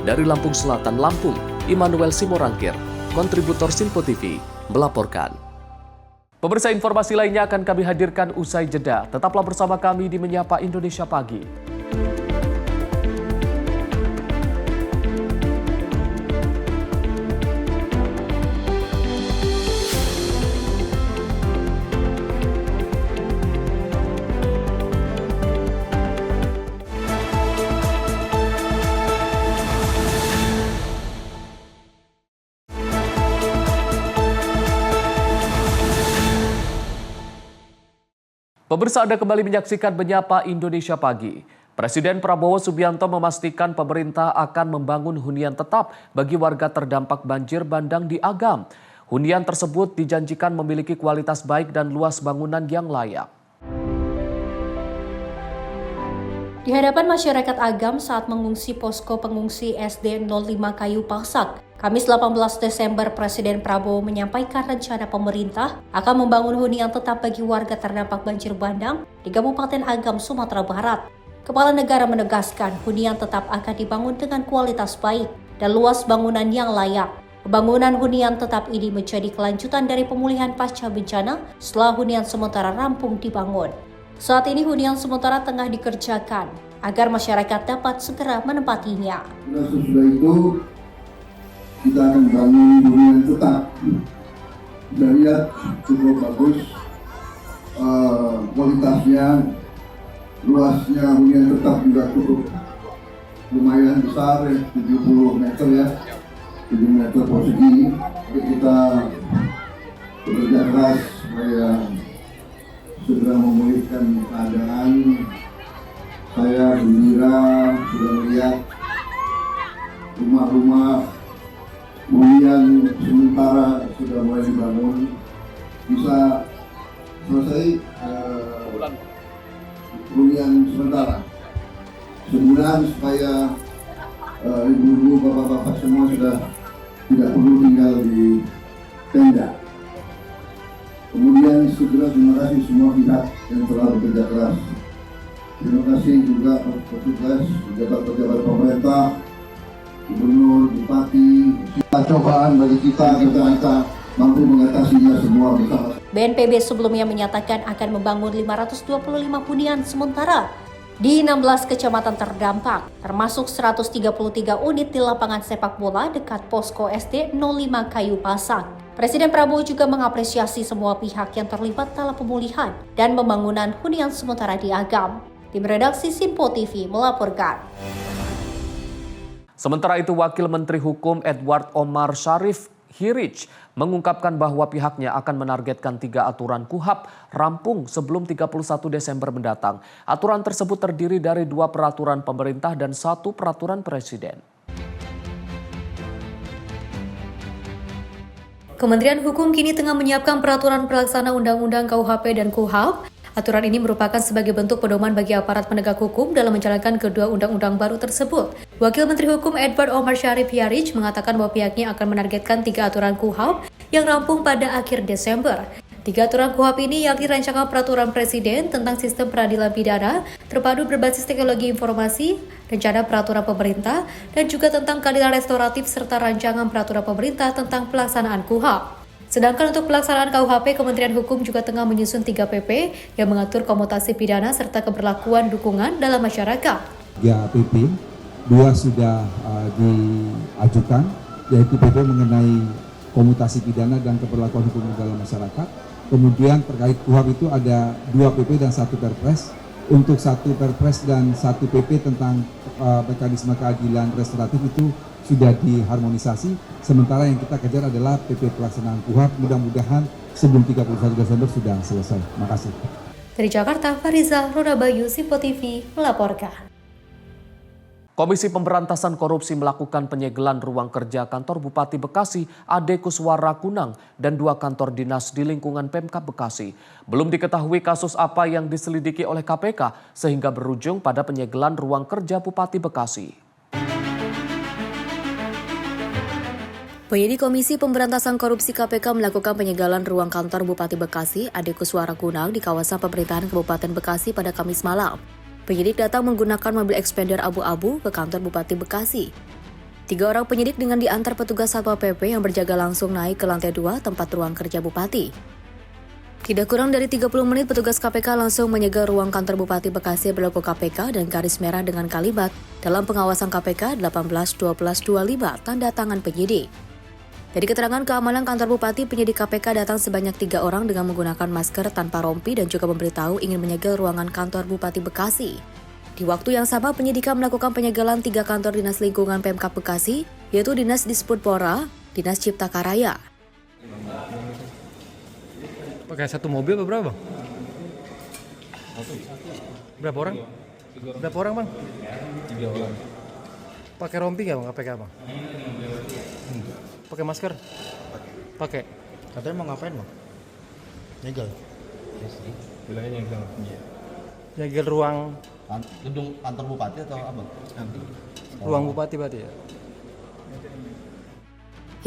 Dari Lampung Selatan, Lampung, Immanuel Simorangkir, kontributor Simpo TV, melaporkan. Pemirsa, informasi lainnya akan kami hadirkan usai jeda. Tetaplah bersama kami di Menyapa Indonesia Pagi. Pemirsa, Anda kembali menyaksikan Menyapa Indonesia Pagi. Presiden Prabowo Subianto memastikan pemerintah akan membangun hunian tetap bagi warga terdampak banjir bandang di Agam. Hunian tersebut dijanjikan memiliki kualitas baik dan luas bangunan yang layak. Di hadapan masyarakat Agam saat mengungsi posko pengungsi SD 05 Kayu Pasak, Kamis 18 Desember, Presiden Prabowo menyampaikan rencana pemerintah akan membangun hunian tetap bagi warga terdampak banjir bandang di Kabupaten Agam, Sumatera Barat. Kepala negara menegaskan hunian tetap akan dibangun dengan kualitas baik dan luas bangunan yang layak. Pembangunan hunian tetap ini menjadi kelanjutan dari pemulihan pasca bencana setelah hunian sementara rampung dibangun. Saat ini hunian sementara tengah dikerjakan agar masyarakat dapat segera menempatinya. Sesudah itu kita akan bangun hunian tetap. Kita lihat cukup bagus kualitasnya, luasnya hunian tetap juga cukup lumayan besar ya, 70 meter ya, 7 meter persegi. Jadi kita bekerja keras supaya segera memulihkan keadaan. Saya gembira sudah melihat rumah-rumah hunian sementara sudah mulai dibangun, bisa selesai hunian sementara sebulan supaya ibu-ibu, bapak-bapak semua sudah tidak perlu tinggal di tenda. Kemudian segera terima kasih semua pihak yang telah bekerja keras. Terima kasih juga petugas, pejabat-pejabat pemerintah, gubernur, bupati. Cobaan bagi kita mampu mengatasinya semua bersama. BNPB sebelumnya menyatakan akan membangun 525 hunian sementara di 16 kecamatan terdampak, termasuk 133 unit di lapangan sepak bola dekat posko SD 05 Kayu Pasak. Presiden Prabowo juga mengapresiasi semua pihak yang terlibat dalam pemulihan dan pembangunan hunian sementara di Agam. Tim redaksi Simpo TV melaporkan. Sementara itu, Wakil Menteri Hukum Edward Omar Syarif Hirij mengungkapkan bahwa pihaknya akan menargetkan 3 aturan KUHAP rampung sebelum 31 Desember mendatang. Aturan tersebut terdiri dari 2 peraturan pemerintah dan 1 peraturan presiden. Kementerian Hukum kini tengah menyiapkan peraturan pelaksana Undang-Undang KUHP dan KUHAP. Aturan ini merupakan sebagai bentuk pedoman bagi aparat penegak hukum dalam menjalankan kedua undang-undang baru tersebut. Wakil Menteri Hukum Edward Omar Syarif Hirij mengatakan bahwa pihaknya akan menargetkan 3 aturan KUHAP yang rampung pada akhir Desember. 3 aturan KUHAP ini yakni rancangan peraturan presiden tentang sistem peradilan pidana terpadu berbasis teknologi informasi, rencana peraturan pemerintah, dan juga tentang keadilan restoratif serta rancangan peraturan pemerintah tentang pelaksanaan KUHAP. Sedangkan untuk pelaksanaan KUHP, Kementerian Hukum juga tengah menyusun 3 PP yang mengatur komutasi pidana serta keberlakuan dukungan dalam masyarakat. 3 PP, 2 sudah diajukan, yaitu PP mengenai komutasi pidana dan keberlakuan hukum dalam masyarakat. Kemudian terkait KUHP itu ada 2 PP dan 1 Perpres. Untuk 1 Perpres dan 1 PP tentang mekanisme keadilan restoratif itu sudah diharmonisasi, sementara yang kita kejar adalah PP pelaksanaan KUHAP. Mudah-mudahan sebelum 31 Desember sudah selesai. Terima kasih. Dari Jakarta, Fariza Rodabayu, Simpo TV melaporkan. Komisi Pemberantasan Korupsi melakukan penyegelan ruang kerja kantor Bupati Bekasi Ade Kuswara Kunang dan 2 kantor dinas di lingkungan Pemkab Bekasi. Belum diketahui kasus apa yang diselidiki oleh KPK sehingga berujung pada penyegelan ruang kerja Bupati Bekasi. Penyidik Komisi Pemberantasan Korupsi KPK melakukan penyegelan ruang kantor Bupati Bekasi Ade Kuswara Kunang di kawasan pemerintahan Kabupaten Bekasi pada Kamis malam. Penyidik datang menggunakan mobil expander abu-abu ke kantor Bupati Bekasi. 3 orang penyidik dengan diantar petugas Satpol PP yang berjaga langsung naik ke lantai 2 tempat ruang kerja Bupati. Tidak kurang dari 30 menit petugas KPK langsung menyegel ruang kantor Bupati Bekasi berlogo KPK dan garis merah dengan kalimat dalam pengawasan KPK 18-12-25 tanda tangan penyidik. Dari keterangan keamanan kantor Bupati, penyidik KPK datang sebanyak 3 orang dengan menggunakan masker tanpa rompi dan juga memberitahu ingin menyegel ruangan kantor Bupati Bekasi. Di waktu yang sama, penyidikan melakukan penyegelan 3 kantor dinas lingkungan Pemkab Bekasi, yaitu Dinas Disputpora, Dinas Cipta Karya. Pakai 1 mobil berapa, Bang? Berapa orang? Berapa orang, Bang? 3 orang. Pakai rompi nggak, Bang, KPK, Bang? Pakai masker? Pakai. Katanya mau ngapain, Bang? Nyegel. Bilangnya nyegel. Iya. Nyegel ruang Gedung kantor bupati atau apa? Nanti. ruang bupati berarti ya.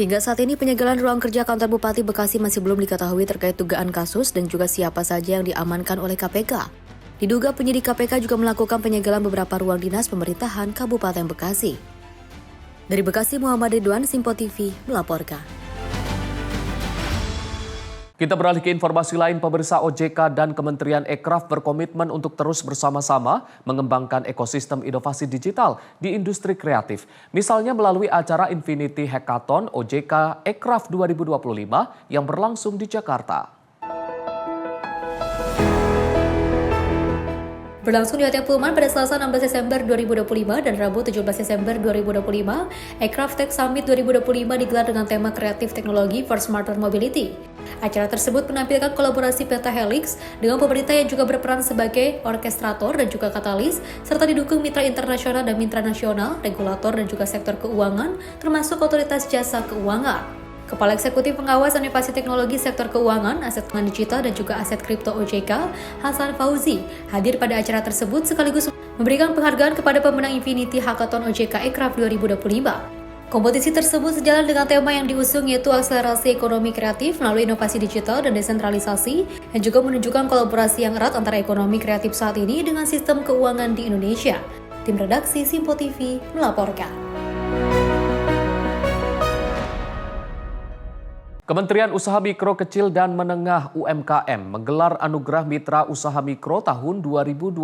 Hingga saat ini penyegelan ruang kerja kantor Bupati Bekasi masih belum diketahui terkait dugaan kasus dan juga siapa saja yang diamankan oleh KPK. Diduga penyidik KPK juga melakukan penyegelan beberapa ruang dinas pemerintahan Kabupaten Bekasi. Dari Bekasi, Muhammad Ridwan, Simpo TV melaporkan. Kita beralih ke informasi lain, pemirsa. OJK dan Kementerian Ekraf berkomitmen untuk terus bersama-sama mengembangkan ekosistem inovasi digital di industri kreatif. Misalnya melalui acara Infinity Hackathon OJK Ekraf 2025 yang berlangsung di Jakarta. Berlangsung di Hotel Pullman pada Selasa 16 Desember 2025 dan Rabu 17 Desember 2025, Ekraf Tech Summit 2025 digelar dengan tema Kreatif Teknologi for Smarter Mobility. Acara tersebut menampilkan kolaborasi Pentahelix dengan pemerintah yang juga berperan sebagai orkestrator dan juga katalis, serta didukung mitra internasional dan mitra nasional, regulator dan juga sektor keuangan, termasuk otoritas jasa keuangan. Kepala Eksekutif Pengawas Inovasi Teknologi Sektor Keuangan, Aset Keuangan Digital dan juga Aset Kripto OJK, Hasan Fauzi, hadir pada acara tersebut sekaligus memberikan penghargaan kepada pemenang Infinity Hackathon OJK Ekraf 2025. Kompetisi tersebut sejalan dengan tema yang diusung yaitu akselerasi ekonomi kreatif melalui inovasi digital dan desentralisasi, yang juga menunjukkan kolaborasi yang erat antara ekonomi kreatif saat ini dengan sistem keuangan di Indonesia. Tim redaksi Simpo TV melaporkan. Kementerian Usaha Mikro, Kecil dan Menengah UMKM menggelar Anugerah Mitra Usaha Mikro tahun 2025.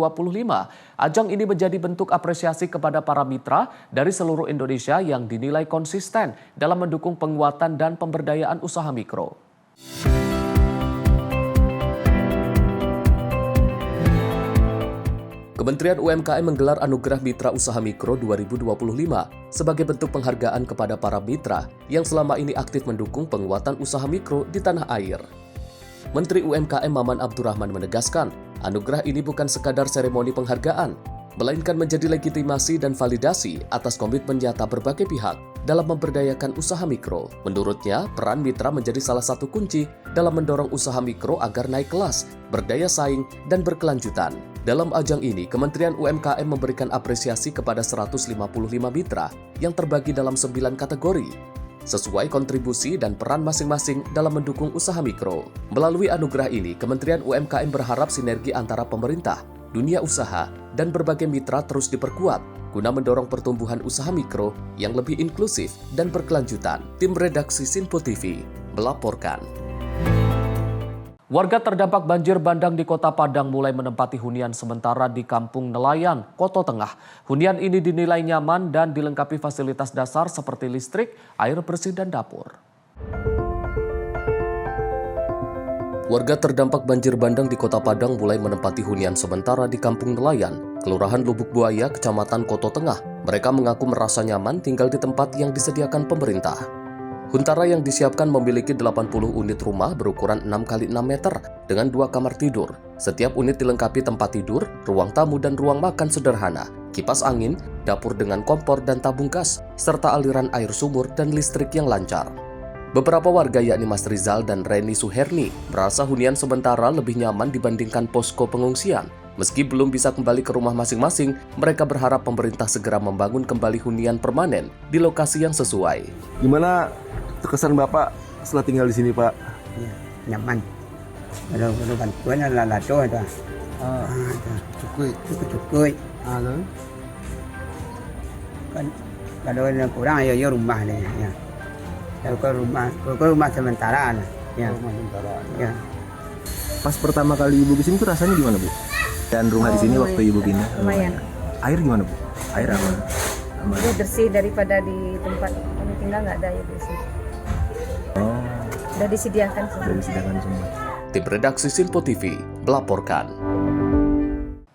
Ajang ini menjadi bentuk apresiasi kepada para mitra dari seluruh Indonesia yang dinilai konsisten dalam mendukung penguatan dan pemberdayaan usaha mikro. Kementerian UMKM menggelar Anugerah Mitra Usaha Mikro 2025 sebagai bentuk penghargaan kepada para mitra yang selama ini aktif mendukung penguatan usaha mikro di tanah air. Menteri UMKM Maman Abdurrahman menegaskan, anugerah ini bukan sekadar seremoni penghargaan, melainkan menjadi legitimasi dan validasi atas komitmen nyata berbagai pihak dalam memberdayakan usaha mikro. Menurutnya, peran mitra menjadi salah satu kunci dalam mendorong usaha mikro agar naik kelas, berdaya saing, dan berkelanjutan. Dalam ajang ini, Kementerian UMKM memberikan apresiasi kepada 155 mitra yang terbagi dalam 9 kategori, sesuai kontribusi dan peran masing-masing dalam mendukung usaha mikro. Melalui anugerah ini, Kementerian UMKM berharap sinergi antara pemerintah, dunia usaha, dan berbagai mitra terus diperkuat guna mendorong pertumbuhan usaha mikro yang lebih inklusif dan berkelanjutan. Tim redaksi Simpo TV melaporkan. Warga terdampak banjir bandang di Kota Padang mulai menempati hunian sementara di Kampung Nelayan, Koto Tengah. Hunian ini dinilai nyaman dan dilengkapi fasilitas dasar seperti listrik, air bersih, dan dapur. Warga terdampak banjir bandang di Kota Padang mulai menempati hunian sementara di Kampung Nelayan, Kelurahan Lubuk Buaya, Kecamatan Koto Tengah. Mereka mengaku merasa nyaman tinggal di tempat yang disediakan pemerintah. Huntara yang disiapkan memiliki 80 unit rumah berukuran 6x6 meter dengan 2 kamar tidur. Setiap unit dilengkapi tempat tidur, ruang tamu dan ruang makan sederhana, kipas angin, dapur dengan kompor dan tabung gas, serta aliran air sumur dan listrik yang lancar. Beberapa warga yakni Mas Rizal dan Reni Suherni merasa hunian sementara lebih nyaman dibandingkan posko pengungsian. Meski belum bisa kembali ke rumah masing-masing, mereka berharap pemerintah segera membangun kembali hunian permanen di lokasi yang sesuai. Gimana kesan Bapak setelah tinggal di sini, Pak? Ya, nyaman. Ada bantuan ada itu ada. Cukup. Kan kalau yang kurang ya rumah nih ya. Kalau rumah sementara ya. Rumah sementara. Ya. Pas pertama kali Ibu kesini tuh rasanya gimana, Bu? Dan rumah di sini waktu Ibu pindah. Lumayan. Air gimana, Bu? Air aman. Lebih bersih daripada di tempat kami tinggal, nggak ada air bersih. Oh. Sudah disediakan semua. Sudah disediakan semua. Tim redaksi Simpo TV melaporkan.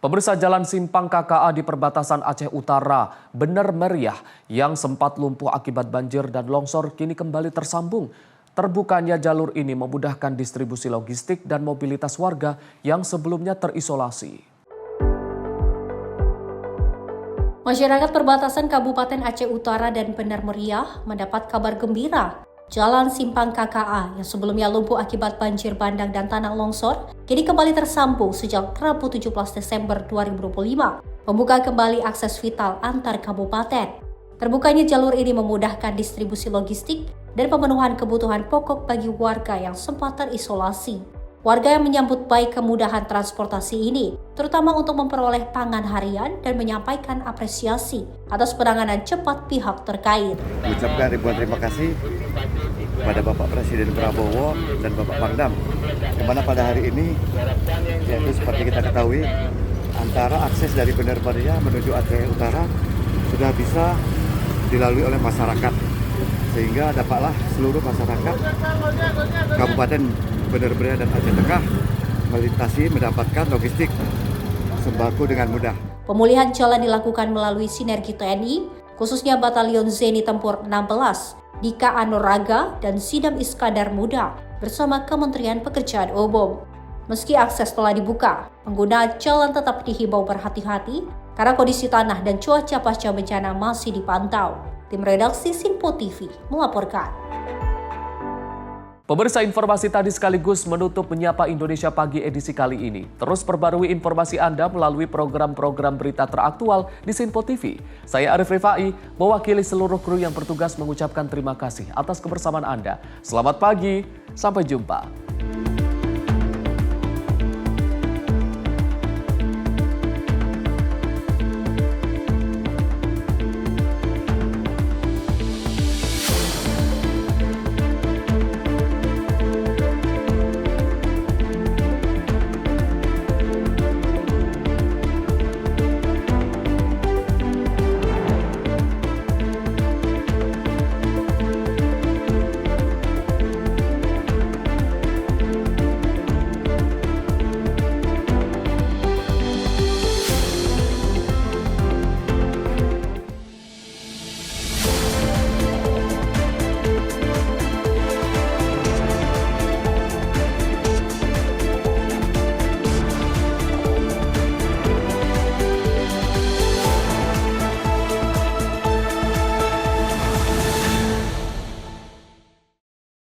Pemirsa, jalan simpang KKA di perbatasan Aceh Utara benar meriah yang sempat lumpuh akibat banjir dan longsor kini kembali tersambung. Terbukanya jalur ini memudahkan distribusi logistik dan mobilitas warga yang sebelumnya terisolasi. Masyarakat perbatasan Kabupaten Aceh Utara dan Benar Meriah mendapat kabar gembira. Jalan Simpang KKA yang sebelumnya lumpuh akibat banjir bandang dan tanah longsor, kini kembali tersambung sejak Rabu 17 Desember 2025, membuka kembali akses vital antar kabupaten. Terbukanya jalur ini memudahkan distribusi logistik dan pemenuhan kebutuhan pokok bagi warga yang sempat terisolasi. Warga yang menyambut baik kemudahan transportasi ini, terutama untuk memperoleh pangan harian dan menyampaikan apresiasi atas penanganan cepat pihak terkait. Mengucapkan ribuan terima kasih kepada Bapak Presiden Prabowo dan Bapak Pangdam, yang mana pada hari ini, yaitu seperti kita ketahui, antara akses dari Bener Meriah menuju Aceh Utara sudah bisa dilalui oleh masyarakat, sehingga dapatlah seluruh masyarakat Kabupaten Bener Meriah dan Aceh Tengah melintasi mendapatkan logistik sembako dengan mudah. Pemulihan jalan dilakukan melalui sinergi TNI, khususnya Batalion Zeni Tempur 16, Dika Anuraga, dan Sidam Iskandar Muda bersama Kementerian Pekerjaan Umum. Meski akses telah dibuka, pengguna jalan tetap dihimbau berhati-hati karena kondisi tanah dan cuaca pasca bencana masih dipantau. Tim redaksi Sinpo TV melaporkan. Pemirsa, informasi tadi sekaligus menutup Menyapa Indonesia Pagi edisi kali ini. Terus perbarui informasi Anda melalui program-program berita teraktual di Sinpo TV. Saya Arif Rifai, mewakili seluruh kru yang bertugas mengucapkan terima kasih atas kebersamaan Anda. Selamat pagi, sampai jumpa.